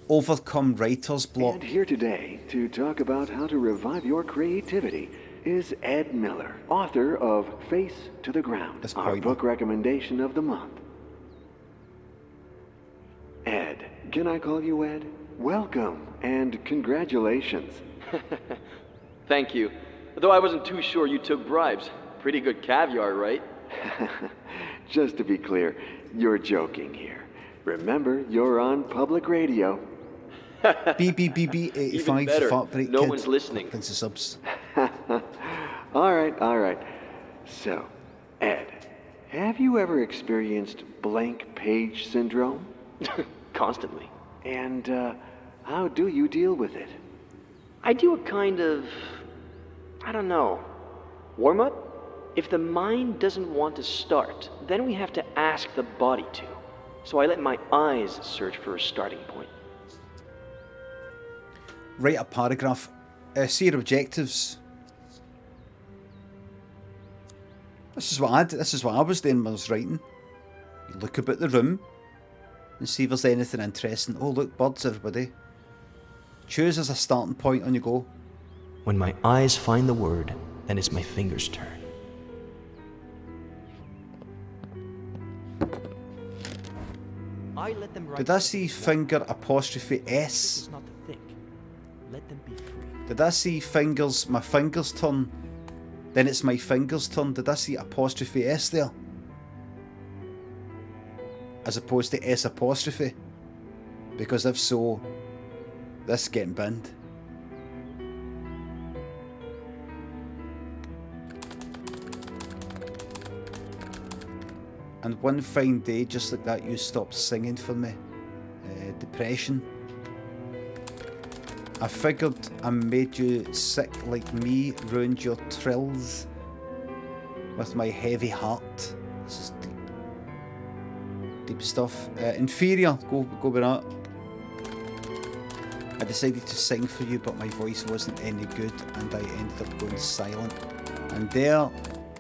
Overcome writer's block. And here today to talk about how to revive your creativity is Ed Miller, author of Face to the Ground, our book recommendation of the month. can I call you Ed? Welcome and congratulations. Thank you. Though I wasn't too sure you took bribes. Pretty good caviar, right? Just to be clear, you're joking here. Remember, you're on public radio. BBBB85 Even better, fart break no kid. one's listening. Thanks for subs. All right. So, Ed, have you ever experienced blank page syndrome? Constantly. And how do you deal with it? I do a kind of, I don't know, warm-up? If the mind doesn't want to start, then we have to ask the body to. So I let my eyes search for a starting point. Write a paragraph. See your objectives. This is what I was doing when I was writing. You look about the room and see if there's anything interesting. Oh look, birds, everybody. Choose as a starting point on you go. When my eyes find the word, then it's my fingers' turn. Did I see finger apostrophe S? Not to think. Let them be free. Did I see fingers, my fingers turn? Then it's my fingers turn. Did I see apostrophe S there? As opposed to S apostrophe? Because if so, this is getting binned. And one fine day, just like that, you stopped singing for me. Depression. I figured I made you sick like me, ruined your trills with my heavy heart. This is deep. Deep stuff. Inferior, go with that. I decided to sing for you, but my voice wasn't any good, and I ended up going silent. And there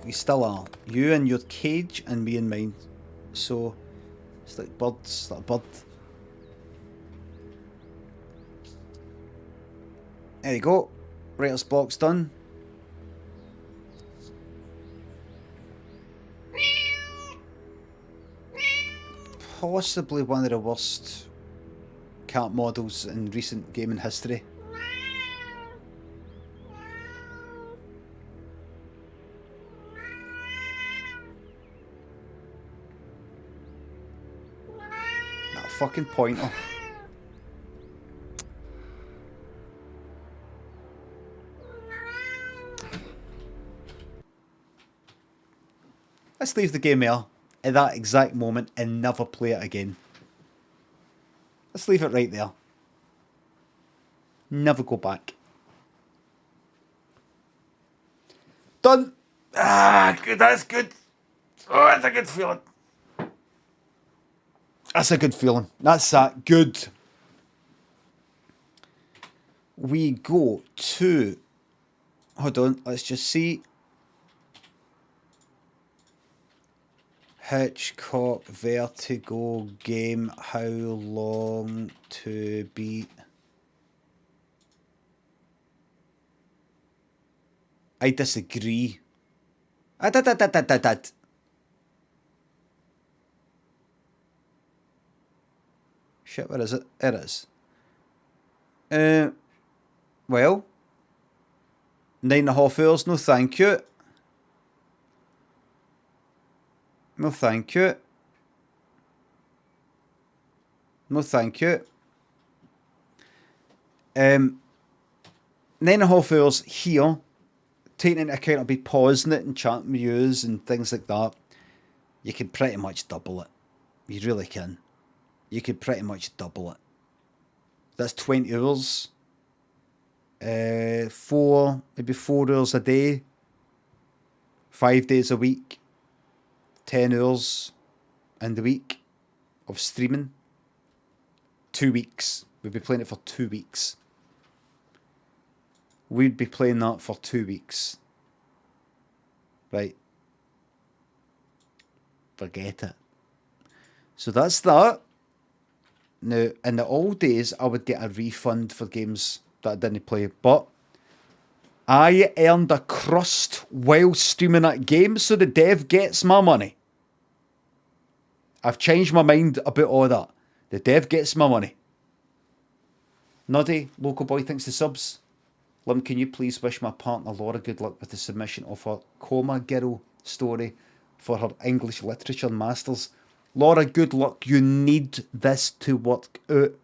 we still are. You in your cage, and me in mine. So it's like birds, like a bird. There you go. Writer's block's done. Possibly one of the worst cat models in recent gaming history. That fucking pointer. Let's leave the game there at that exact moment and never play it again. Let's leave it right there. Never go back. Done. Ah, good. That's good. Oh, that's a good feeling. That's a good feeling. That's that. Good. We go to... Hold on. Let's just see. Hitchcock Vertigo game. How long to beat? I disagree. Shit, where is it? It is. Well, 9.5 hours, no thank you. No thank you. No thank you. 9.5 hours here, taking into account I'll be pausing it and chatting with yous and things like that. You can pretty much double it. You really can. You could pretty much double it. That's 20 hours. Maybe 4 hours a day. 5 days a week. 10 hours in the week of streaming. 2 weeks. We'd be playing it for 2 weeks. We'd be playing that for 2 weeks. Right. Forget it. So that's that. Now, in the old days, I would get a refund for games that I didn't play. But I earned a crust while streaming that game, so the dev gets my money. I've changed my mind about all that. The dev gets my money. Nuddy, local boy, thanks to subs. Lim, can you please wish my partner Laura good luck with the submission of her Coma Girl story for her English Literature Masters? Laura, good luck. You need this to work out.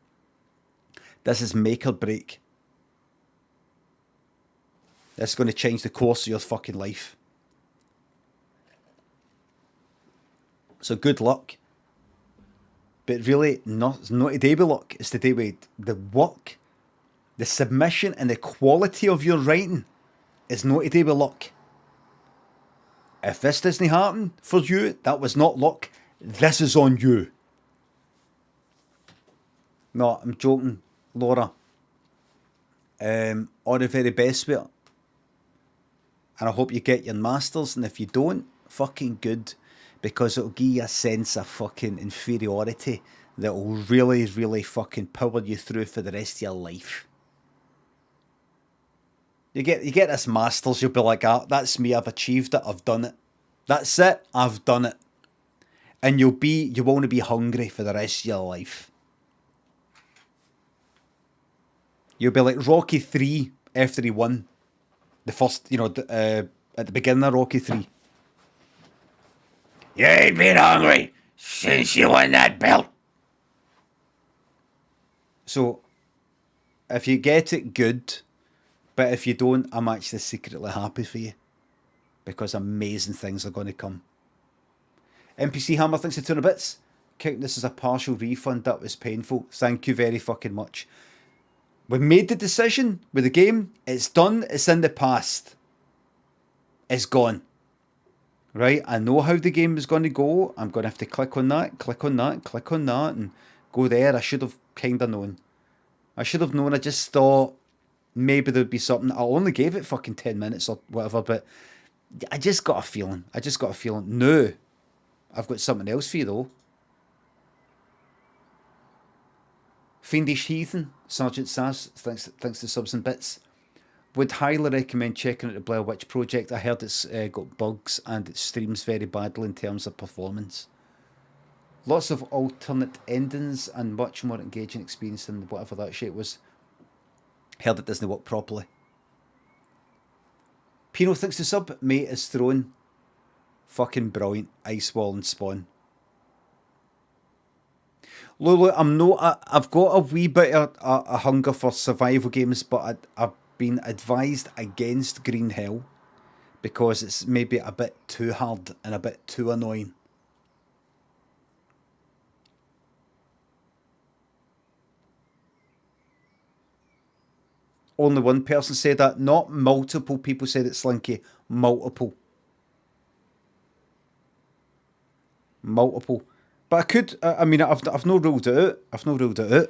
This is make or break. This is going to change the course of your fucking life. So good luck. But really, it's not today with luck. It's today with the work, the submission and the quality of your writing is not today with luck. If this doesn't happen for you, that was not luck. This is on you. No, I'm joking, Laura. All the very best with it. And I hope you get your masters, and if you don't, fucking good. Because it'll give you a sense of fucking inferiority that will really, really fucking power you through for the rest of your life. You get this masters, you'll be like, ah, that's me, I've achieved it, I've done it. That's it, I've done it. And you want to be hungry for the rest of your life. You'll be like Rocky 3 after he won. The first, at the beginning of Rocky 3. You ain't been hungry since you won that belt. So, if you get it, good. But if you don't, I'm actually secretly happy for you. Because amazing things are going to come. NPC Hammer, thanks for 200 bits. Count this as a partial refund. That was painful. Thank you very fucking much. We made the decision with the game. It's done. It's in the past. It's gone. Right? I know how the game is going to go. I'm going to have to click on that, click on that, click on that, and go there. I should have kind of known. I should have known. I just thought maybe there'd be something. I only gave it fucking 10 minutes or whatever, but I just got a feeling. No. I've got something else for you, though. Fiendish Heathen, Sergeant Sass, thanks to subs and bits. Would highly recommend checking out the Blair Witch Project. I heard it's got bugs and it streams very badly in terms of performance. Lots of alternate endings and much more engaging experience than whatever that shit was. Heard it doesn't work properly. Pino thinks the sub. Mate is thrown. Fucking brilliant. Ice Wall and Spawn. Lulu, I've got a wee bit of a hunger for survival games, but I've been advised against Green Hell because it's maybe a bit too hard and a bit too annoying. Only one person said that. Not multiple people said it, Slinky. Multiple. But I could. I mean, I've not ruled it out.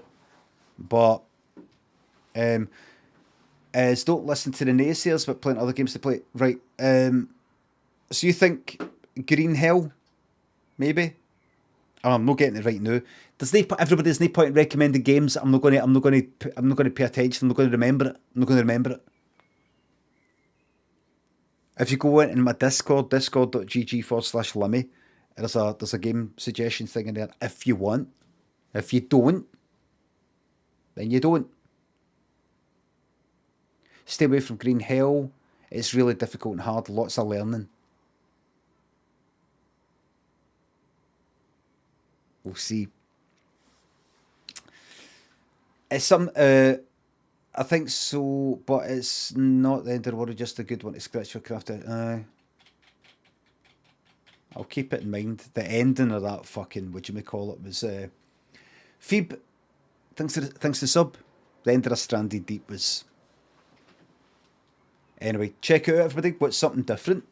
But don't listen to the naysayers, but plenty other games to play. Right. So you think Green Hell? Maybe. Oh, I'm not getting it right now. Everybody's no point in recommending games. I'm not going to pay attention. I'm not going to remember it. If you go in my Discord, discord.gg/Limmy, there's a game suggestion thing in there. If you want, if you don't, then you don't. Stay away from Green Hell. It's really difficult and hard. Lots of learning. We'll see. It's some. I think so, but it's not the end of the world. Just a good one to scratch your craft out. I'll keep it in mind. The ending of that fucking whatchamacallit was Phoebe. Thanks to sub. The end of Stranded Deep was. Anyway, check it out, everybody. What's something different?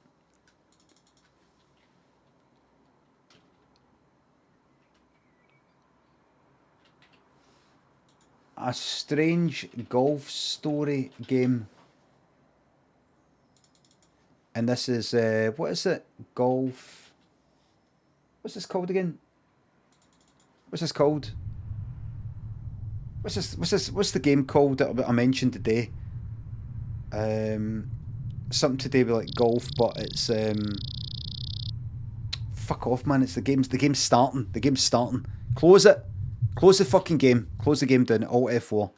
A strange golf story game. And this is, what is it? Golf. What's this called again? What's the game called that I mentioned today? Something to do with like golf, but it's, fuck off, man. It's the game's starting. Close it. Close the fucking game. Close the game down. Alt F4.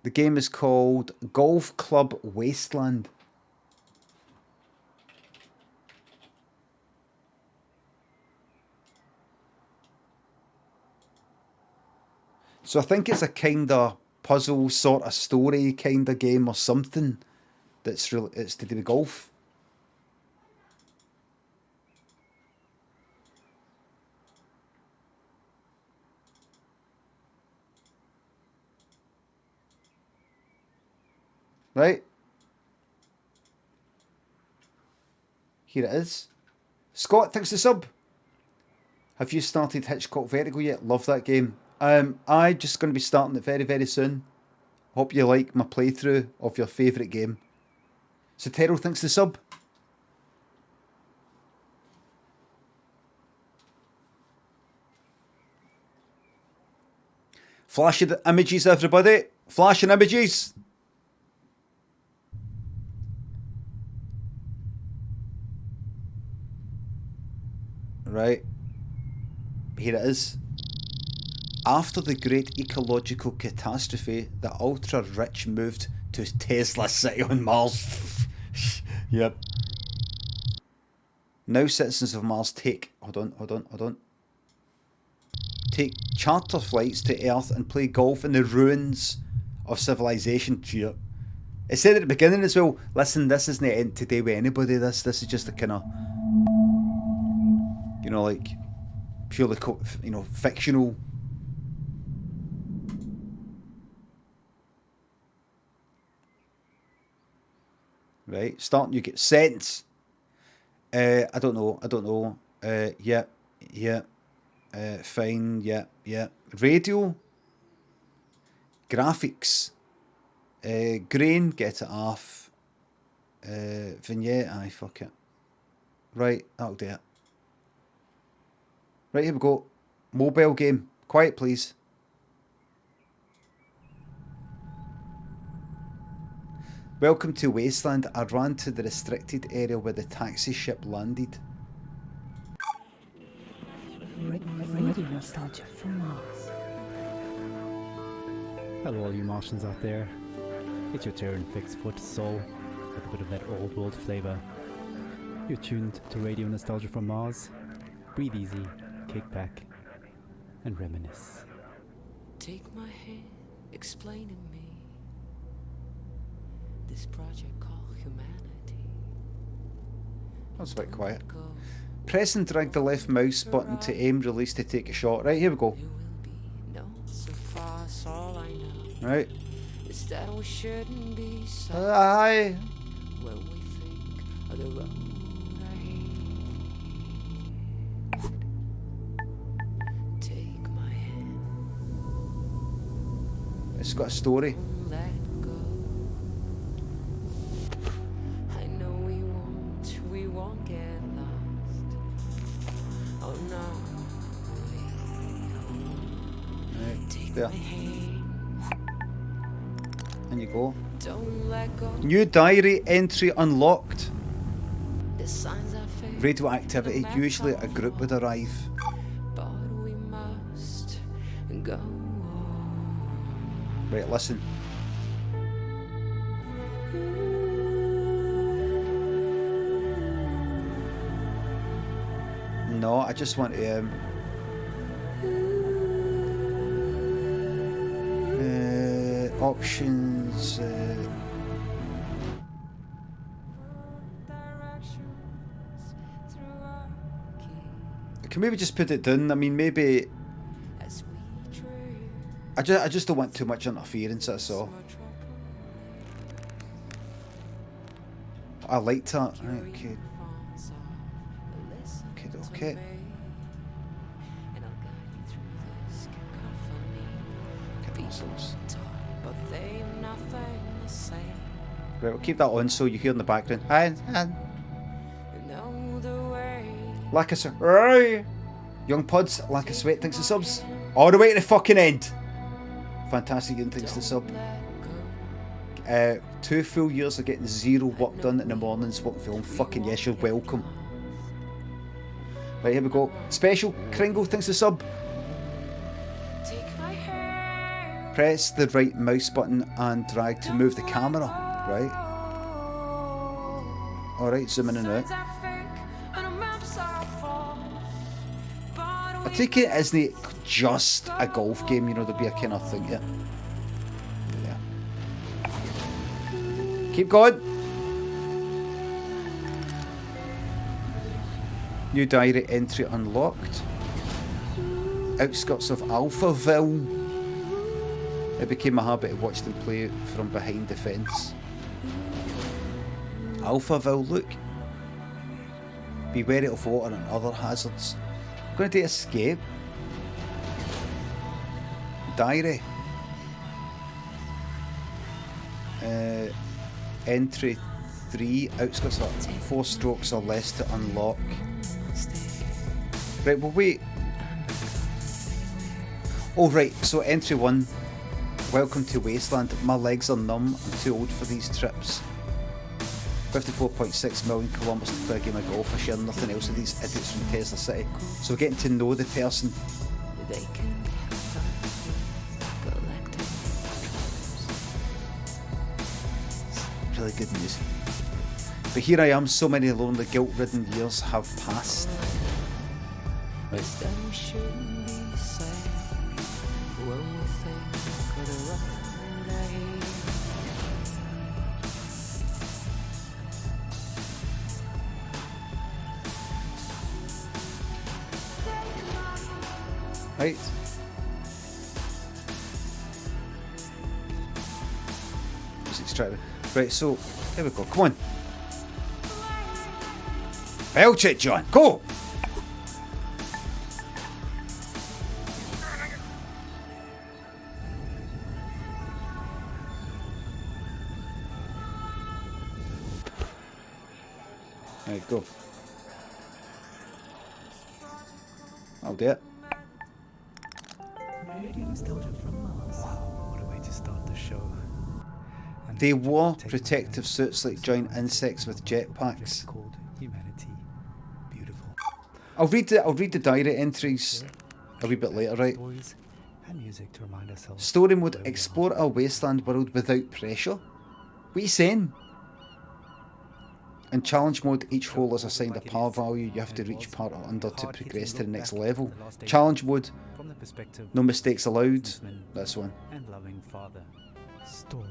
The game is called Golf Club Wasteland. So I think it's a kind of puzzle sort of story kind of game or something that's really, it's to do with golf. Right. Here it is. Scott, thanks for the sub. Have you started Hitchcock Vertigo yet? Love that game. I'm just going to be starting it very, very soon. Hope you like my playthrough of your favourite game. Sotero, thanks for the sub. Flashing the images, everybody. Flashing images. Right. Here it is. After the great ecological catastrophe, the ultra-rich moved to Tesla City on Mars. Yep. Now citizens of Mars take... Hold on. Take charter flights to Earth and play golf in the ruins of civilization. Yep. It said at the beginning as well, listen, this isn't it to do with anybody, this is just a kind of... You know, like... Purely, you know, fictional... Right, starting you get sense. I don't know. Yeah. Fine, yeah. Radio. Graphics. Grain, get it off. Vignette, aye, fuck it. Right, that'll do it. Right, here we go. Mobile game. Quiet, please. Welcome to Wasteland. I ran to the restricted area where the taxi ship landed. Radio nostalgia for Mars. Hello all you Martians out there. It's your turn, fixed foot soul, with a bit of that old world flavour. You're tuned to Radio Nostalgia from Mars. Breathe easy, kick back, and reminisce. Take my hand, explain to me this project called humanity. That's a bit quiet. Press and drag the left mouse button to aim, release to take a shot. Right, here we go. Right. We shouldn't be aye. When we think of the road ahead. Take my hand. It's got a story. Let go. I know we won't get lost. Oh no. Right, Take there. my hand. And you go. Don't let go. New diary entry unlocked. The signs are fading. Radioactivity. Usually a group would arrive. But we must go. Right, listen. No, I just want to options. I can maybe just put it down. I mean, maybe. I just don't want too much interference. That's all. I liked that. Right, okay. Okay. Right, we'll keep that on so you hear in the background. Lack of sweat. Young Pods, lack of sweat, thanks to subs. All the way to the fucking end. Fantastic, and thanks to sub. 2 full years of getting 0 work done in the mornings, work film. Fucking yes, you're welcome. Right, here we go. Special, Kringle, thanks to sub. Take my hand, Press the right mouse button and drag to move the camera, right? Alright, zoom in and out. I take it isn't it just a golf game, you know, there'll be a kind of thing, yeah. Keep going. New diary entry unlocked. Outskirts of Alphaville. It became a habit to watch them play from behind the fence. Alphaville, look. Be wary of water and other hazards. I'm going to do escape. Diary. Entry 3. Outskirts of 4 strokes or less to unlock. Right, well wait. Oh right, so entry 1. Welcome to Wasteland. My legs are numb. I'm too old for these trips. 54.6 million kilometres to play a game of golf. I share nothing else with these idiots from Tesla City. So we're getting to know the person. Really good news. But here I am, so many lonely, guilt-ridden years have passed. Right. Right. Just extract it. Right, so here we go. Come on. Belch it, John. Go. Right, go. I'll do it. Wow, what a way to start the show. They wore protective suits like giant insects with jetpacks. Called Humanity. Beautiful. I'll read the diary entries a wee bit later, right? And music to remind ourselves. Story mode: explore a wasteland world without pressure. What are you saying? In challenge mode, each hole is assigned a power value. You have to reach part or under to progress to the next level. Challenge mode: no mistakes allowed. This one. And loving father. Stories.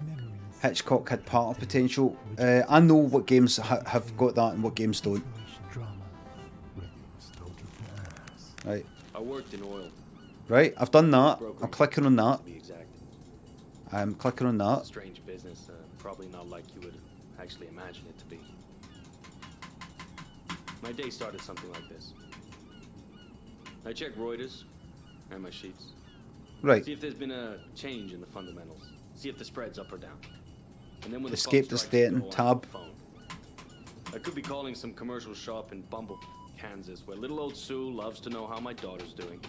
Memories. Hitchcock had partner potential. I know what games have got that and what games don't. Right. I worked in oil. Right, I've done that. I'm clicking on that. I'm clicking on that. Strange business, probably not like you would actually imagine it to be. My day started something like this. I check Reuters and my sheets. Right. See if there's been a change in the fundamentals. See if the spread's up or down. And then when Escape the state and tab. I could be calling some commercial shop in Bumble, Kansas, where little old Sue loves to know how my daughter's doing.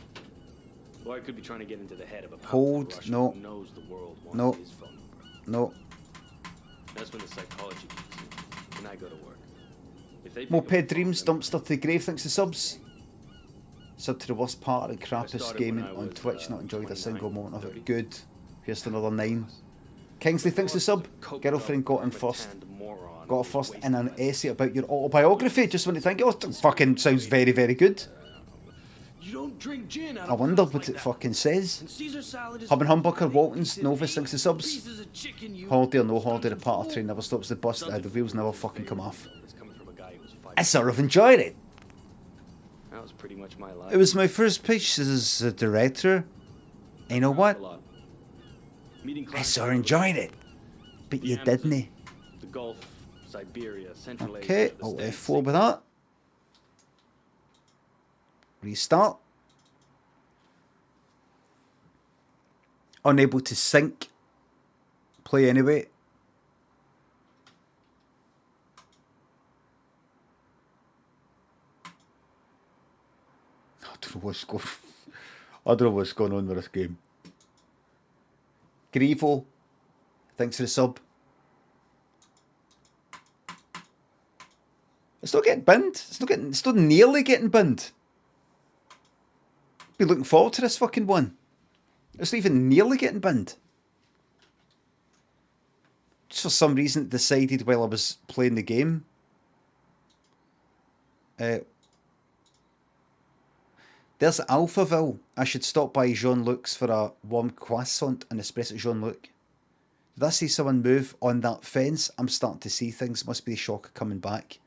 Or I could be trying to get into the head of a Hold, Russian no. who knows the world wants No. his phone number. No. That's when the psychology kicks in, and I go to work. If they pick Moped up the Dreams, phone, Dumpster to the Grave, thanks to subs. Sub to the worst part of the I crappiest started gaming when I on was, Twitch, not enjoyed a 29, single moment of 30. it. Good. Here's to another 9. Kingsley, thanks to sub. Girlfriend got in first. Got first in an essay about your autobiography. Just when you think, oh, it fucking sounds very, very good. You don't drink gin out I of wonder bottles what like it that. fucking says. And Caesar salad is Hub and Humbucker, fried Waltons, in Novus, 8 thanks to subs. pieces of chicken, you Holiday or no holiday, the part of train never stops. The bus, the wheels never fucking come off. I sort of enjoyed it. That was pretty much my life. It was my first pitch as a director. And you know what? I sort of enjoyed it. But you didn't. The Gulf, Siberia, Central Okay, Asia, the I'll States. F4 with that. Restart. Unable to sync. Play anyway. I don't know what's going I don't know what's going on with this game. Grievo, thanks for the sub. It's not getting binned. It's not nearly getting binned. Be looking forward to this fucking one. It's not even nearly getting binned. Just for some reason it decided while I was playing the game. There's Alphaville. I should stop by Jean-Luc's for a warm croissant and espresso. Jean-Luc. Did I see someone move on that fence? I'm starting to see things. Must be the shock of coming back.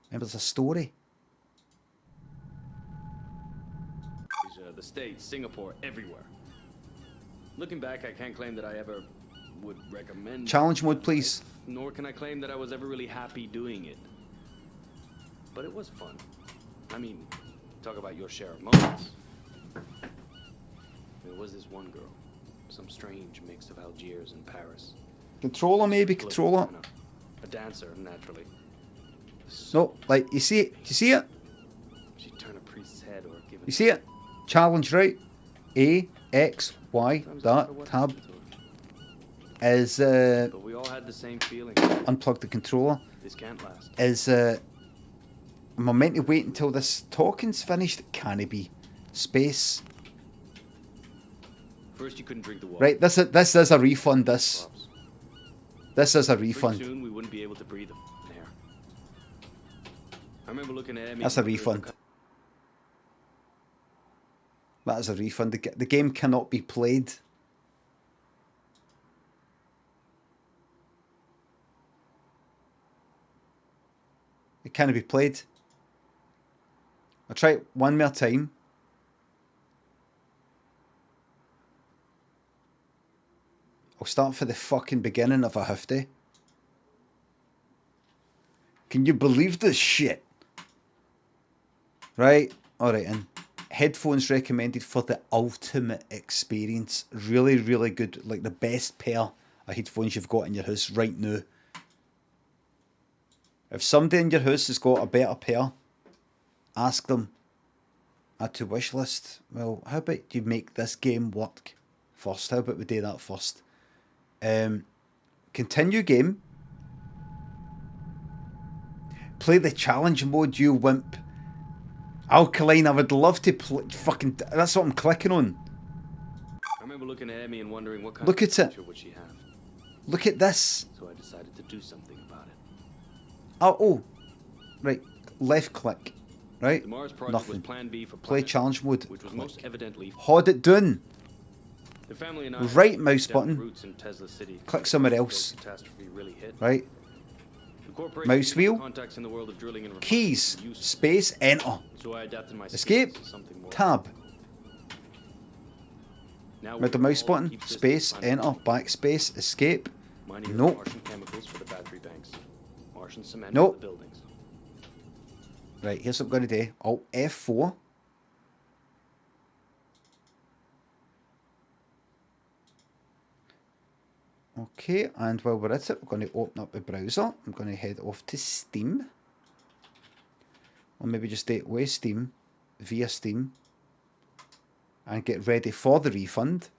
Remember, there's a story. The States, Singapore, everywhere. Looking back, I can't claim that I ever would recommend Challenge mode, please. nor can I claim that I was ever really happy doing it. But it was fun. I mean, talk about your share of moments. There was this one girl, some strange mix of Algiers and Paris. Controller, maybe, controller. A dancer, naturally. No, like, you see it? Do you see it? She'd turn a priest's head or give You see it? Challenge, right? A, X, Y, that, tab. Is, But we all had the same feeling. unplug the controller. This can't last. Is, am I meant to wait until this talking's finished? Can it be? Space. First, you couldn't drink the water. Right, this is a refund, this. This is a Pretty refund. soon, we wouldn't be able to breathe air. I remember looking at Emmy. That's a refund. That is a refund. The game cannot be played. It cannot be played. I'll try it one more time. I'll start for the fucking beginning if I have to. Can you believe this shit? Right, alright, and headphones recommended for the ultimate experience. Really, really good. Like the best pair of headphones you've got in your house right now. If somebody in your house has got a better pair, ask them. Add to wish list. Well, how about you make this game work first? How about we do that first? Continue game. Play the challenge mode, you wimp. Alkaline, I would love to play. Fucking, that's what I'm clicking on. I remember looking at Emmy and wondering what kind Look of at it. future would she have. Look at this. So I decided to do something about it. Oh, right. Left click. Right? The Mars project Nothing. was Plan B for Play Planet, challenge mode. which was most evidently. Hold it down. The family and I Right mouse down button. roots in Tesla City. Click somewhere else. Catastrophe really hit. Right. The corporation Mouse wheel. contacts in the world of drilling and Keys. refining was Space. Enter. So I adapted my Escape. skills to something more. Tab. Now Middle we're mouse all button. keep systems Space. running. Enter. Backspace. Escape. Mining Nope. Martian chemicals for the battery banks. Martian cement Nope. for the buildings. Right, here's what I'm going to do. Alt F4. Okay, and while we're at it, we're going to open up the browser. I'm going to head off to Steam. Or maybe just do it with Steam, via Steam. And get ready for the refund.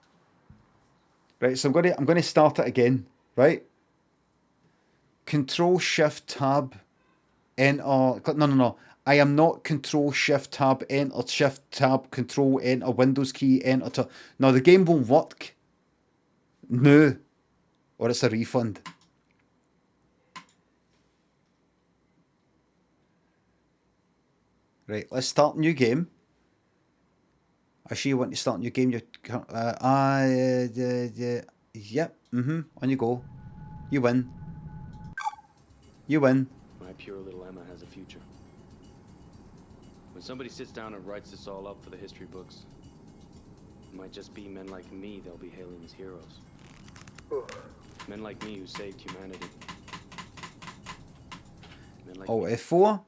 Right, so I'm going to start it again, right? Control Shift Tab, Enter. No. I am not Control Shift Tab, Enter, Shift Tab, Control Enter, Windows key, Enter. No, the game won't work. No. Or it's a refund. Right, let's start a new game. Actually, you want to start a new game? Yep. On you go. You win. You win. My pure little Emma has a future. When somebody sits down and writes this all up for the history books, it might just be men like me they'll be hailing as heroes. Men like me who saved humanity. Men like me. F4.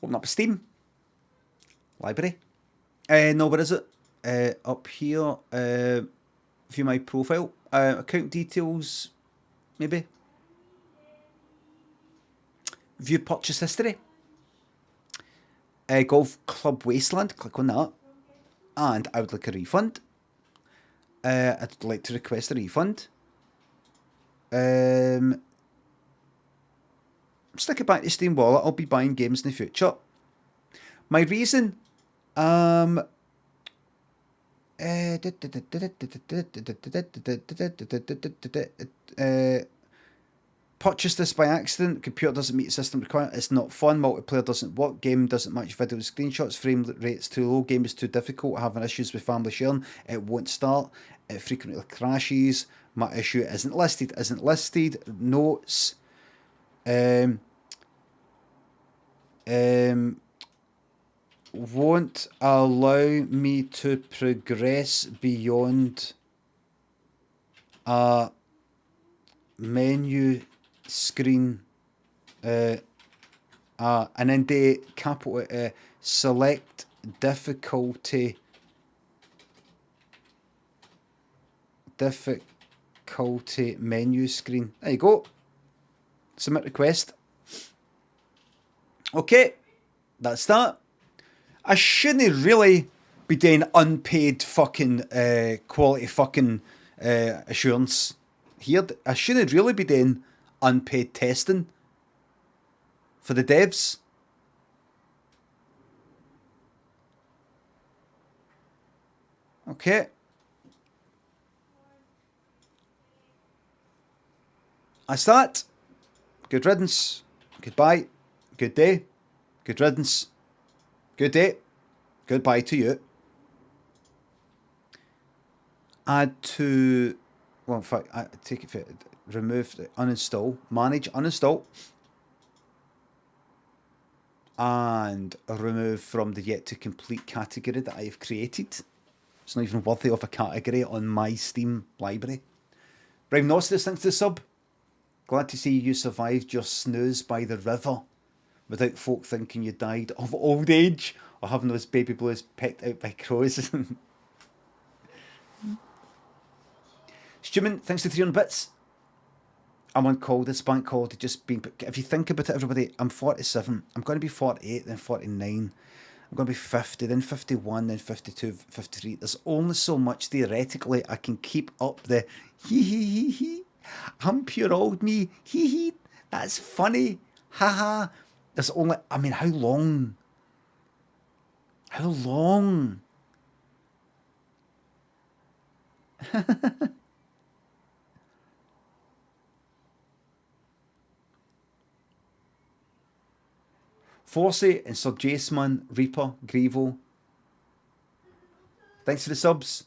Open up Steam. Library. No, where is it? Up here. View my profile. Account details. Maybe. View purchase history. Golf Club Wasteland. Click on that. And I would like a refund. I'd like to request a refund. Stick it back to Steam Wallet. I'll be buying games in the future. My reason Purchased this by accident. Computer doesn't meet system requirement. It's not fun. Multiplayer doesn't work. Game doesn't match video screenshots. Frame rate's too low. Game is too difficult. Having issues with family sharing. It won't start. It frequently crashes. My issue isn't listed. Isn't listed. Notes. Won't allow me to progress beyond a menu screen. And then the capital select difficulty menu screen. There you go. Submit request. Okay, that's that. I shouldn't really be doing unpaid fucking quality fucking assurance here. I shouldn't really be doing unpaid testing for the devs. Okay. That's that. Good riddance. Goodbye. Good day. Good riddance. Good day. Goodbye to you. Add to... Well, in fact, I take it for... Remove, uninstall, manage, uninstall. And remove from the yet to complete category that I have created. It's not even worthy of a category on my Steam library. Rhymnostus, thanks to the sub. Glad to see you survived your snooze by the river without folk thinking you died of old age or having those baby blues pecked out by crows. Stuman, thanks to 300 bits. I'm on call. This bank call to just been. If you think about it, everybody, I'm 47. I'm going to be 48, then 49. I'm going to be 50, then 51, then 52, 53. There's only so much theoretically I can keep up the hee hee hee hee. I'm pure old me. Hee hee. That's funny. Haha. There's only. I mean, how long? How long? Forsey and Sir Jaceman, Reaper, Grievo. Thanks for the subs.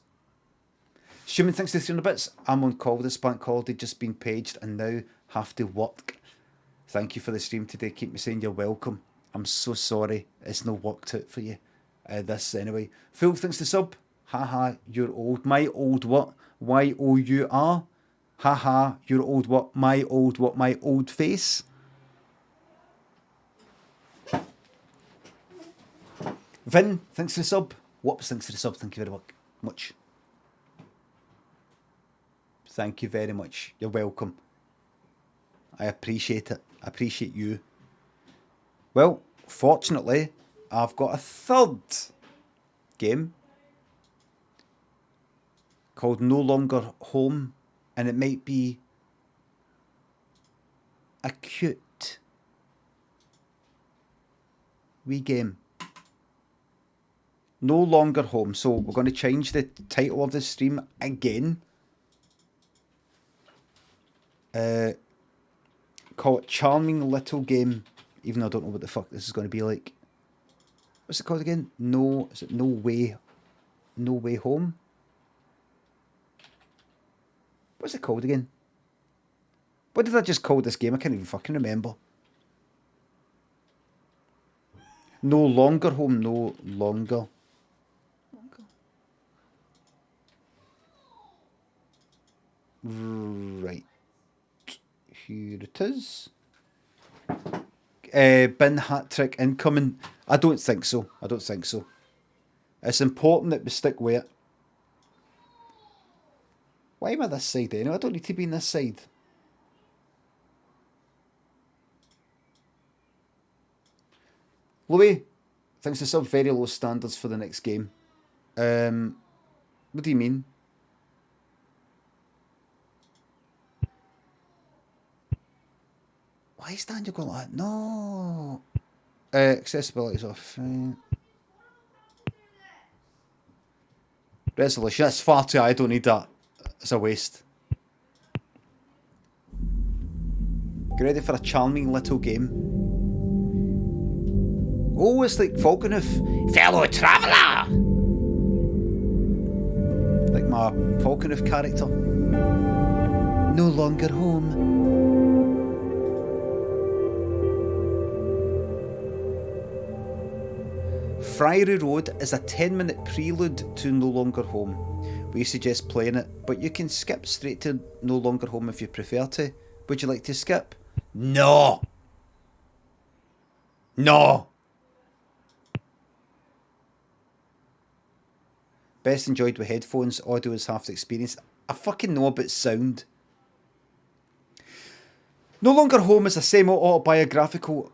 Schumann, thanks for the 300 bits. I'm on call. This bank holiday just been paged and now have to work. Thank you for the stream today. Keep me saying you're welcome. I'm so sorry it's no worked out for you. This anyway. Phil, thanks to sub. Haha, you're old. My old what? Y-O-U-R. Haha, you're old what? My old what? My old face. Vin, thanks for the sub. Whoops, thanks for the sub. Thank you very much. Thank you very much. You're welcome. I appreciate it. I appreciate you. Well, fortunately, I've got a third game called No Longer Home, and it might be a cute wee game. No Longer Home. So we're going to change the title of the stream again. Call it Charming Little Game, even though I don't know what the fuck this is going to be like. What's it called again? Is it No Way Home? What's it called again? What did I just call this game? I can't even fucking remember. No Longer Home, No Longer. Right. Here it is. Bin hat trick incoming. I don't think so. It's important that we stick with it. Why am I this side anyway? I don't need to be on this side. Louis, thanks to sub, very low standards for the next game. What do you mean? Why is Daniel going like that? No. Accessibility is off. Resolution. That's far too high. I don't need that. It's a waste. Get ready for a charming little game. Oh, it's like Falconhoof. Fellow traveller! Like my Falconhoof character. No longer home. Friary Road is a 10-minute prelude to No Longer Home. We suggest playing it, but you can skip straight to No Longer Home if you prefer to. Would you like to skip? No! No! Best enjoyed with headphones, audio is half the experience. I fucking know about sound. No Longer Home is a semi-autobiographical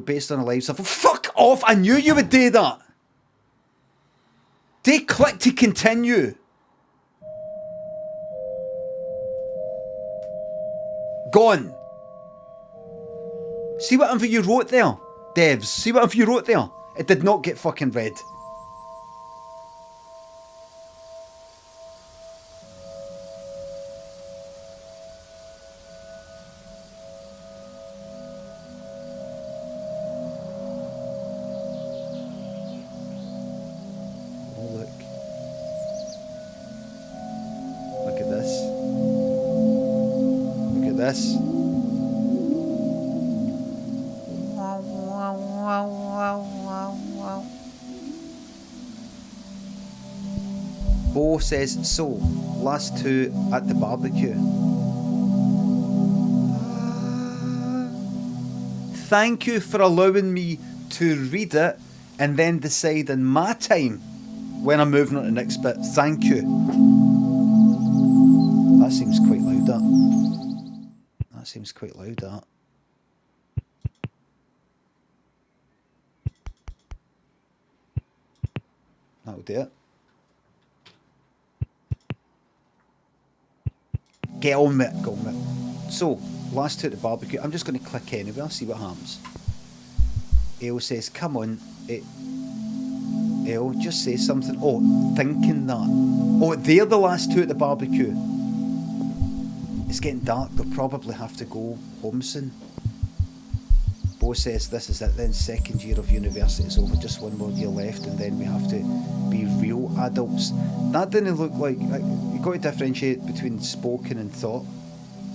based on the lives of... Fuck off! I knew you would do that! They click to continue. Gone. See whatever you wrote there, devs. See whatever you wrote there. It did not get fucking read. Bo says, so, last two at the barbecue. Thank you for allowing me to read it and then decide in my time when I'm moving on to the next bit. Thank you. That seems quite loud, that. That seems quite loud, that. That'll do it. Get on with it, get on with it. So, last two at the barbecue. I'm just going to click anywhere, see what happens. Ale says, come on. Ale, just say something. Oh, thinking that. Oh, they're the last two at the barbecue. It's getting dark, they'll probably have to go home soon. Bo says, this is it then, second year of university is over, just one more year left and then we have to be real adults. That didn't look like, you got to differentiate between spoken and thought,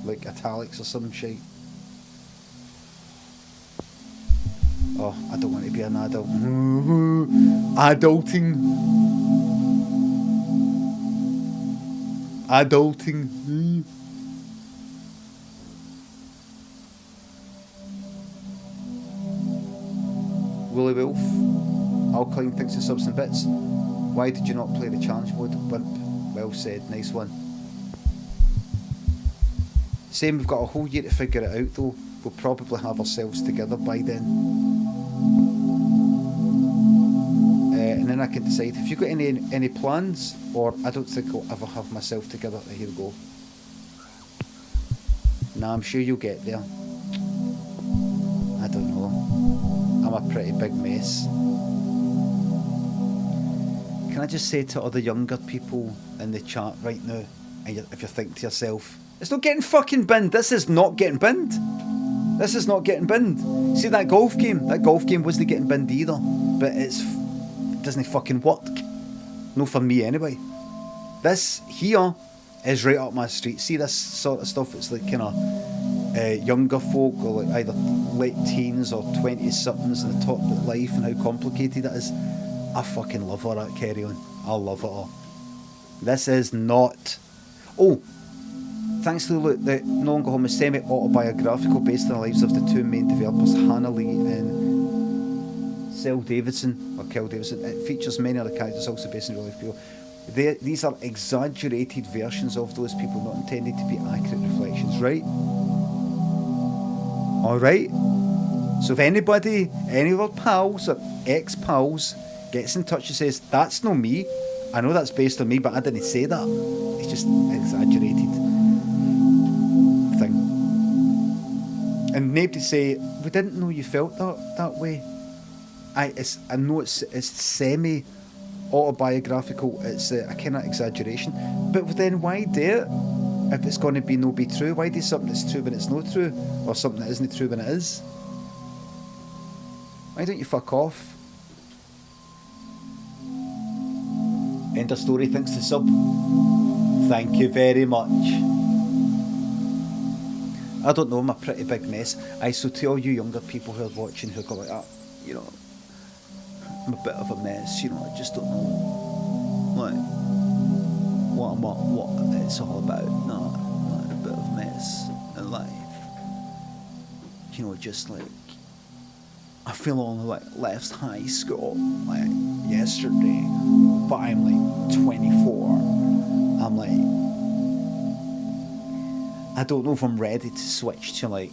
like italics or some shit. Oh, I don't want to be an adult. Adulting. Adulting. Willy Wolf. Alkaline thinks of subs and bits. Why did you not play the challenge mode? Wimp. Well said. Nice one. Same, we've got a whole year to figure it out though. We'll probably have ourselves together by then. And then I can decide if you've got any plans, or I don't think I'll ever have myself together. Here we go. Nah, I'm sure you'll get there. I don't know. I'm a pretty big mess. Can I just say to other younger people in the chat right now, and if you're thinking to yourself, it's not getting fucking binned. This is not getting binned. This is not getting binned. See that golf game? That golf game wasn't getting binned either. But it doesn't fucking work. No, for me anyway. This here is right up my street. See this sort of stuff? It's like kind of younger folk, or like either late teens or 20-somethings, and they talk about life and how complicated it is. I fucking love all that, carry on. I love it all. This is not... Oh, thanks to the No Longer Home is semi-autobiographical based on the lives of the two main developers, Hannah Lee and Kel Davidson. It features many other characters also based on real life people. These are exaggerated versions of those people, not intended to be accurate reflections, right? Alright? So if anybody, any of our pals or ex-pals gets in touch and says, that's not me, I know that's based on me, but I didn't say that. It's just exaggerated thing. And nobody say, we didn't know you felt that way. I know it's autobiographical, it's a kind of exaggeration. But then why do it if it's going to be no be true? Why do something that's true when it's not true, or something that isn't true when it is? Why don't you fuck off? End of story. Thanks to sub. Thank you very much. I don't know, I'm a pretty big mess. So to all you younger people who are watching who go like that, you know, I'm a bit of a mess, you know, I just don't know like what it's all about. No, I'm a bit of a mess in life. You know, just like I feel only like left high school like yesterday, but I'm like 24. I'm like, I don't know if I'm ready to switch to like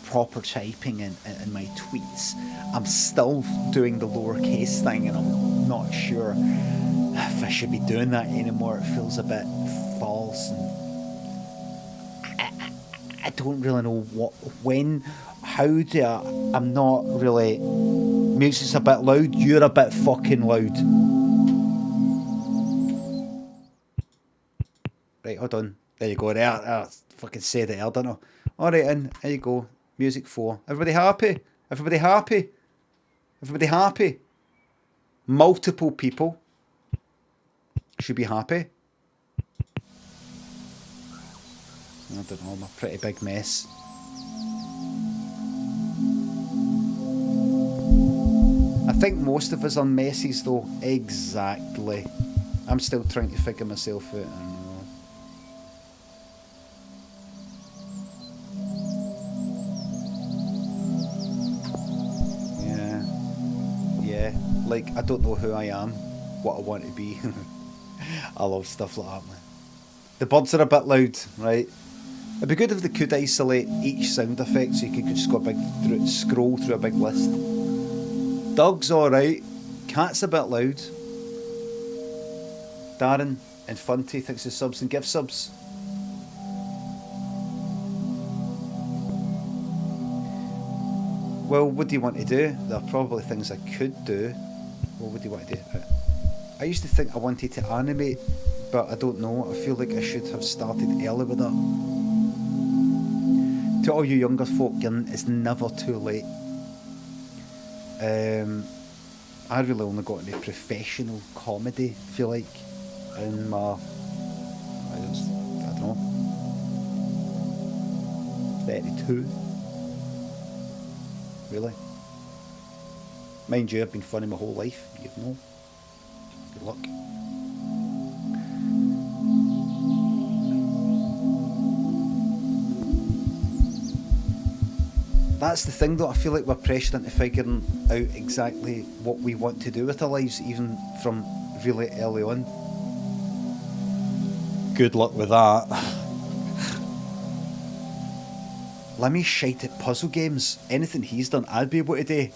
proper typing in my tweets. I'm still doing the lowercase thing, and I'm not sure if I should be doing that anymore. It feels a bit false, and I don't really know how do I'm not really. Music's a bit loud. You're a bit fucking loud. Right, hold on. There you go. There, I fucking said it. I don't know. All right, and there you go. Music 4. Everybody happy? Everybody happy? Everybody happy? Multiple people should be happy. I don't know. I'm a pretty big mess. I think most of us are messes, though. Exactly. I'm still trying to figure myself out. Like, I don't know who I am, what I want to be. I love stuff like that, man. The birds are a bit loud, right? It'd be good if they could isolate each sound effect so you could just go scroll through a big list. Dog's alright. Cat's a bit loud. Darren and Funty, thanks for subs and gift subs. Well, what do you want to do? There are probably things I could do. Well, what do you want to do? I used to think I wanted to animate, but I don't know. I feel like I should have started early with that. To all you younger folk, it's never too late. I really only got into professional comedy, I feel like, in my, I don't know, 32. Really? Mind you, I've been funny my whole life, you know. Good luck. That's the thing though, I feel like we're pressured into figuring out exactly what we want to do with our lives, even from really early on. Good luck with that. Limmy's shite at puzzle games. Anything he's done, I'd be able to do.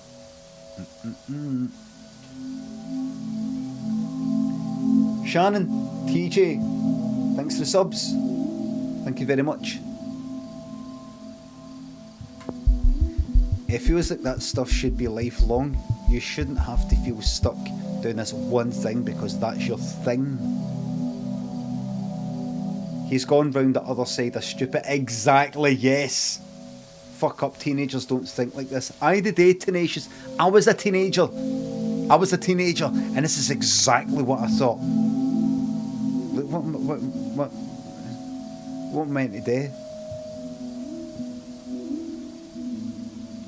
Shannon, TJ, thanks for the subs. Thank you very much. It feels like that stuff should be lifelong. You shouldn't have to feel stuck doing this one thing because that's your thing. He's gone round the other side of stupid. Exactly, yes. Fuck up, teenagers don't think like this. I the day tenacious. I was a teenager, and this is exactly what I thought. What am I meant to do?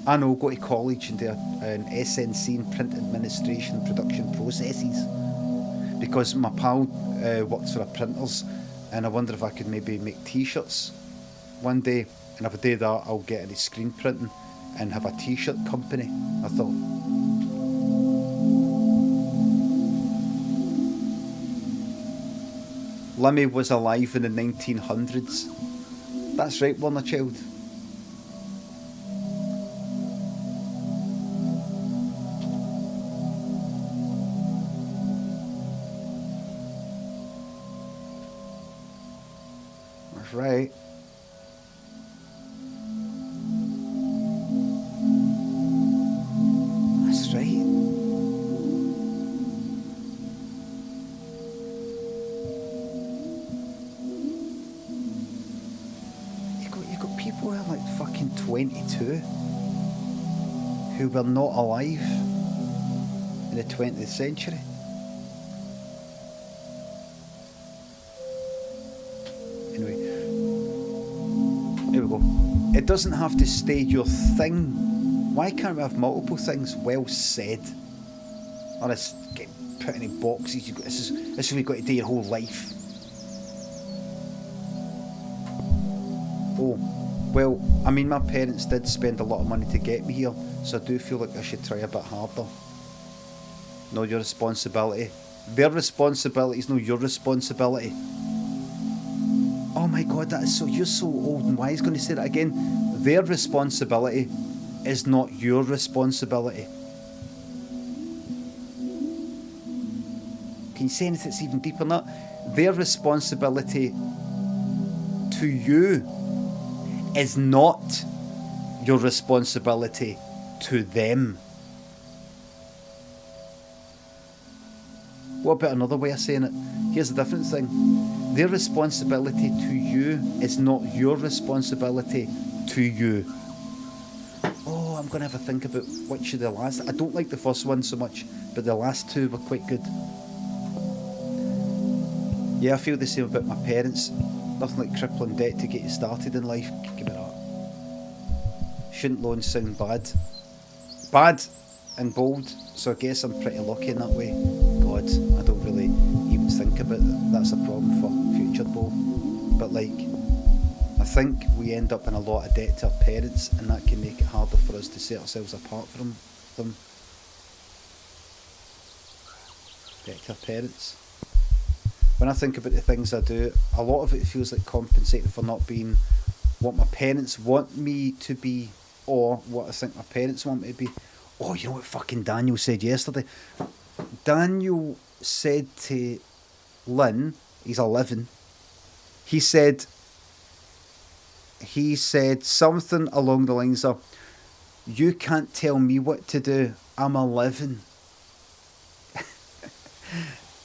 I know, go to college and do an SNC in print administration production processes, because my pal works for a printers, and I wonder if I could maybe make t-shirts one day. And if I do that, I'll get into screen printing and have a t-shirt company, I thought. Lemmy was alive in the 1900s. That's right, Warner Child. That's right. people who are like fucking 22 who were not alive in the 20th century. Anyway, here we go. It doesn't have to stay your thing. Why can't we have multiple things? Well said. Or it's getting put in boxes. This is what you've got to do your whole life. Oh, well, I mean, my parents did spend a lot of money to get me here, so I do feel like I should try a bit harder. Know your responsibility. Their responsibility is not your responsibility. Oh my god, that is so, you're so old, and why is going to say that again? Their responsibility is not your responsibility. Can you say anything that's even deeper than that? Their responsibility to you is not your responsibility to them. What about another way of saying it? Here's the different thing. Their responsibility to you is not your responsibility to you. Oh, I'm going to have a think about which of the last... I don't like the first one so much, but the last two were quite good. Yeah, I feel the same about my parents. Nothing like crippling debt to get you started in life. Give it up. Shouldn't loans sound bad? Bad and bold, so I guess I'm pretty lucky in that way. God, I don't really even think about it. That's a problem for future Bo. But like, I think we end up in a lot of debt to our parents, and that can make it harder for us to set ourselves apart from them. Debt to our parents. When I think about the things I do, a lot of it feels like compensating for not being what my parents want me to be, or what I think my parents want me to be. Oh, you know what fucking Daniel said yesterday? Daniel said to Lynn, he's 11, he said something along the lines of, "You can't tell me what to do, I'm 11.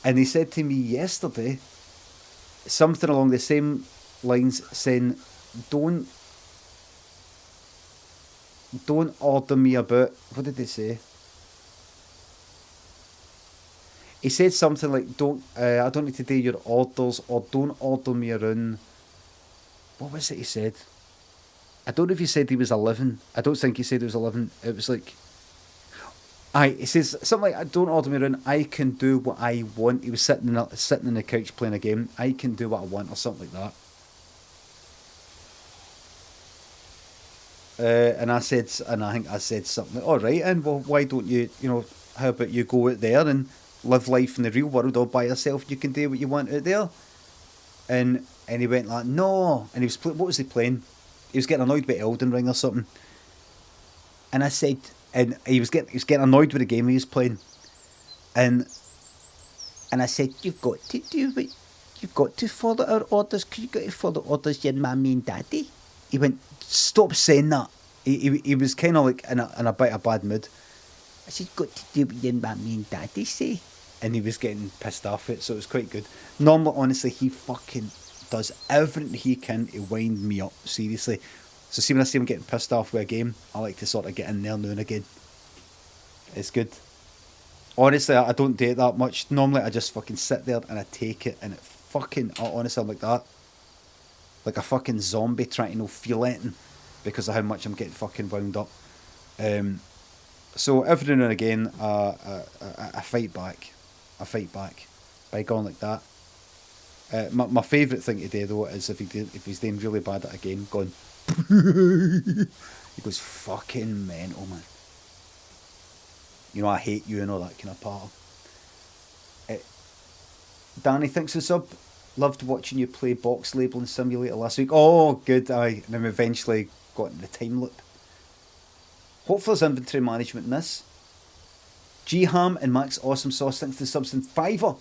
And he said to me yesterday something along the same lines, saying, don't order me about... What did he say? He said something like, I don't need to do your orders, or don't order me around. What was it he said? I don't know if he said he was 11. I don't think he said he was 11. It was like... He says something like, "Don't order me around, I can do what I want." He was sitting in the couch playing a game. "I can do what I want," or something like that. And I think I said something like, "All right, and well, why don't you, how about you go out there and live life in the real world all by yourself? You can do what you want out there." And he went like, "No." And he was what was he playing? He was getting annoyed with Elden Ring or something. And I said... And he was getting annoyed with the game he was playing, and I said, "You've got to do it. You've got to follow our orders. Because you've got to follow orders, your mummy and daddy." He went, "Stop saying that." He was kind of like in a bit of a bad mood. I said, "You've got to do what your mummy and daddy say," and he was getting pissed off at it. So it was quite good. Normally, honestly, he fucking does everything he can to wind me up. Seriously. So see, when I see him getting pissed off with a game, I like to sort of get in there now and again. It's good. Honestly, I don't do it that much. Normally, I just fucking sit there and I take it, and it fucking... Honestly, I'm like that. Like a fucking zombie trying to feel anything because of how much I'm getting fucking wound up. So every now and again, I fight back. I fight back by going like that. My favourite thing to do, though, is if he's doing really bad at a game, going... He goes fucking mental, man. I hate you and all that kind of part. Danny, thanks for the sub. Loved watching you play Box Labeling Simulator last week. Oh, good. And then eventually got into the time loop. Hopefully there's inventory management in this. G-Ham and Max Awesome Sauce, thanks to the subs in Fiverr.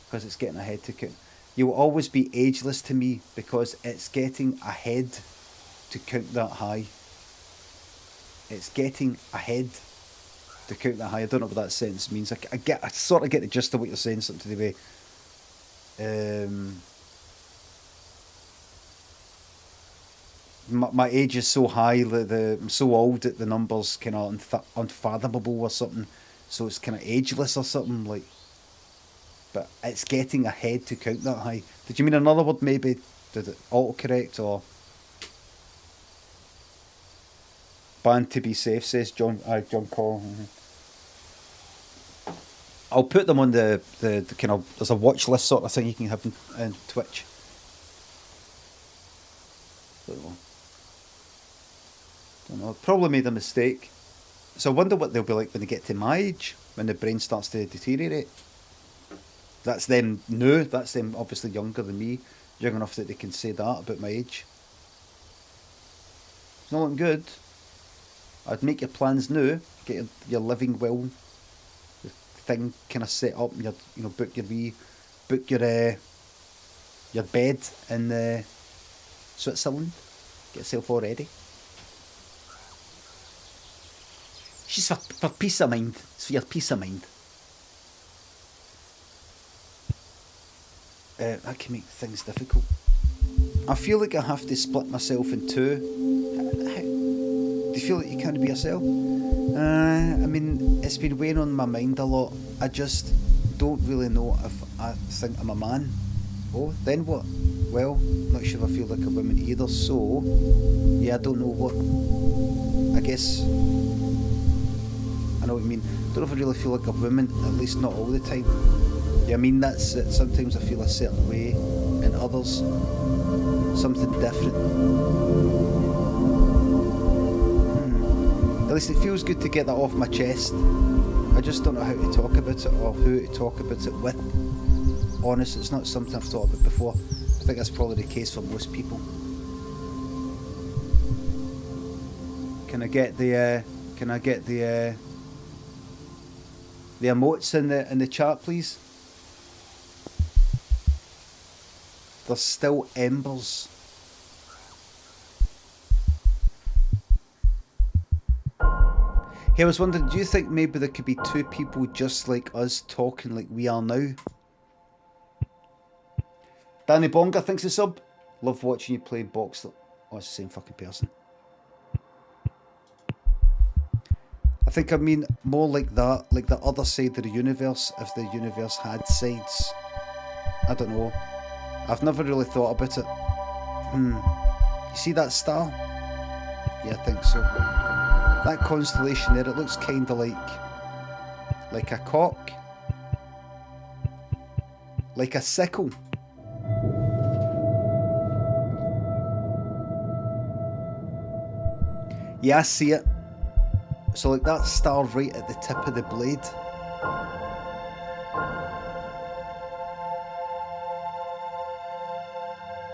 Because it's getting ahead to count. You will always be ageless to me because it's getting ahead to count that high. It's getting ahead to count that high. I don't know what that sentence means. I sort of get the gist of what you're saying, something to the way. my age is so high that I'm so old that the number's kind of unfathomable or something. So it's kind of ageless or something like. But it's getting ahead to count that high. Did you mean another word maybe? Did it autocorrect or? Banned to be safe, says John Cole. I'll put them on the kind of, there's a watch list sort of thing you can have in Twitch. Don't know. Probably made a mistake. So I wonder what they'll be like when they get to my age, when the brain starts to deteriorate. That's them new. That's them obviously younger than me, young enough that they can say that about my age. It's not looking good. I'd make your plans now. Get your living will thing kind of set up. And book your bed in Switzerland. Get yourself all ready. It's just for peace of mind. It's for your peace of mind. That can make things difficult. I feel like I have to split myself in two. Do you feel like you can't be yourself? I mean, it's been weighing on my mind a lot. I just don't really know if I think I'm a man. Oh, then what? Well, not sure if I feel like a woman either, so yeah, I don't know what. I guess I know what you mean. Don't know if I really feel like a woman, at least not all the time. Yeah, I mean, that's it. Sometimes I feel a certain way, and others something different. At least it feels good to get that off my chest. I just don't know how to talk about it or who to talk about it with. Honest, it's not something I've thought about before. I think that's probably the case for most people. Can I get the emotes in the chat, please? There's still embers. Hey, I was wondering, do you think maybe there could be two people just like us talking like we are now? Danny Bonga thinks it's sub. Love watching you play box. Oh, it's the same fucking person. I think I mean more like that, like the other side of the universe, if the universe had sides. I don't know. I've never really thought about it. You see that star? Yeah, I think so. That constellation there, it looks kinda like a cock. Like a sickle. Yeah, I see it. So like that star right at the tip of the blade.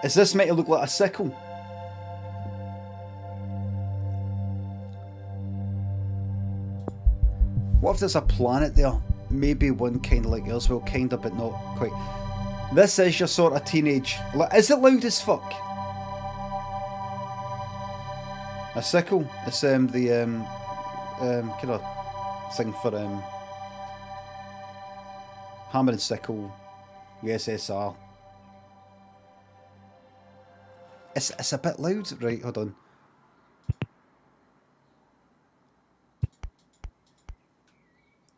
Is this meant to look like a sickle? What if there's a planet there? Maybe one kind of like yours, well, kind of, but not quite. This is your sort of teenage. Is it loud as fuck? A sickle? It's the kind of thing for hammer and sickle, USSR. It's a bit loud, right? Hold on.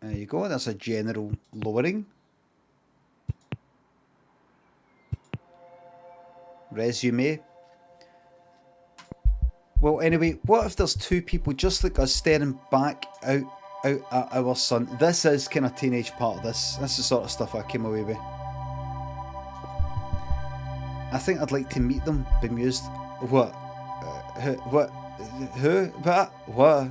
There you go. That's a general lowering. Resume. Well, anyway, what if there's two people just like us staring back out at our sun? This is kind of teenage part of this. This is the sort of stuff I came away with. I think I'd like to meet them, bemused. What? Who? What?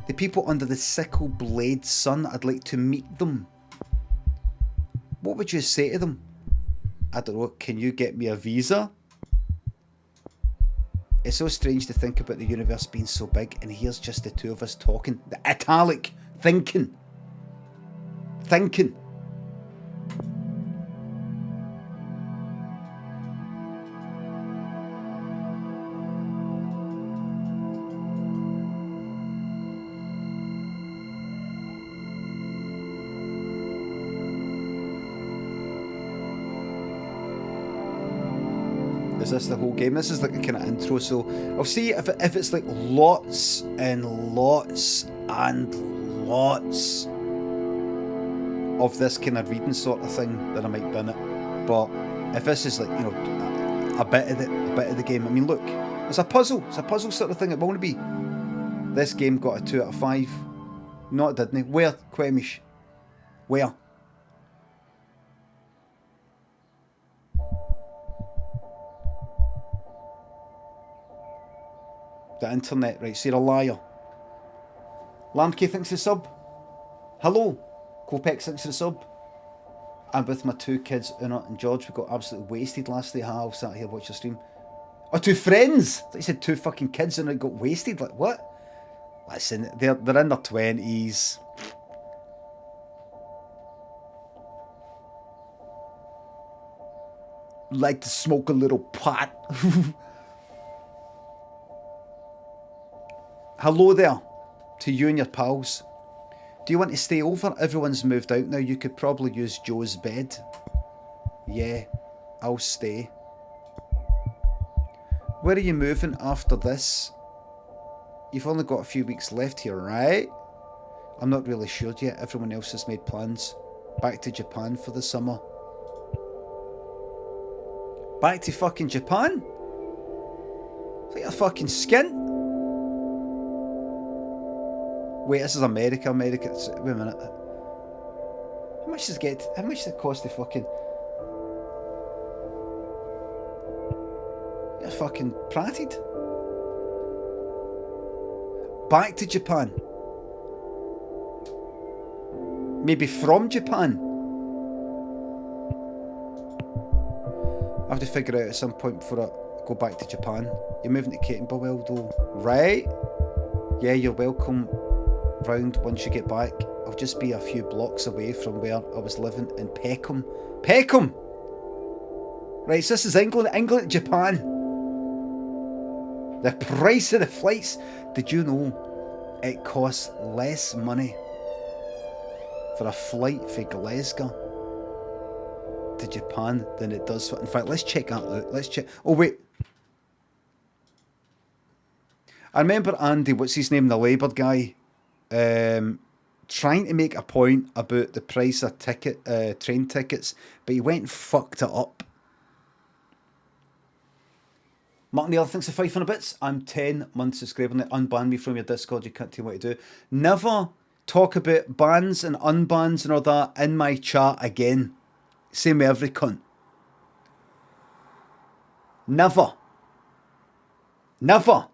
The people under the sickle blade sun, I'd like to meet them. What would you say to them? I don't know, can you get me a visa? It's so strange to think about the universe being so big, and here's just the two of us talking. The italic, thinking. is this the whole game? This is like a kind of intro, so I'll see if it's like lots and lots and lots of this kind of reading sort of thing, then I might bin it. But if this is like, you know, a bit of the game, I mean, look, it's a puzzle sort of thing. It won't be. This game got a 2 out of 5. No, it didn't. Where, Quemish? Where? The internet, right? So you're a liar. Lambke thinks the sub. Hello. Kopek thinks the sub. I'm with my 2 kids, Una and George. We got absolutely wasted last night. I sat here watching the stream. Oh, 2 friends! I thought you said 2 fucking kids and I got wasted. Like, what? Listen, they're in their 20s. Like to smoke a little pot. Hello there to you and your pals. Do you want to stay over? Everyone's moved out now. You could probably use Joe's bed. Yeah, I'll stay. Where are you moving after this? You've only got a few weeks left here, right? I'm not really sure yet. Everyone else has made plans. Back to Japan for the summer. Back to fucking Japan? Is that your fucking skin? Wait, this is America. Wait a minute. How much does it cost to fucking... You're fucking pratted. Back to Japan. Maybe from Japan. I have to figure out at some point before I go back to Japan. You're moving to Catenberwell though, right? Yeah, you're welcome round once you get back. I'll just be a few blocks away from where I was living in Peckham. Peckham! Right, so this is England, Japan. The price of the flights. Did you know it costs less money for a flight from Glasgow to Japan than it does for... In fact, let's check that out. Let's check... Oh, wait. I remember Andy, what's his name, the Labour guy, trying to make a point about the price of train tickets, but he went and fucked it up. Martin Neal thinks of 500 bits. I'm 10 months subscribing. Unban me from your Discord. You can't tell me what to do. Never talk about bans and unbans and all that in my chat again. Same with every cunt. Never. Never.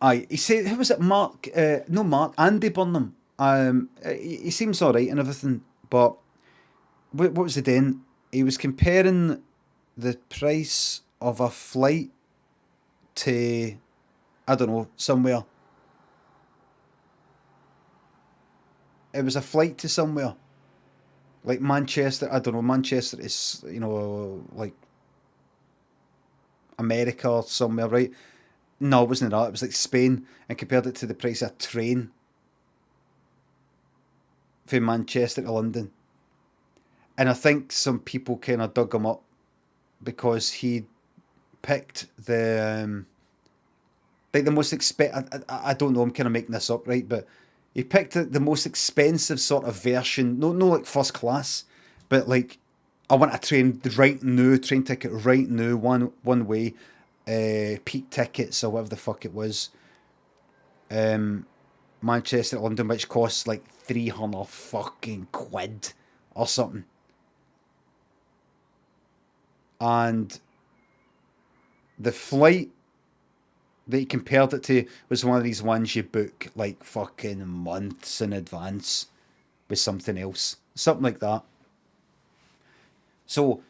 Aye, he said, who was it? Mark? No, Mark. Andy Burnham. He seems alright and everything, but what was he doing? He was comparing the price of a flight to, I don't know, somewhere. It was a flight to somewhere. Like Manchester, I don't know, Manchester is, you know, like America or somewhere, right? No, it wasn't that. It was like Spain, and compared it to the price of a train from Manchester to London. And I think some people kind of dug him up because he picked the like the most I don't know, I'm kind of making this up, right? But he picked the most expensive sort of version, no like first class, but like I want a train ticket right now, one way, peak tickets or whatever the fuck it was. Manchester to London, which costs like 300 fucking quid or something. And the flight that he compared it to was one of these ones you book like fucking months in advance with something else. Something like that. So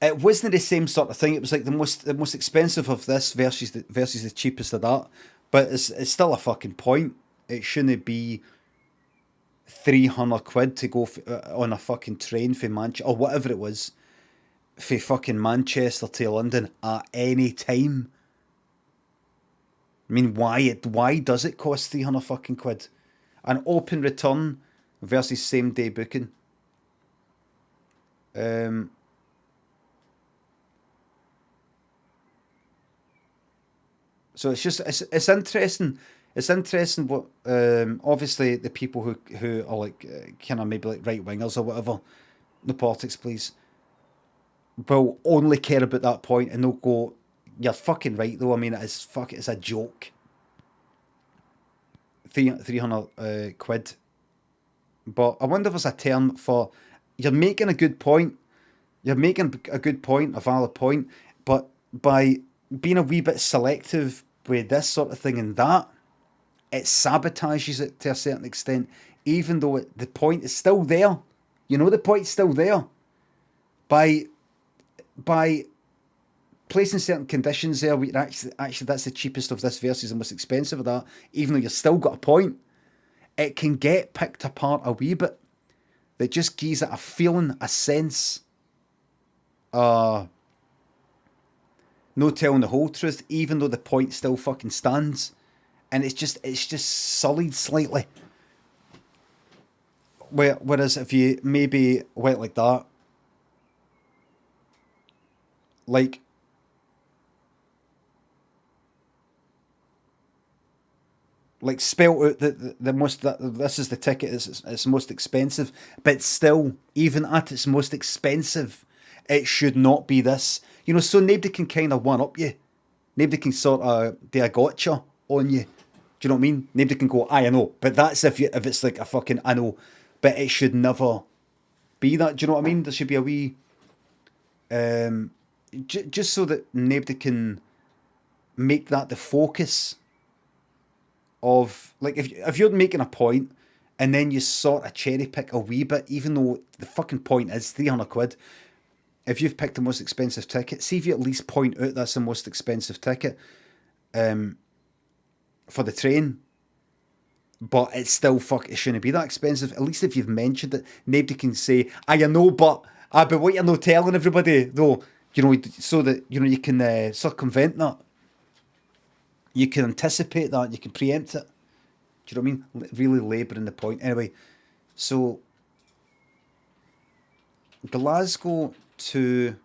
it wasn't the same sort of thing. It was like the most expensive of this versus the cheapest of that. But it's still a fucking point. It shouldn't be 300 quid to go on a fucking train from Manchester or whatever it was, from fucking Manchester to London at any time. I mean, why does it cost 300 fucking quid? An open return versus same day booking. So it's just it's interesting. It's interesting what obviously the people who are like kind of maybe like right wingers or whatever, the politics please, will only care about that point and they'll go, "You're fucking right though. I mean, it's a joke." 300 quid. But I wonder if there's a term for you're making a good point. You're making a good point, a valid point, but by being a wee bit selective with this sort of thing and that, it sabotages it to a certain extent, even though the point is still there. You know the point's still there. By placing certain conditions there, where actually that's the cheapest of this versus the most expensive of that, even though you've still got a point, it can get picked apart a wee bit. That just gives it a feeling, a sense. No telling the whole truth, even though the point still fucking stands. And it's just sullied slightly. Whereas if you maybe went like that, like spelt out the most, that this is the ticket, it's most expensive, but still, even at its most expensive, it should not be this. You know, so nobody can kind of one-up you. Nobody can sort of do a gotcha on you. Do you know what I mean? Nobody can go, I know. But that's if it's like a fucking, I know. But it should never be that. Do you know what I mean? There should be a wee... just so that nobody can make that the focus of... Like, if you're making a point and then you sort of cherry pick a wee bit, even though the fucking point is 300 quid... If you've picked the most expensive ticket, see if you at least point out that's the most expensive ticket for the train. But it's still it shouldn't be that expensive. At least if you've mentioned it, nobody can say, I know, but what you're not telling everybody though, you know, so that you know you can circumvent that. You can anticipate that, you can preempt it. Do you know what I mean? Really labouring the point. Anyway, so Glasgow to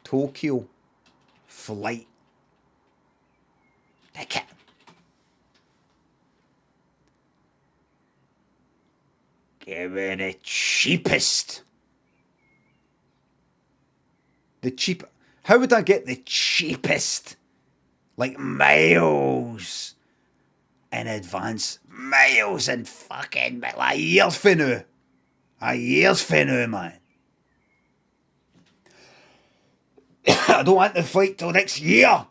Tokyo flight ticket. Give me the cheapest. The cheap. How would I get the cheapest? Like miles in advance. Miles in fucking like years for now. A year's for now, man. I don't want the flight till next year.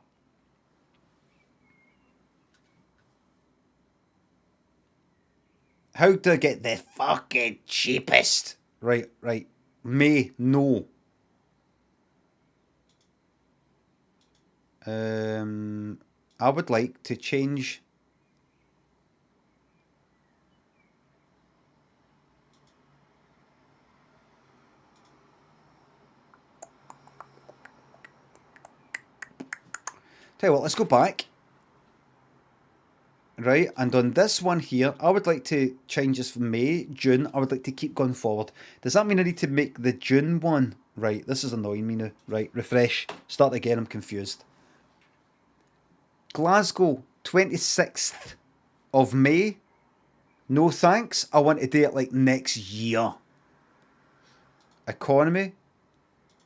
How do I get the fucking cheapest? Right. No. I would like to change... Tell you what, let's go back. Right, and on this one here, I would like to change this from May, June. I would like to keep going forward. Does that mean I need to make the June one? Right, this is annoying me now. Right, refresh. Start again, I'm confused. Glasgow, 26th of May. No thanks. I want to do it like next year. Economy.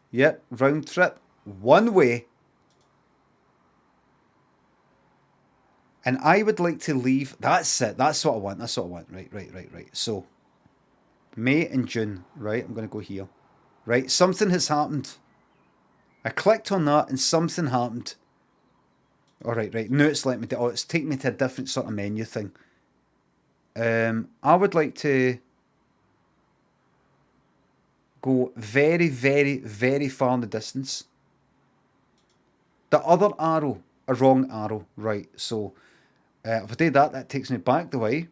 Yep, round trip. One way. And I would like to leave... That's it. That's what I want. That's what I want. Right. So, May and June. Right, I'm going to go here. Right, something has happened. I clicked on that and something happened. Alright, right. Now it's letting me... it's taking me to a different sort of menu thing. I would like to go very, very, very far in the distance. The other arrow... A wrong arrow. Right, so... if I do that, that takes me back the way.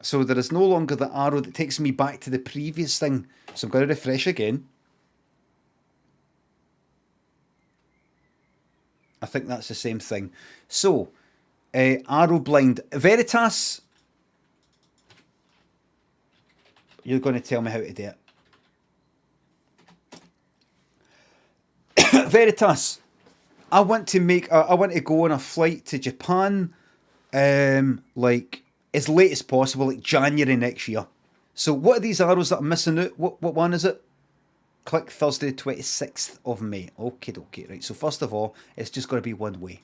So there is no longer the arrow that takes me back to the previous thing. So I'm going to refresh again. I think that's the same thing. So, arrow blind. Veritas, You're going to tell me how to do it. Veritas, I want to go on a flight to Japan, like as late as possible, like January next year. So what are these arrows that I'm missing out? What one is it? Click Thursday, 26th of May. Okay, right. So first of all, it's just going to be one way.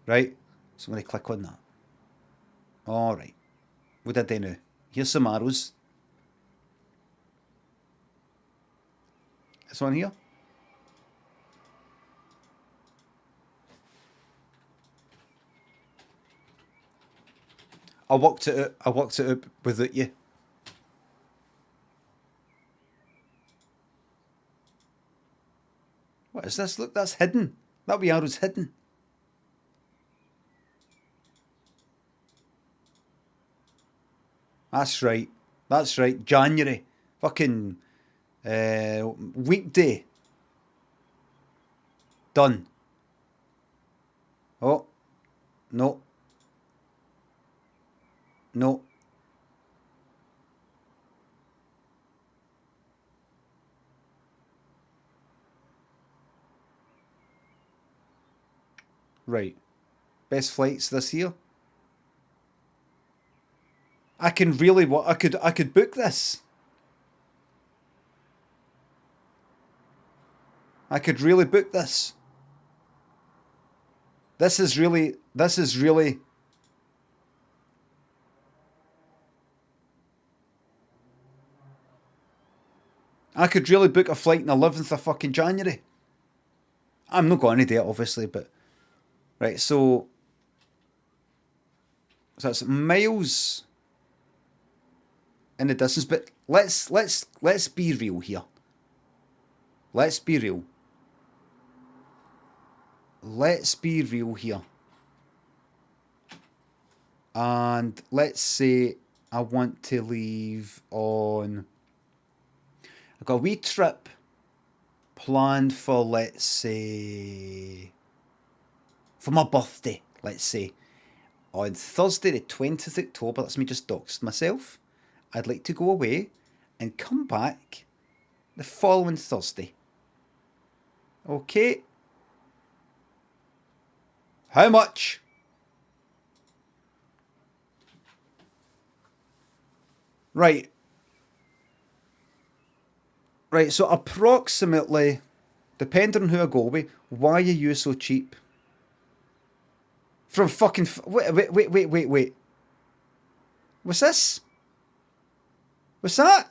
Right? So I'm going to click on that. All right. What did I do now? Here's some arrows. This one here. I worked it out without you. What is this? Look, that's hidden. That wee arrow's hidden. That's right. That's right. January. Fucking weekday. Done. Oh. No. No. Right. Best flights this year. I can really I could book this. I could really book this. This is really I could really book a flight on the 11th of fucking January. I'm not going to do it, obviously, but right, so that's miles in the distance, but let's be real here. Let's be real. Let's be real here. And let's say I want to leave on... I've got a wee trip planned for, let's say, for my birthday, let's say. On Thursday the 20th of October, that's me just doxed myself. I'd like to go away and come back the following Thursday. Okay. How much? Right. Right, so approximately, depending on who I go with, why are you so cheap? From fucking... Wait. What's this? What's that?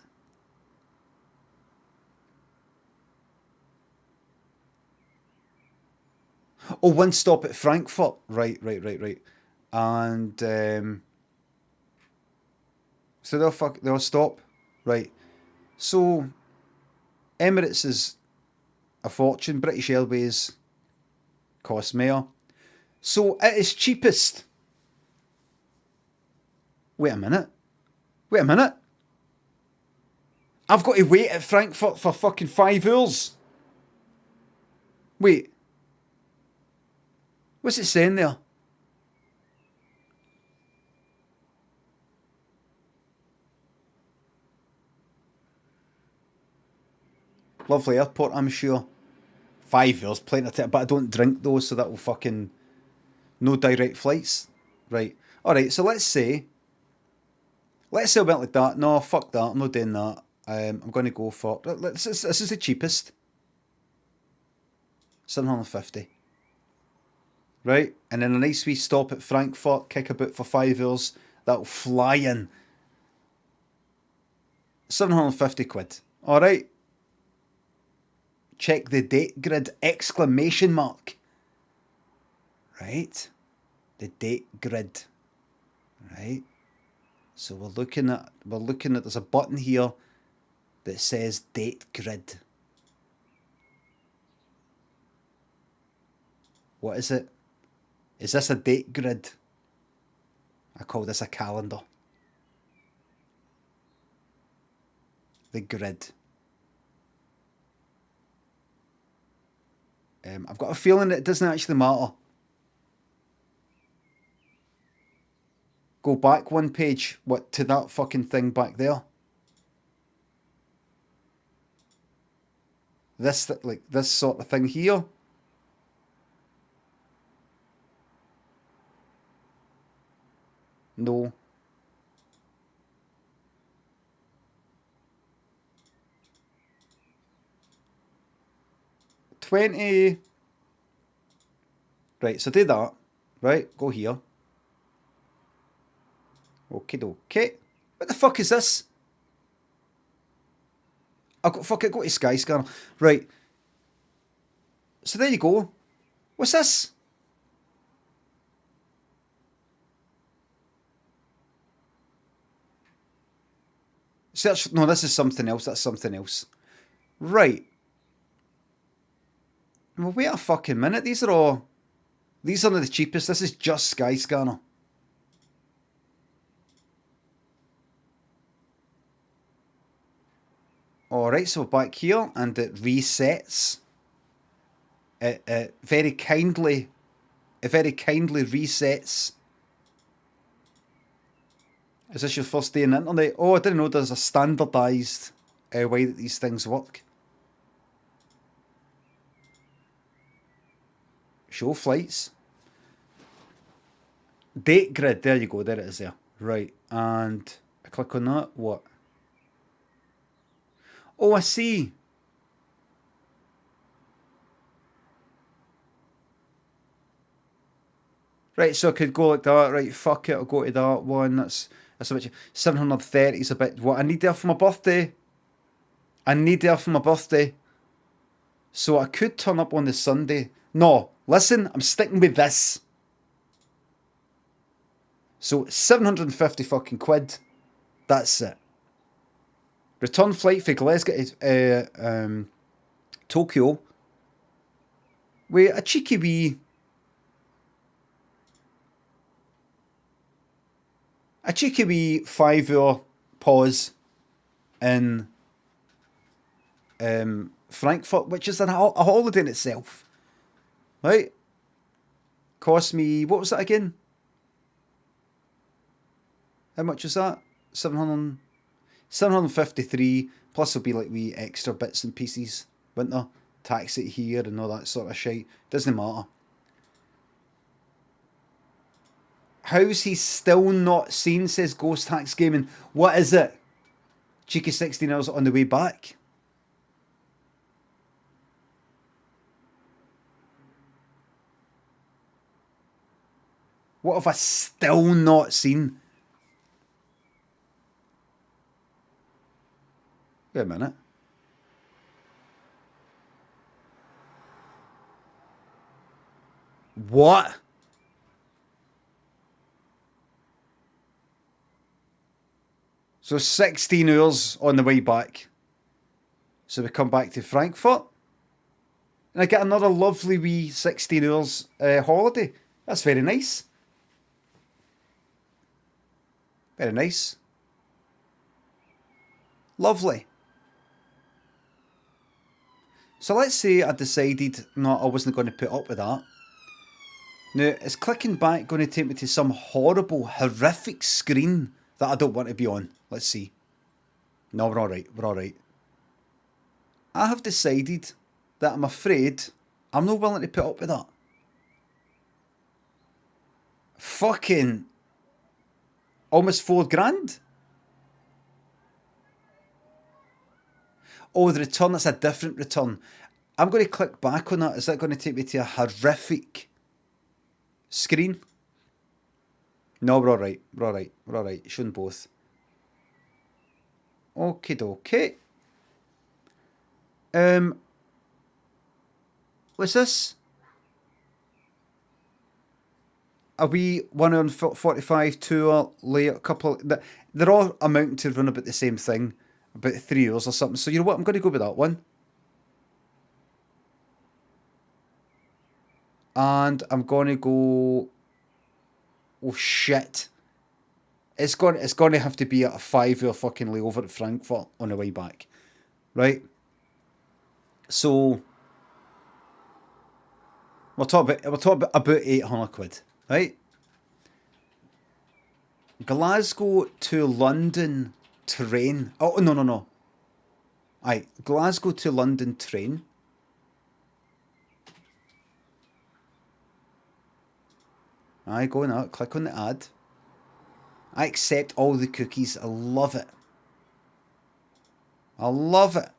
Oh, one stop at Frankfurt. Right. And, so they'll stop. Right. So... Emirates is a fortune. British Airways costs more. So it is cheapest. Wait a minute. I've got to wait at Frankfurt for fucking 5 hours. Wait. What's it saying there? Lovely airport, I'm sure. 5 hours, plenty of time. But I don't drink those, so that will fucking... No direct flights. Right. Alright, so let's say I went like that. No, fuck that. I'm not doing that. I'm going to go for... This is the cheapest. 750. Right? And then a nice wee stop at Frankfurt. Kick about for 5 hours. That'll fly in. 750 quid. Alright? Check the date grid, exclamation mark. Right? The date grid. Right? So we're looking at, there's a button here that says date grid. What is it? Is this a date grid? I call this a calendar. The grid. I've got a feeling that it doesn't actually matter. Go back one page. What, to that fucking thing back there? This, like, this sort of thing here. No. $20. Right, so do that. Right, go here. Okay. What the fuck is this? I've got, fuck it, go to Skyscanner. Right. So there you go. What's this? Search, no, this is something else. That's something else. Right. Well, wait a fucking minute. These are the cheapest. This is just Skyscanner. Alright, so back here, and it resets. It very kindly resets. Is this your first day on the internet? Oh, I didn't know there's a standardised way that these things work. Show flights. Date grid, there you go, there it is there. Right, and I click on that, what? Oh, I see. Right, so I could go like that, right, fuck it, I'll go to that one, that's a bit, 730 is a bit, what, I need there for my birthday. So I could turn up on the Sunday. No, listen, I'm sticking with this. So 750 fucking quid, that's it. Return flight for Glasgow to Tokyo. With a cheeky wee... A cheeky wee 5-hour pause in Frankfurt, which is a holiday in itself. Right? Cost me... What was that again? How much was that? 753, plus there'll be like wee extra bits and pieces, won't there? Taxi here and all that sort of shit. Doesn't matter. How's he still not seen, says Ghost Hacks Gaming. What is it? Cheeky 16 hours on the way back. What have I still not seen? Wait a minute. What? So 16 hours on the way back. So we come back to Frankfurt. And I get another lovely wee 16 hours holiday. That's very nice. Very nice. Lovely. So let's say I decided, no, I wasn't going to put up with that. Now, is clicking back going to take me to some horrible, horrific screen that I don't want to be on? Let's see. No, we're alright, we're alright. I have decided that I'm afraid I'm not willing to put up with that. Fucking almost $4,000. Oh, the return, that's a different return. I'm going to click back on that. Is that going to take me to a horrific screen? No, we're alright. We're alright. We're alright. Shouldn't both. Okie dokie. What's this? A wee 1 hour and 45, 2 hour later, a couple. They're all amounting to run about the same thing. About 3 hours or something. So you know what? I'm going to go with that one. And I'm going to go... Oh shit. It's going to have to be at a 5-hour fucking layover at Frankfurt on the way back. Right? So we're talking about 800 quid, right? Glasgow to London train. Oh, no, no, no. Aye, Glasgow to London train. Aye, go on that. Click on the ad. I accept all the cookies. I love it. I love it.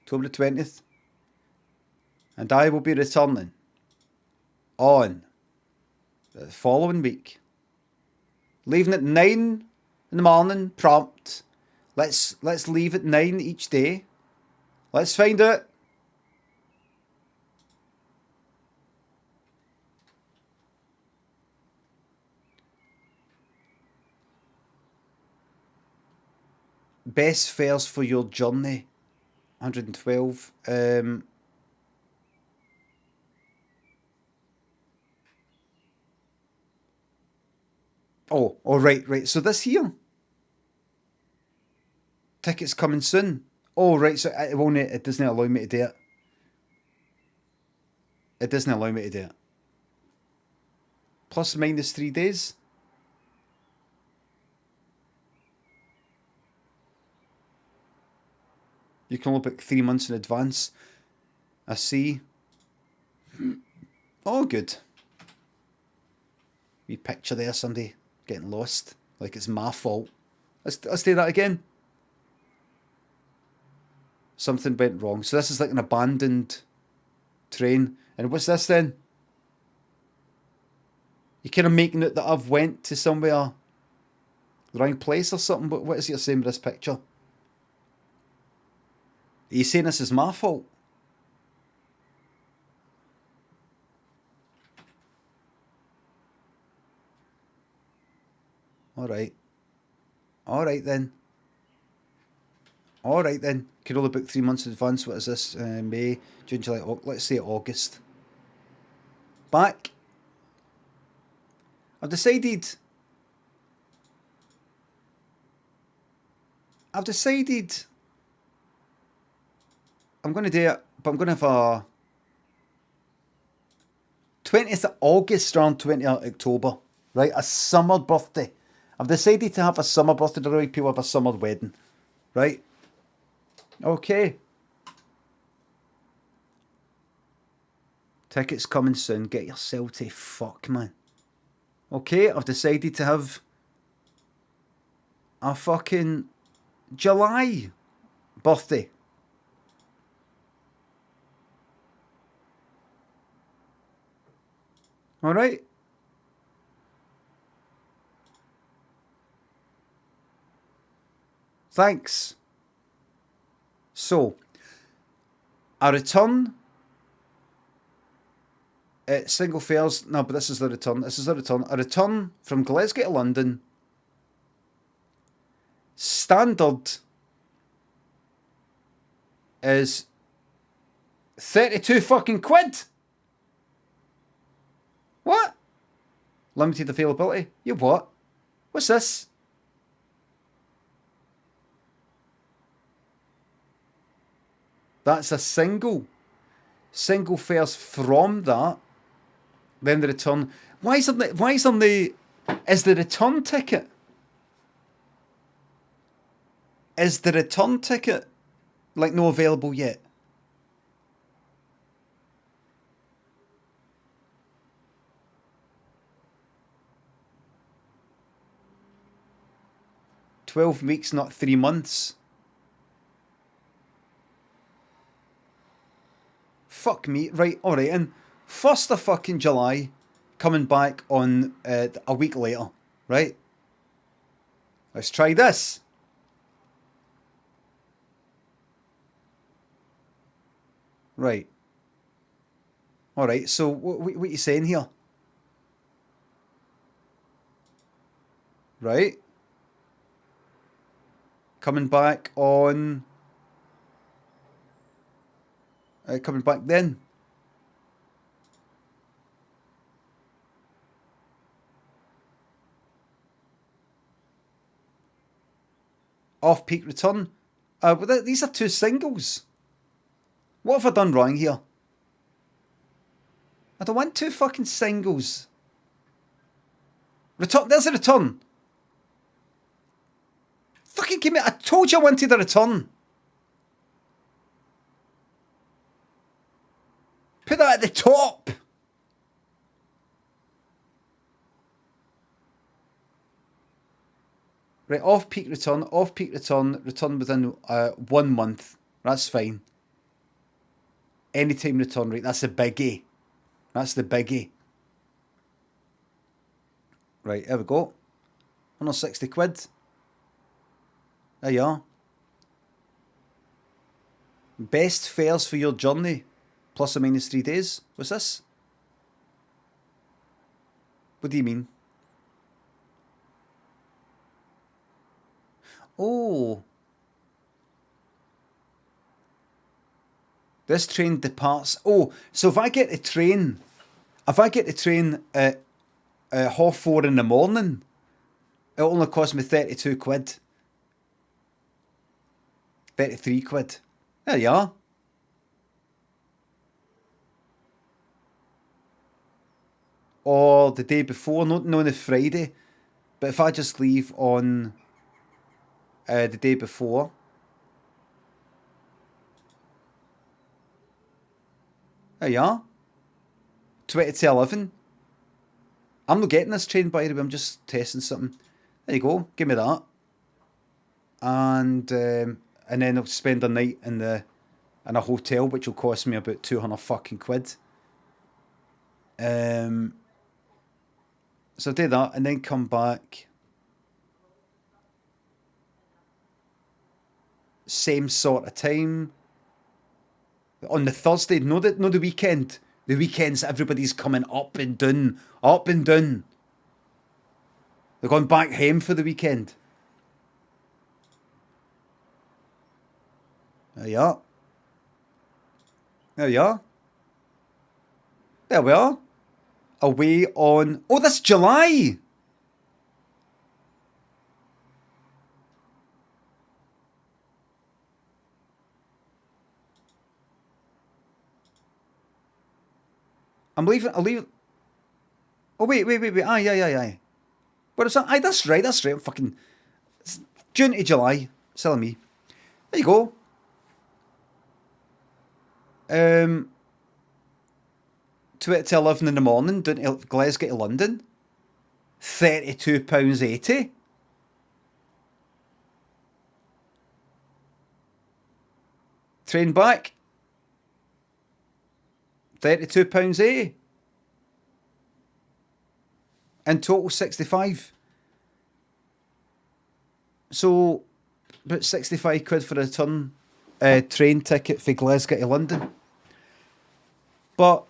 October 20th. And I will be returning on the following week. Leaving at 9 in the morning, prompt. Let's leave at 9 each day. Let's find out. Best fares for your journey. 112. Oh, right. So this here. Tickets coming soon. Oh, right. So it doesn't allow me to do it. It doesn't allow me to do it. Plus minus 3 days. You can only book 3 months in advance. I see. Oh, good. Wee picture there, somebody getting lost. Like it's my fault. Let's do that again. Something went wrong. So this is like an abandoned train. And what's this then? You're kind of making it that I've went to somewhere, the wrong place or something. But what is it saying with this picture? Are you saying this is my fault? Alright. Alright then. Alright then. Can only book 3 months in advance. What is this? May, June, July, let's say August. Back. I've decided I'm going to do it, but I'm going to have a 20th of August around 20th of October, right? A summer birthday. I've decided to have a summer birthday. The way people have a summer wedding, right? Okay. Tickets coming soon. Get yourself to fuck, man. Okay, I've decided to have a fucking July birthday. Alright? Thanks. So, I return single fares. No, but this is the return. This is the return. A return from Glasgow to London. Standard is 32 fucking quid. What? Limited availability? You what? What's this? That's a single. Single fares from that. Then the return. Is the return ticket? Is the return ticket like no available yet? "12 weeks, not 3 months. Fuck me. Right, alright, and 1st of fucking July, coming back on a week later, right? Let's try this. Right. Alright, so what are you saying here? Right. Coming back on... coming back then. Off-peak return. But these are 2 singles. What have I done wrong here? I don't want 2 fucking singles. Return. There's a return. Fucking give me. I told you I wanted a return. Put that at the top. Right, off-peak return, return within 1 month. That's fine. Anytime return, right, that's the biggie. That's the biggie. Right, here we go. 160 quid. There you are. Best fares for your journey, plus or minus 3 days. What's this? What do you mean? Oh. This train departs. Oh, so if I get the train at 4:30 in the morning, it'll only cost me 32 quid. 33 quid. There you are. Or the day before, not on the Friday, but if I just leave on the day before. There you are. 20 to 11. I'm not getting this train, by the way. I'm just testing something. There you go. Give me that. And then I'll spend a night in a hotel, which will cost me about 200 fucking quid. So do that and then come back. Same sort of time. On the Thursday, no the weekend. The weekends, everybody's coming up and down. Up and down. They're going back home for the weekend. There you are. There you are. There we are. Away on... Oh, that's July! I'm leaving... I'll leave... Oh, wait. Aye. What is that? Aye, that's right. I'm fucking... It's June to July. Silly me. There you go. 2 to 11 in the morning, down to Glasgow to London. £32.80. Train back. £32.80. In total, 65. So, about 65 quid for a return train ticket for Glasgow to London. But,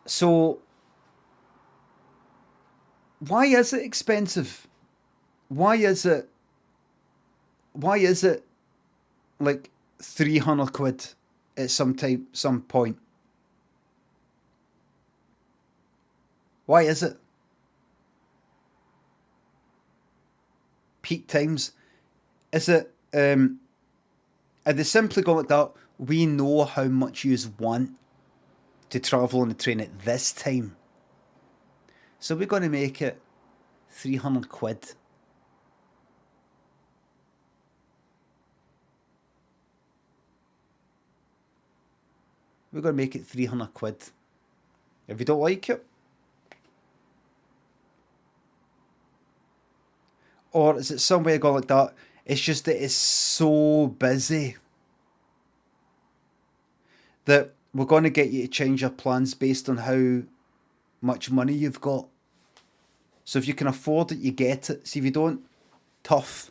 so, why is it expensive? Why is it like 300 quid at some point? Why is it? Peak times. Is it, are they simply going like that? We know how much you want to travel on the train at this time. So we're going to make it 300 quid. We're going to make it 300 quid. If you don't like it, or is it somewhere going like that? It's just that it's so busy that we're going to get you to change your plans based on how much money you've got. So if you can afford it, you get it. See, if you don't, tough.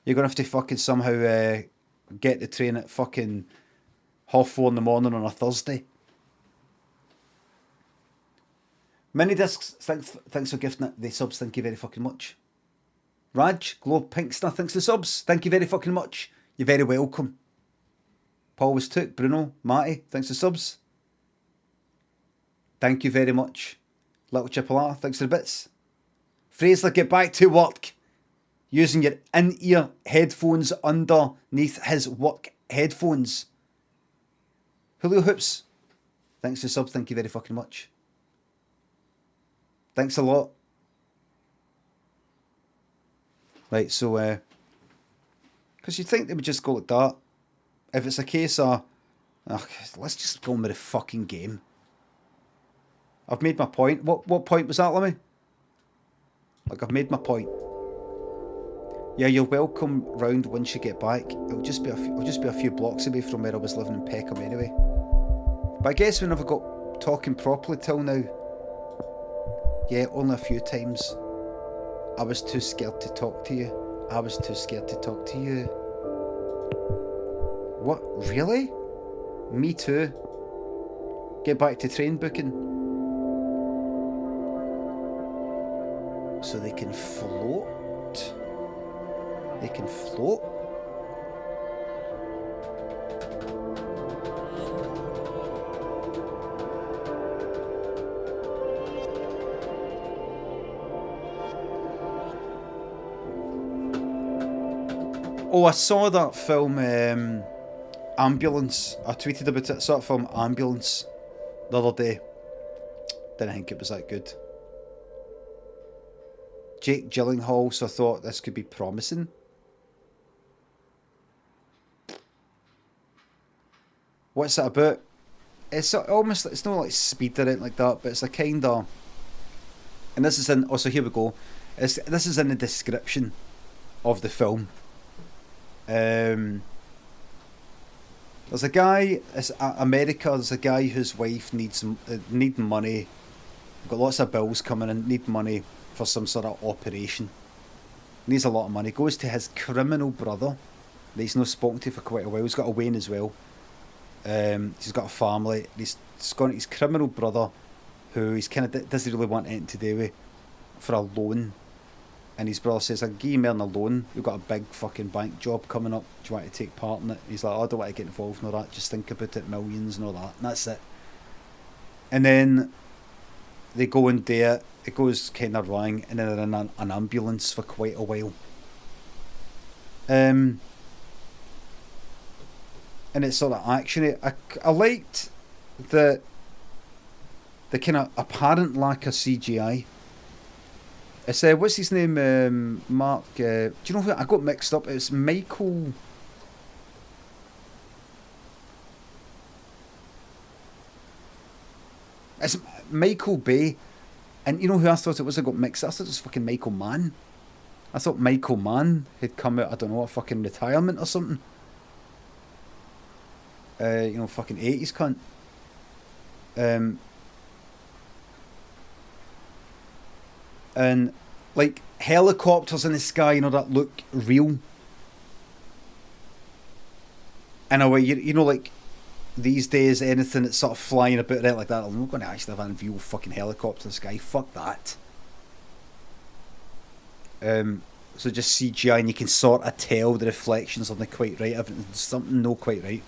You're going to have to fucking somehow get the train at fucking 4:30 in the morning on a Thursday. Mini Discs, thanks for gifting it. The subs, thank you very fucking much. Raj, Globe Pinkster, thanks for the subs. Thank you very fucking much. You're very welcome. Paul was took. Bruno, Matty, thanks for the subs. Thank you very much. Little Chipolata, thanks for the bits. Fraser, get back to work. Using your in-ear headphones underneath his work headphones. Julio Hoops, thanks for the subs. Thank you very fucking much. Thanks a lot. Right, so, because you'd think they would just go like that. If it's a case of, let's just go on with the fucking game. I've made my point. What point was that, Lemmy? Like, I've made my point. Yeah, you're welcome round once you get back. It'll just be a few blocks away from where I was living in Peckham anyway. But I guess we never got talking properly till now. Yeah, only a few times. I was too scared to talk to you. I was too scared to talk to you. What? Really? Me too. Get back to train booking. So they can float. They can float. Oh, I saw that film, Ambulance. I tweeted about it. I saw that film Ambulance the other day. Didn't think it was that good. Jake Gyllenhaal, so I thought this could be promising. What's it about? It's almost, it's not like speed or anything like that, but it's a kind of, and this is in, oh, so here we go. This is in the description of the film. There's a guy, it's America, there's a guy whose wife needs money, got lots of bills coming in, need money for some sort of operation. Needs a lot of money. Goes to his criminal brother that he's not spoken to for quite a while. He's got a Wayne as well. He's got a family. He's gone to his criminal brother, who he's kind of doesn't really want anything to do with, for a loan. And his brother says, I'll give you more than a loan. We've got a big fucking bank job coming up. Do you want to take part in it? He's like, oh, I don't want to get involved in all that. Just think about it, millions and all that. And that's it. And then they go and do it. It goes kind of wrong. And then they're in an ambulance for quite a while. And it's sort of actiony. I liked the kind of apparent lack of CGI. It's what's his name? Mark. Do you know who I got mixed up? It's Michael. It's Michael Bay, and you know who I thought it was? I got mixed up. I thought it was fucking Michael Mann. I thought Michael Mann had come out. I don't know, a fucking retirement or something. You know, fucking 80s cunt. And like helicopters in the sky, you know, that look real. In a way, you know, like these days, anything that's sort of flying about like that, I'm not going to actually have a real fucking helicopter in the sky. Fuck that. So just CGI, and you can sort of tell the reflections are not quite right. Everything's something not quite right.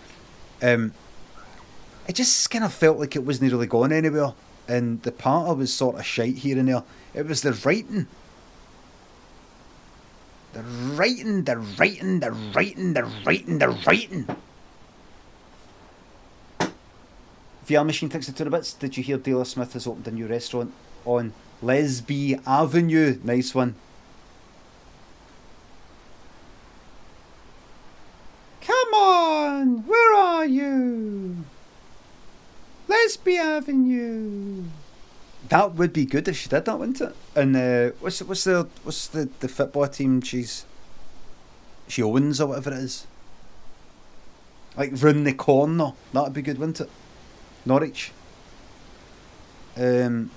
It just kind of felt like it wasn't really going anywhere, and the part was sort of shite here and there. It was the writing. The writing. VR Machine takes it to the bits. Did you hear Taylor Smith has opened a new restaurant on Lesbie Avenue? Nice one. Come on, where are you? Lesbie Avenue. That would be good if she did that, wouldn't it? And what's the football team she owns or whatever it is? Like round the corner. That would be good, wouldn't it? Norwich. Fucking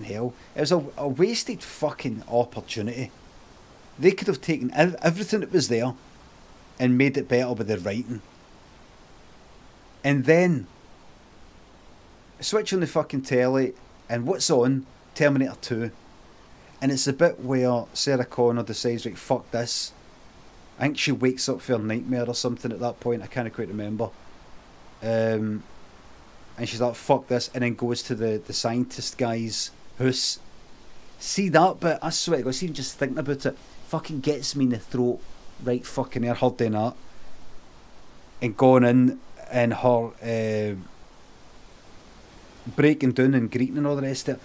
hell. It was a wasted fucking opportunity. They could have taken everything that was there and made it better with their writing. And then switch on the fucking telly, and what's on? Terminator 2. And it's a bit where Sarah Connor decides, right, fuck this. I think she wakes up for a nightmare or something at that point. I can't quite remember. And she's like, fuck this, and then goes to the scientist guy's house. See that bit? I swear to God, even just thinking about it fucking gets me in the throat. Right fucking there, her doing that. And going in, and her breaking down and greeting and all the rest of it.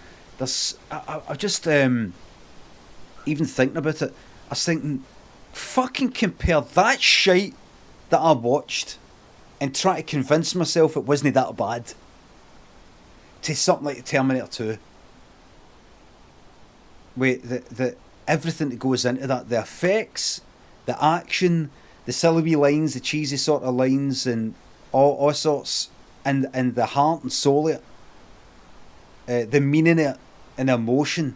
I just even thinking about it, I was thinking, fucking compare that shite that I watched and try to convince myself it wasn't that bad to something like Terminator 2. With the everything that goes into that, the effects, the action, the silly wee lines, the cheesy sort of lines, and all sorts, and the heart and soul of it, the meaning of it, and the emotion,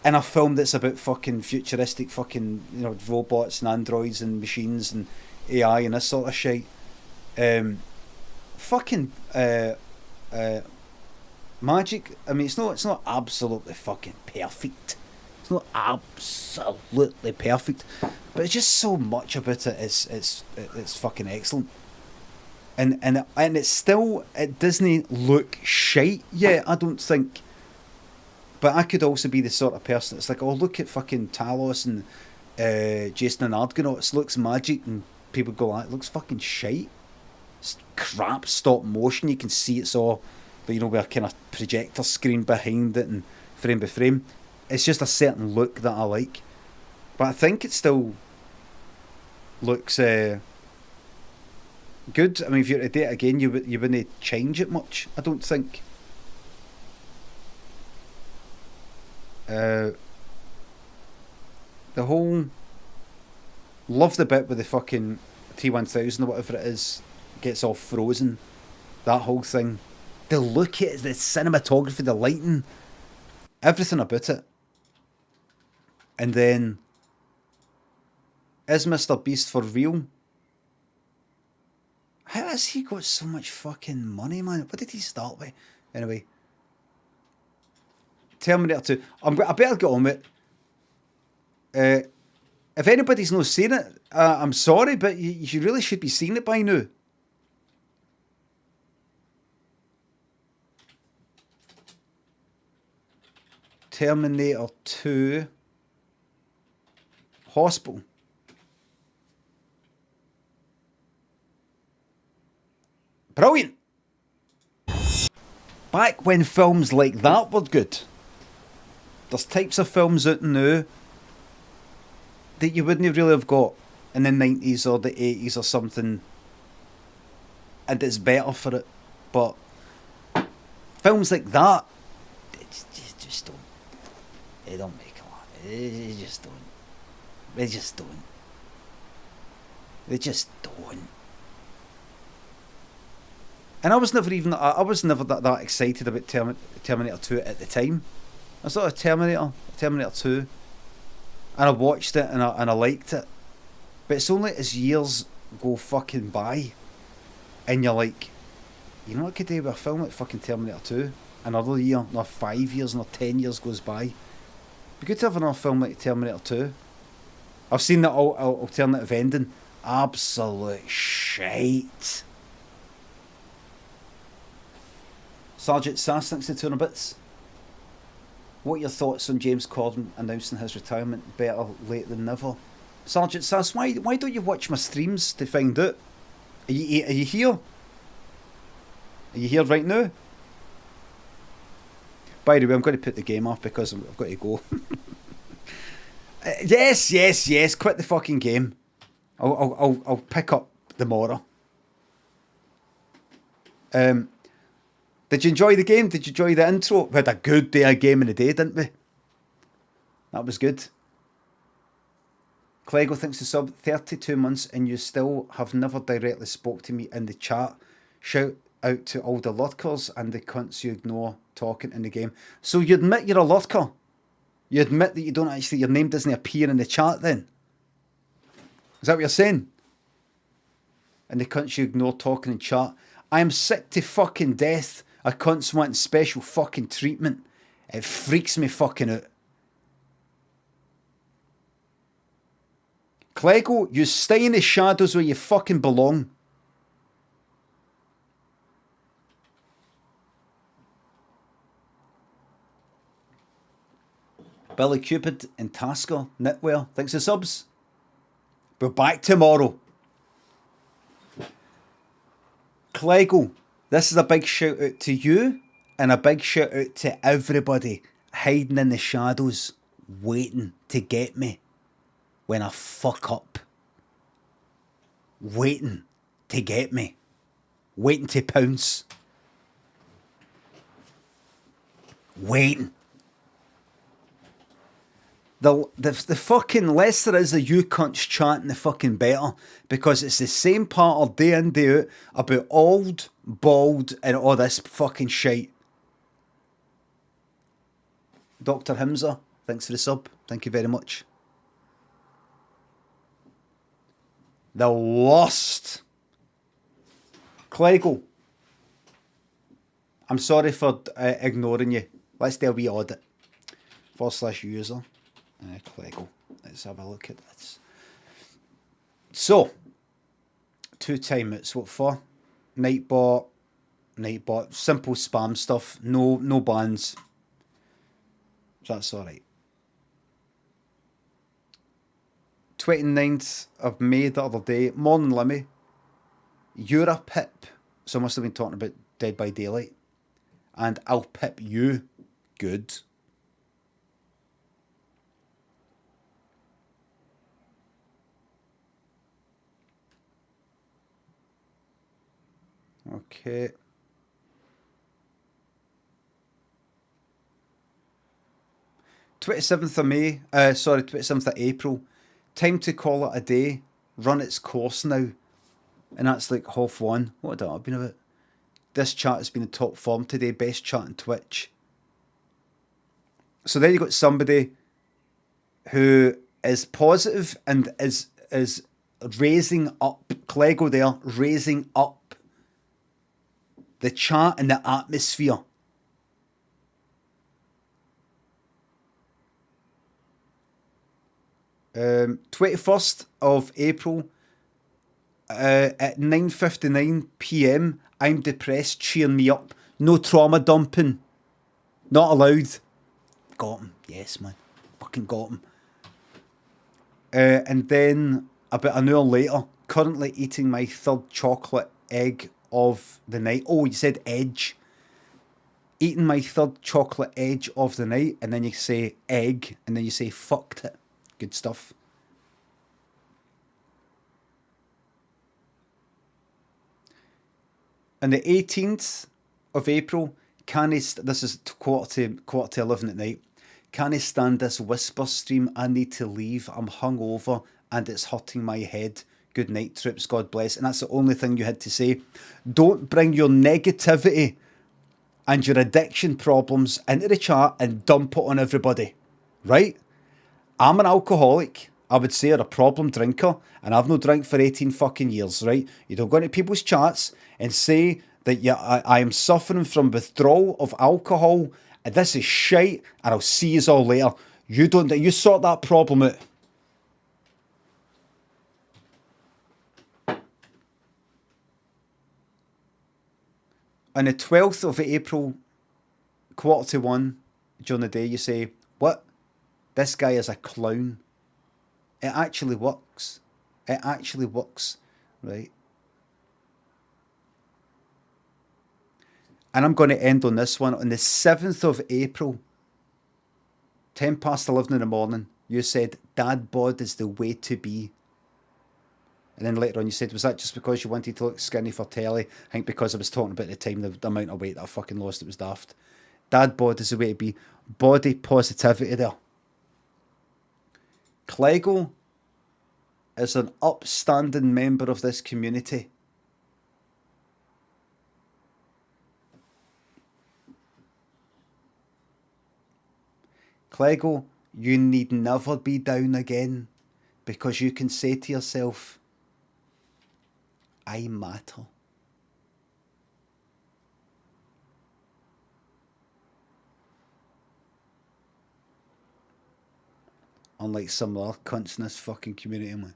in a film that's about fucking futuristic fucking, you know, robots and androids and machines and AI and this sort of shit. Fucking magic. I mean, it's not absolutely fucking perfect. It's not absolutely perfect, but it's just so much about it. It's fucking excellent. And it's still, it doesn't look shite yet, I don't think. But I could also be the sort of person that's like, oh, look at fucking Talos and Jason and Argonauts, looks magic, and people go like, it looks fucking shite. It's crap, stop motion, you can see it's all, but you know, with a kind of projector screen behind it and frame by frame. It's just a certain look that I like. But I think it still looks good. I mean, if you were to do it again, you wouldn't change it much, I don't think. The whole, love the bit with the fucking T-1000 or whatever it is gets all frozen, that whole thing, the look at it, the cinematography, the lighting, everything about it. And then, is Mr. Beast for real? How has he got so much fucking money, man? What did he start with? Anyway, Terminator 2. I better get on with it. If anybody's not seen it, I'm sorry, but you really should be seeing it by now. Terminator 2 Hospital. Brilliant. Back when films like that were good. There's types of films out now that you wouldn't really have got in the 90s or the 80s or something, and it's better for it. But films like that, they just don't. They don't make a lot. They just don't. They just don't. They just don't. And I was never that excited about Terminator 2 at the time. I saw Terminator 2, and I watched it and I liked it. But it's only as years go fucking by, and you're like, you know what I could do with a film like fucking Terminator 2? Another year, another 5 years, another 10 years goes by. Be good to have another film like Terminator 2. I've seen that alternative ending. Absolute shite. Sergeant Sass, thanks to 200 bits. What are your thoughts on James Corden announcing his retirement? Better late than never. Sergeant Sass, why don't you watch my streams to find out? Are you here? Are you here right now? By the way, I'm going to put the game off because I've got to go. Yes. Quit the fucking game. I'll pick up tomorrow. Did you enjoy the game? Did you enjoy the intro? We had a good day of game in the day, didn't we? That was good. Clego thinks the sub 32 months and you still have never directly spoke to me in the chat. Shout out to all the lurkers and the cunts you ignore talking in the game. So you admit you're a lurker? You admit that you don't actually, your name doesn't appear in the chat then? Is that what you're saying? And the cunts you ignore talking in chat. I am sick to fucking death of cunts wanting special fucking treatment. It freaks me fucking out. Clego, you stay in the shadows where you fucking belong. Billy Cupid and Tasker, Knitwear, thanks for subs. We're back tomorrow. Clego, This is a big shout out to you and a big shout out to everybody hiding in the shadows, waiting to get me when I fuck up. Waiting to get me. Waiting to pounce. Waiting. The fucking less there is of you cunts chanting, the fucking better. Because it's the same patter day in, day out about old, bald, and all this fucking shite. Dr. Himser, thanks for the sub. Thank you very much. The worst. Cleggo. I'm sorry for ignoring you. Let's do a wee audit. /user. Cleggo. Let's have a look at this. So, 2 timeouts. What for? Nightbot. Simple spam stuff. No bans. That's alright. 29th of May the other day. Morning Limmy. You're a pip. So I must have been talking about Dead by Daylight. And I'll pip you. Good. Okay. /27th of May, 27th of April. Time to call it a day. Run its course now. And that's like half 1. What would that have been about? This chat has been in top form today. Best chat on Twitch. So then you got somebody who is positive and is raising up. Cleggo there, raising up the chat and the atmosphere. Um, 21st of April at 9:59 PM. I'm depressed. Cheer me up. No trauma dumping. Not allowed. Got him. Yes, man. Fucking got him. And then about an hour later, currently eating my 3rd chocolate egg of the night. Oh, you said edge. Eating my 3rd chocolate edge of the night, and then you say egg, and then you say fucked it. Good stuff. On the 18th of April, this is quarter to 11 at night. Can't stand this whisper stream. I need to leave. I'm hungover and it's hurting my head. Good night, troops. God bless. And that's the only thing you had to say. Don't bring your negativity and your addiction problems into the chat and dump it on everybody. Right? I'm an alcoholic. I would say I'm a problem drinker, and I've no drink for 18 fucking years, right? You don't go into people's chats and say that I am suffering from withdrawal of alcohol, and this is shite, and I'll see you all later. You sort that problem out. On the 12th of April, 1:45 during the day, you say, what? This guy is a clown. It actually works. It actually works, right? And I'm going to end on this one. On the 7th of April, 11:10 in the morning, you said, dad bod is the way to be. And then later on you said, was that just because you wanted to look skinny for telly? I think because I was talking about the time, the amount of weight that I fucking lost, it was daft. Dad bod is the way to be. Body positivity there. Cleggo is an upstanding member of this community. Cleggo, you need never be down again, because you can say to yourself, I matter. Unlike some other cunts in this fucking community, man.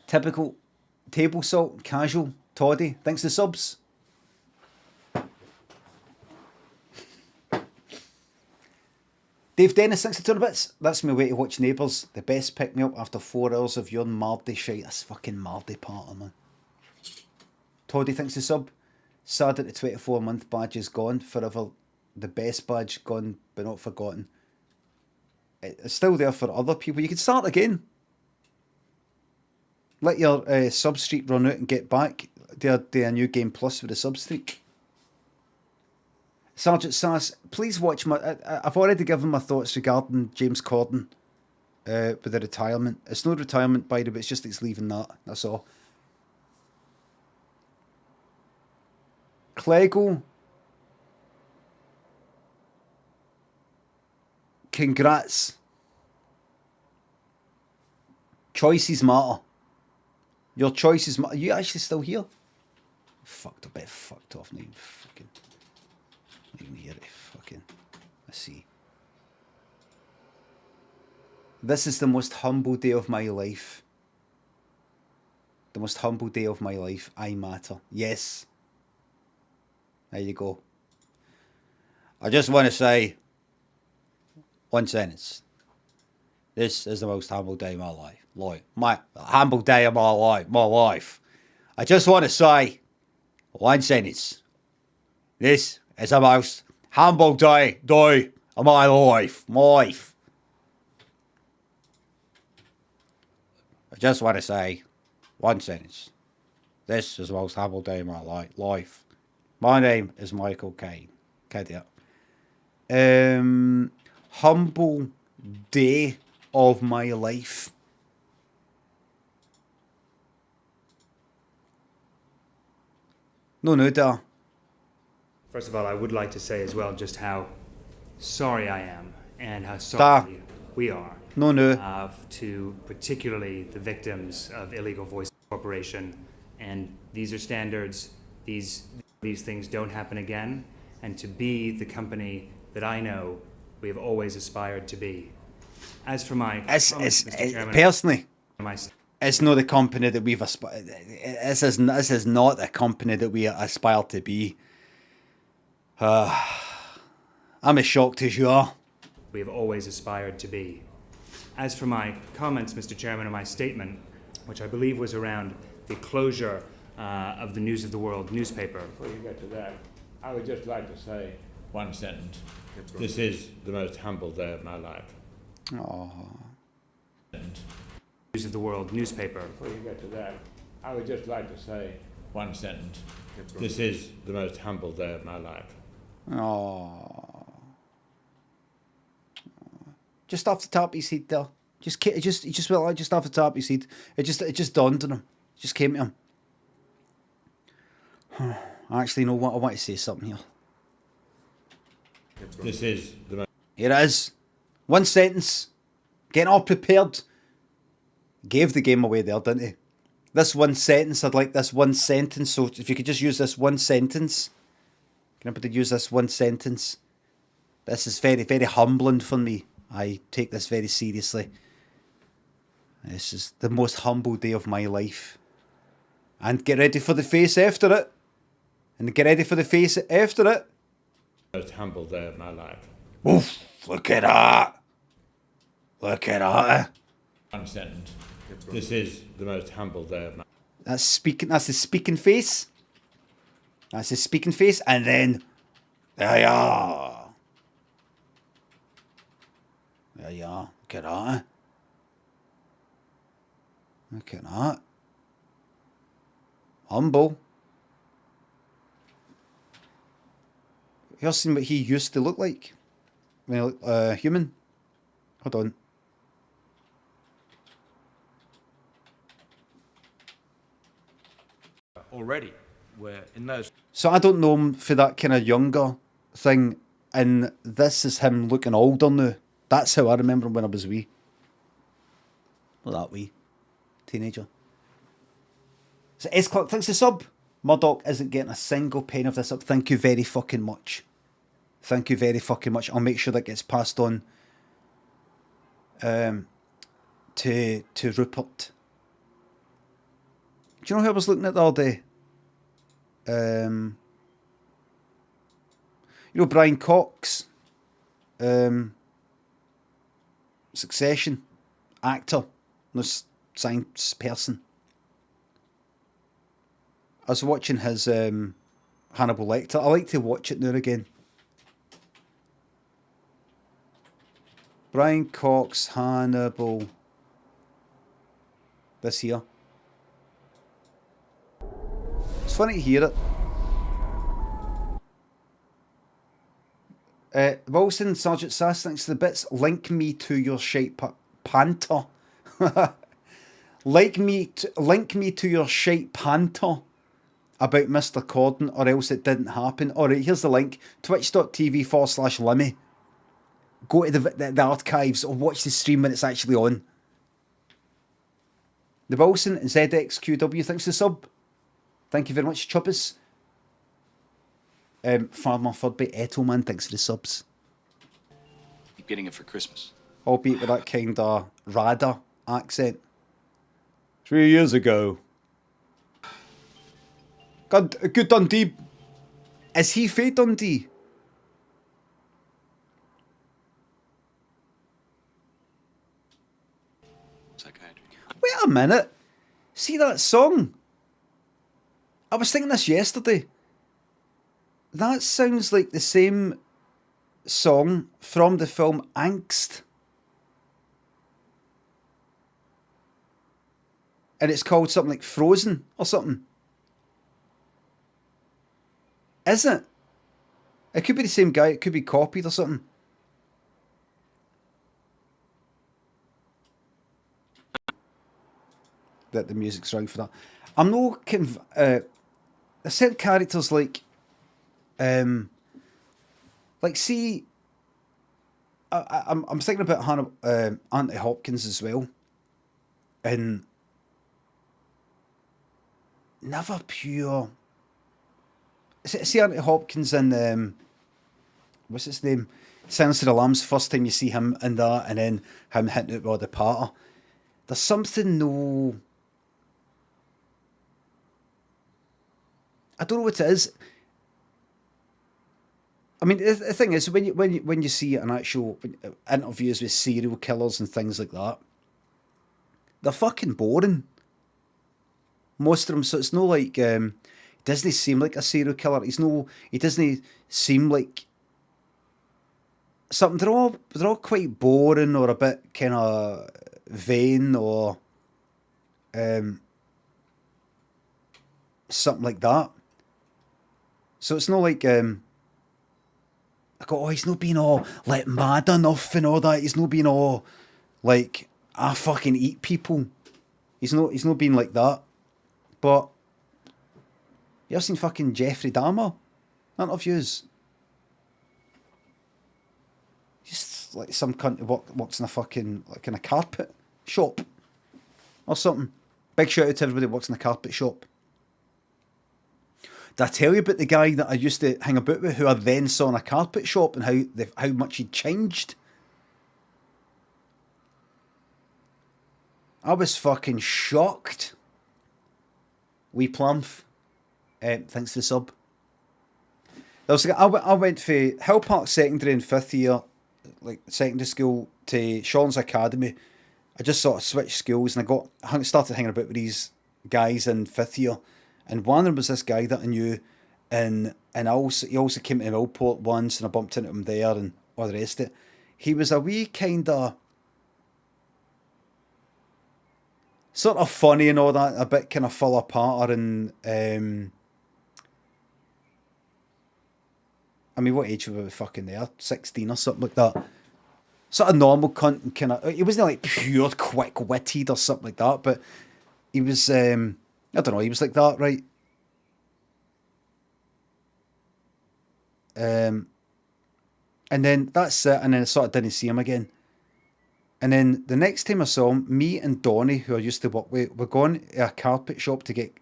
Typical table salt, casual, toddy. Thanks for the subs. Dave Dennis, thanks for 200 bits. That's my way to watch Neighbours. The best pick me up after 4 hours of your Mardy shite. That's fucking Mardy party, man. Toddy thinks the sub. Sad that the 24-month badge is gone forever. The best badge gone but not forgotten. It's still there for other people. You can start again. Let your sub streak run out and get back. Do a new game plus with a sub streak. Sergeant Sass, please watch my... I've already given my thoughts regarding James Corden with the retirement. It's no retirement, by the way, it's just he's leaving that. That's all. Clego. Congrats. Choices matter. Your choices matter. Are you actually still here? Fucked, a bit fucked off now. Fucking... Not even hear it. Fucking... Let's see. This is the most humble day of my life. The most humble day of my life. I matter. Yes. There you go. I just want to say one sentence. This is the most humble day of my life. My humble day of my life. I just want to say one sentence. This is the most humble day of my life. I just want to say one sentence. This is the most humble day of my life. My name is Michael Caine. Caveat. Humble day of my life. No, da. First of all, I would like to say as well just how sorry I am and how sorry we are. No. To particularly the victims of illegal voice incorporation. And these are standards. These things don't happen again, and to be the company that I know we have always aspired to be. As for my Mr. Chairman, personally, it's not the company that we've aspired. This is not the company that we aspire to be. I'm as shocked as you are. We have always aspired to be. As for my comments, Mr. Chairman, and my statement, which I believe was around the closure of the News of the World newspaper. Before you get to that, I would just like to say one sentence. This is the most humble day of my life. News of the World newspaper. Before you get to that, I would just like to say one sentence. This is the most humble day of my life. Just off the top of his head there. Just went like just off the top of his head. It just dawned on him. It just came to him. Actually, you know what? I want to say something here. This is the most... Here it is. One sentence. Getting all prepared. Gave the game away there, didn't he? This one sentence, I'd like this one sentence. So if you could just use this one sentence. Can anybody use this one sentence? This is very, very humbling for me. I take this very seriously. This is the most humble day of my life. And get ready for the face after it. And get ready for the face after it. Most humble day of my life. Oof, look at that. Look at that. One sentence. This is the most humble day of my life. That's the speaking face. That's the speaking face. And then, there you are. There you are. Look at that. Look at that. Humble. You ever seen what he used to look like? When he human? Hold on. Already, we're in those. So I don't know him for that kind of younger thing, and this is him looking older now. That's how I remember him when I was wee. Not that wee. Teenager. So S-Clock, thanks to sub. Murdoch isn't getting a single penny of this up. Thank you very fucking much. Thank you very fucking much. I'll make sure that gets passed on to Rupert. Do you know who I was looking at the other day? You know Brian Cox? Succession. Actor. No science person. I was watching his Hannibal Lecter. I like to watch it now and again. Brian Cox, Hannibal. This here. It's funny to hear it. Wilson, Sergeant Sass, thanks to the bits. Link me to your shite panter. Link me to your shite panter about Mr. Corden, or else it didn't happen. Alright, here's the link. Twitch.tv/Limmy. Go to the archives or watch the stream when it's actually on. The Wilson and ZXQW, thanks for the sub. Thank you very much, Chubbas. Farmer Furby Etelman, thanks for the subs. Keep getting it for Christmas. Albeit with that kind of radar accent. 3 years ago. God, good Dundee. Is he Faye Dundee? Wait a minute. See that song? I was thinking this yesterday. That sounds like the same song from the film Angst. And it's called something like Frozen or something. Is it? It could be the same guy. It could be copied or something. That the music's right for that. I'm no there's certain characters like see, I'm thinking about Hannah, Anthony Hopkins as well, and never pure. See Anthony Hopkins in what's his name? Silence of the Lambs. First time you see him in that, and then him hitting it with the patter. There's something no. I don't know what it is. I mean, the thing is, when you see an actual interviews with serial killers and things like that, they're fucking boring. Most of them. So it's no like doesn't seem like a serial killer. He doesn't seem like something. They're all quite boring or a bit kind of vain or something like that. So it's not like I go, oh, he's not being all like mad enough and all that. He's not being all like I fucking eat people. He's not being like that. But you ever seen fucking Jeffrey Dahmer interviews? Just like some cunt who works in a fucking like in a carpet shop or something. Big shout out to everybody who works in a carpet shop. Did I tell you about the guy that I used to hang about with who I then saw in a carpet shop and how much he'd changed? I was fucking shocked. Wee Plump. Thanks for the sub. I went for Hill Park Secondary in 5th year, like secondary school, to Sean's Academy. I just sort of switched schools and I started hanging about with these guys in 5th year. And one of them was this guy that I knew, and he also came to Millport once, and I bumped into him there, and all the rest of it. He was a wee kind of sort of funny and all that, a bit kind of full apart, and I mean, what age were we fucking there? 16 or something like that. Sort of normal cunt, and kind of, he wasn't like pure quick-witted or something like that, but he was, I don't know, he was like that, right? And then that's it, and then I sort of didn't see him again. And then the next time I saw him, me and Donnie, who I used to work with, were going to a carpet shop to get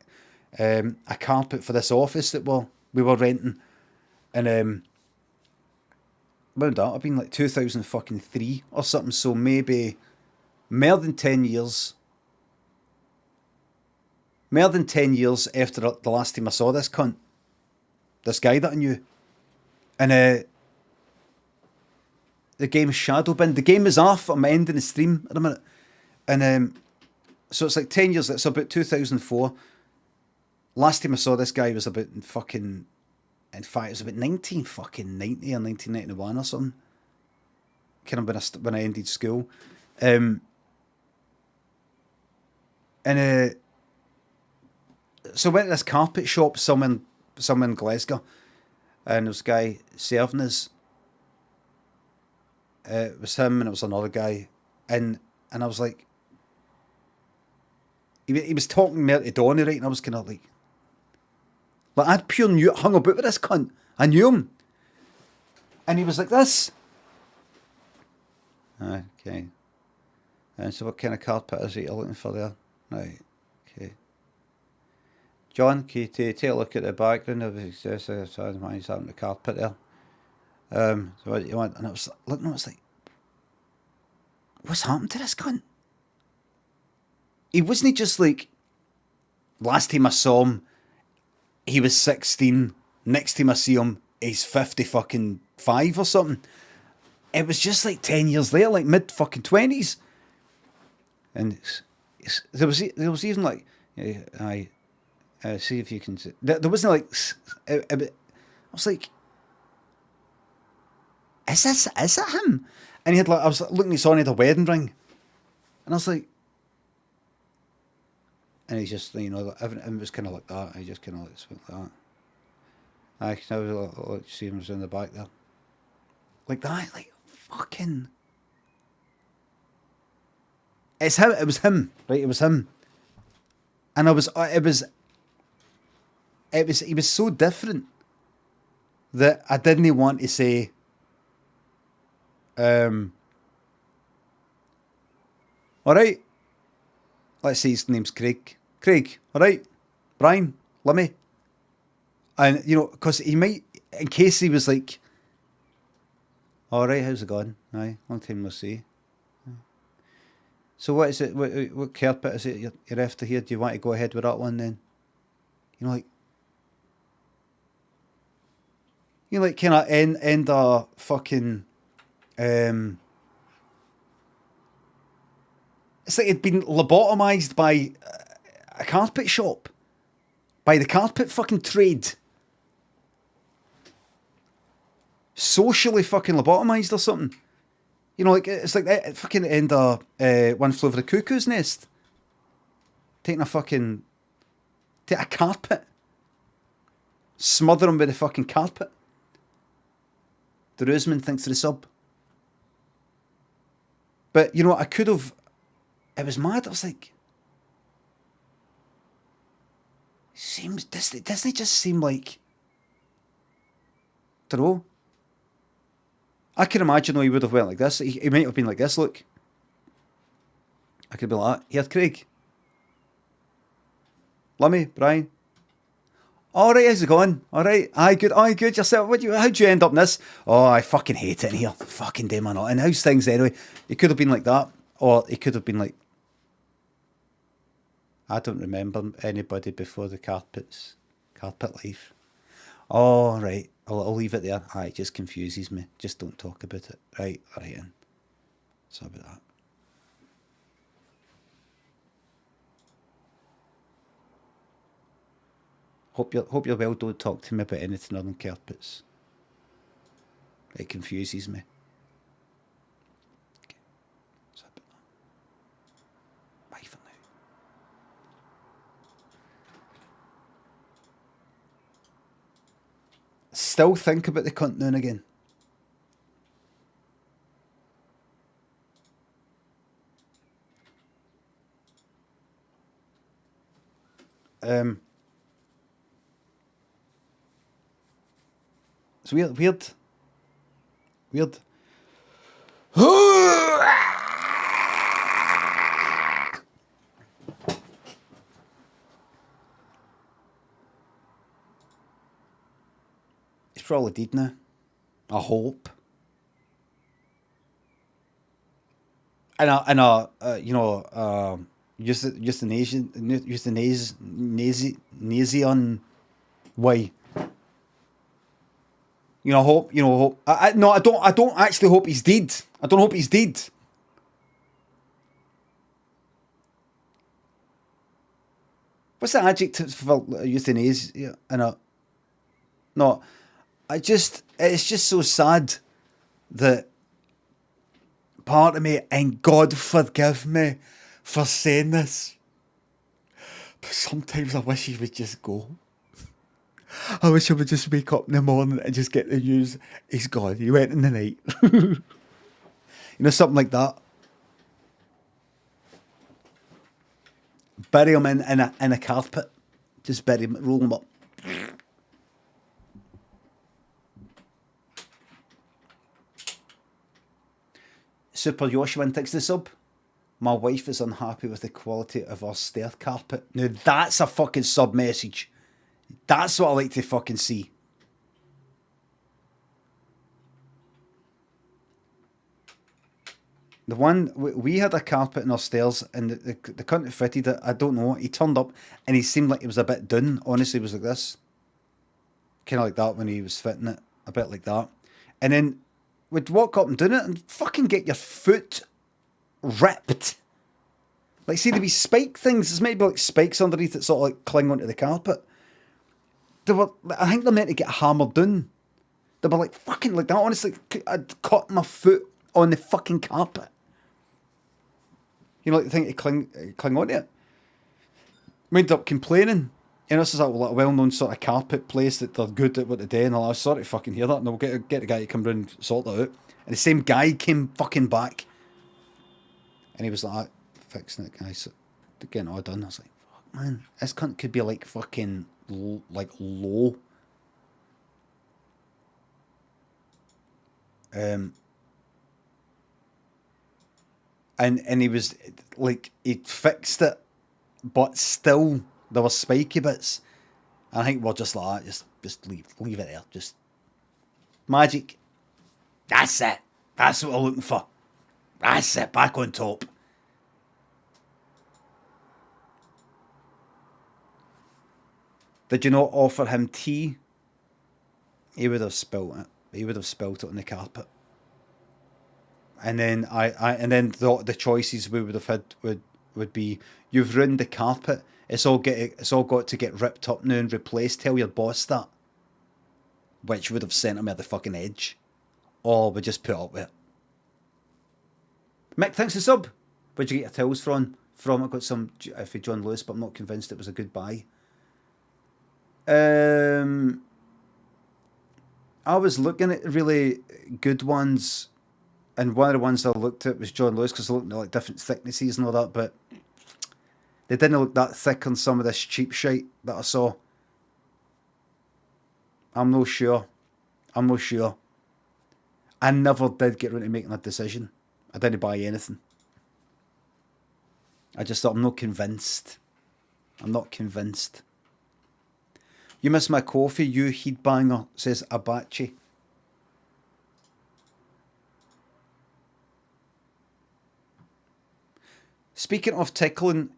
a carpet for this office that we were renting. And when that had been like 2003 or something, so maybe more than 10 years. More than 10 years after the last time I saw this cunt. This guy that I knew. And the game Shadowbin. The game is off. I'm ending the stream in a minute. And so it's like 10 years. It's about 2004. last time I saw this guy was about fucking, in fact, it was about 1990 or 1991 or something. Kind of when I ended school. So I went to this carpet shop somewhere in Glasgow, and there was a guy serving us. It was him and it was another guy, and I was like, he was talking more to Donnie, right, and I was kind of like I'd pure hung about with this cunt. I knew him, and he was like this. Okay. And so what kind of carpet is it you're looking for there? Right. Okay. John, can you take a look at the background of his he's having the carpet there. So what do you want? And I was looking, I was like, what's happened to this cunt? He wasn't just like, last time I saw him, he was 16. Next time I see him, he's 50 fucking 5 or something. It was just like 10 years later, like mid fucking 20s. And there was even like, see if you can see. There wasn't like, I was like, is that him? And he had like, I was looking at Sonny, he had a wedding ring. And I was like, and he's just, you know, everything was kind of like that. He just kind of like that. I was like, see him was in the back there. Like that, like fucking. It's him. It was him, right? It was him. And he was so different that I didn't want to say, all right, let's say his name's Craig. Craig, all right, Brian, let me. And, you know, because he might, in case he was like, all right, how's it going? Aye, long time no see. So what is it, what carpet is it you're after here? Do you want to go ahead with that one then? You know, like kind of end a fucking, it's like it'd been lobotomized by a carpet shop, by the carpet fucking trade. Socially fucking lobotomized or something. You know, like it's like that fucking end of One Flew Over the Cuckoo's Nest. Take a carpet, smother him with the fucking carpet. The Roseman thinks of the sub. But you know, I could have. It was mad. I was like, doesn't it just seem like? I don't know. I can imagine though he would have went like this. He might have been like this. Look, I could be like that. Here's Craig. Lummy, Brian. All right, how's it going? All right, aye, good. Yourself? How'd you end up in this? Oh, I fucking hate it in here. Fucking damn it. And how's things anyway? He could have been like that, or he could have been like, I don't remember anybody before the carpet life. Oh, right. I'll leave it there. Aye, it just confuses me. Just don't talk about it. Right, then. Sorry about that. Hope you're well. Don't talk to me about anything other than carpets. It confuses me. Okay. Sorry about that. Bye for now. Still think about the cunt now and again. It's weird. He's probably dead now. I hope. Euthanasia way. Hope. I don't actually hope he's dead. I don't hope he's dead. What's the adjective for euthanasia? No, it's just so sad that part of me, and God forgive me for saying this, but sometimes I wish he would just go. I wish I would just wake up in the morning and just get the news, he's gone, he went in the night. You know, something like that. Bury him in a carpet. Just bury him, roll him up. Super Yoshua takes the sub. My wife is unhappy with the quality of our stair carpet. Now that's a fucking sub message. That's what I like to fucking see. The one, we had a carpet in our stairs and the cunt who fitted it, I don't know, he turned up and he seemed like he was a bit done. Honestly, it was like this. Kind of like that when he was fitting it. A bit like that. And then would walk up and do it and fucking get your foot ripped. Like, see, there'd be spike things. There's maybe like spikes underneath that sort of like cling onto the carpet. I think they're meant to get hammered down. They were like fucking like that. Honestly, I'd caught my foot on the fucking carpet. You know, like the thing to cling onto it. We ended up complaining. You know, this is a well-known sort of carpet place that they're good at what they do, and I was sorry to fucking hear that, and we'll get the guy to come round and sort that out. And the same guy came fucking back, and he was like, fixing it, guys, getting it all done. I was like, fuck, man, this cunt could be like fucking low. And he was like, he'd fixed it, but still there were spiky bits. And I think we're just like that, just leave it there. Just magic. That's it. That's what we're looking for. That's it. Back on top. Did you not offer him tea? He would have spilt it. He would have spilt it on the carpet. And then the choices we would have had would be, you've ruined the carpet. It's all got to get ripped up now and replaced. Tell your boss that. Which would have sent him at the fucking edge. Or we just put up with it. Mick, thanks for sub. Where'd you get your towels from? I got some for John Lewis, but I'm not convinced it was a good buy. I was looking at really good ones, and one of the ones I looked at was John Lewis, because I looked at like different thicknesses and all that, but they didn't look that thick on some of this cheap shite that I saw. I'm not sure. I never did get around to making a decision. I didn't buy anything. I just thought, I'm not convinced. You miss my coffee, you heat banger, says Abachi. Speaking of tickling,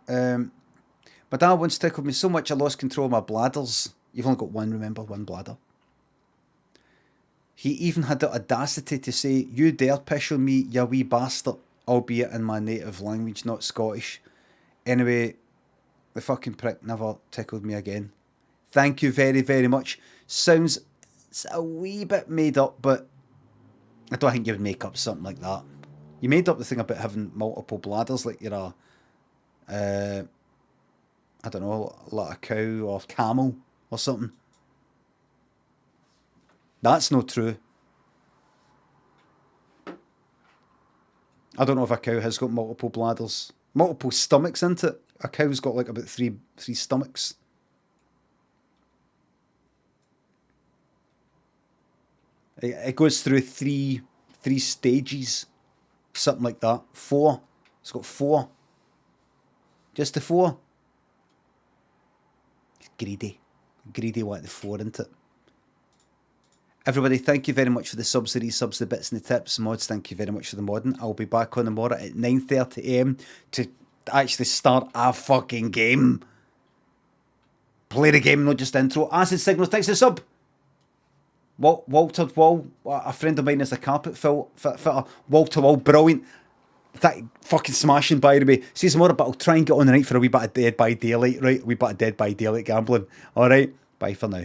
my dad once tickled me so much I lost control of my bladders. You've only got one, remember, one bladder. He even had the audacity to say, "You dare pish on me, you wee bastard," albeit in my native language, not Scottish. Anyway, the fucking prick never tickled me again. Thank you very, very much. Sounds a wee bit made up, but I don't think you would make up something like that. You made up the thing about having multiple bladders, like you're a, I don't know, like a cow or camel or something. That's not true. I don't know if a cow has got multiple bladders. Multiple stomachs, isn't it? A cow's got like about three stomachs. It goes through three stages. Something like that. 4. It's got 4. Just the 4. It's greedy. Greedy like the 4, isn't it? Everybody, thank you very much for the subs, the resubs, the bits and the tips. Mods, thank you very much for the modding. I'll be back on tomorrow at 9:30 AM to actually start a fucking game. Play the game, not just intro. Acid Signals, thanks for the sub. Walter Wall, a friend of mine is a carpet fitter. Walter Wall, brilliant. That fucking smashing, by the way. Says more, but I'll try and get on the night for a wee bit of Dead by Daylight, right? A wee bit of Dead by Daylight gambling. All right, bye for now.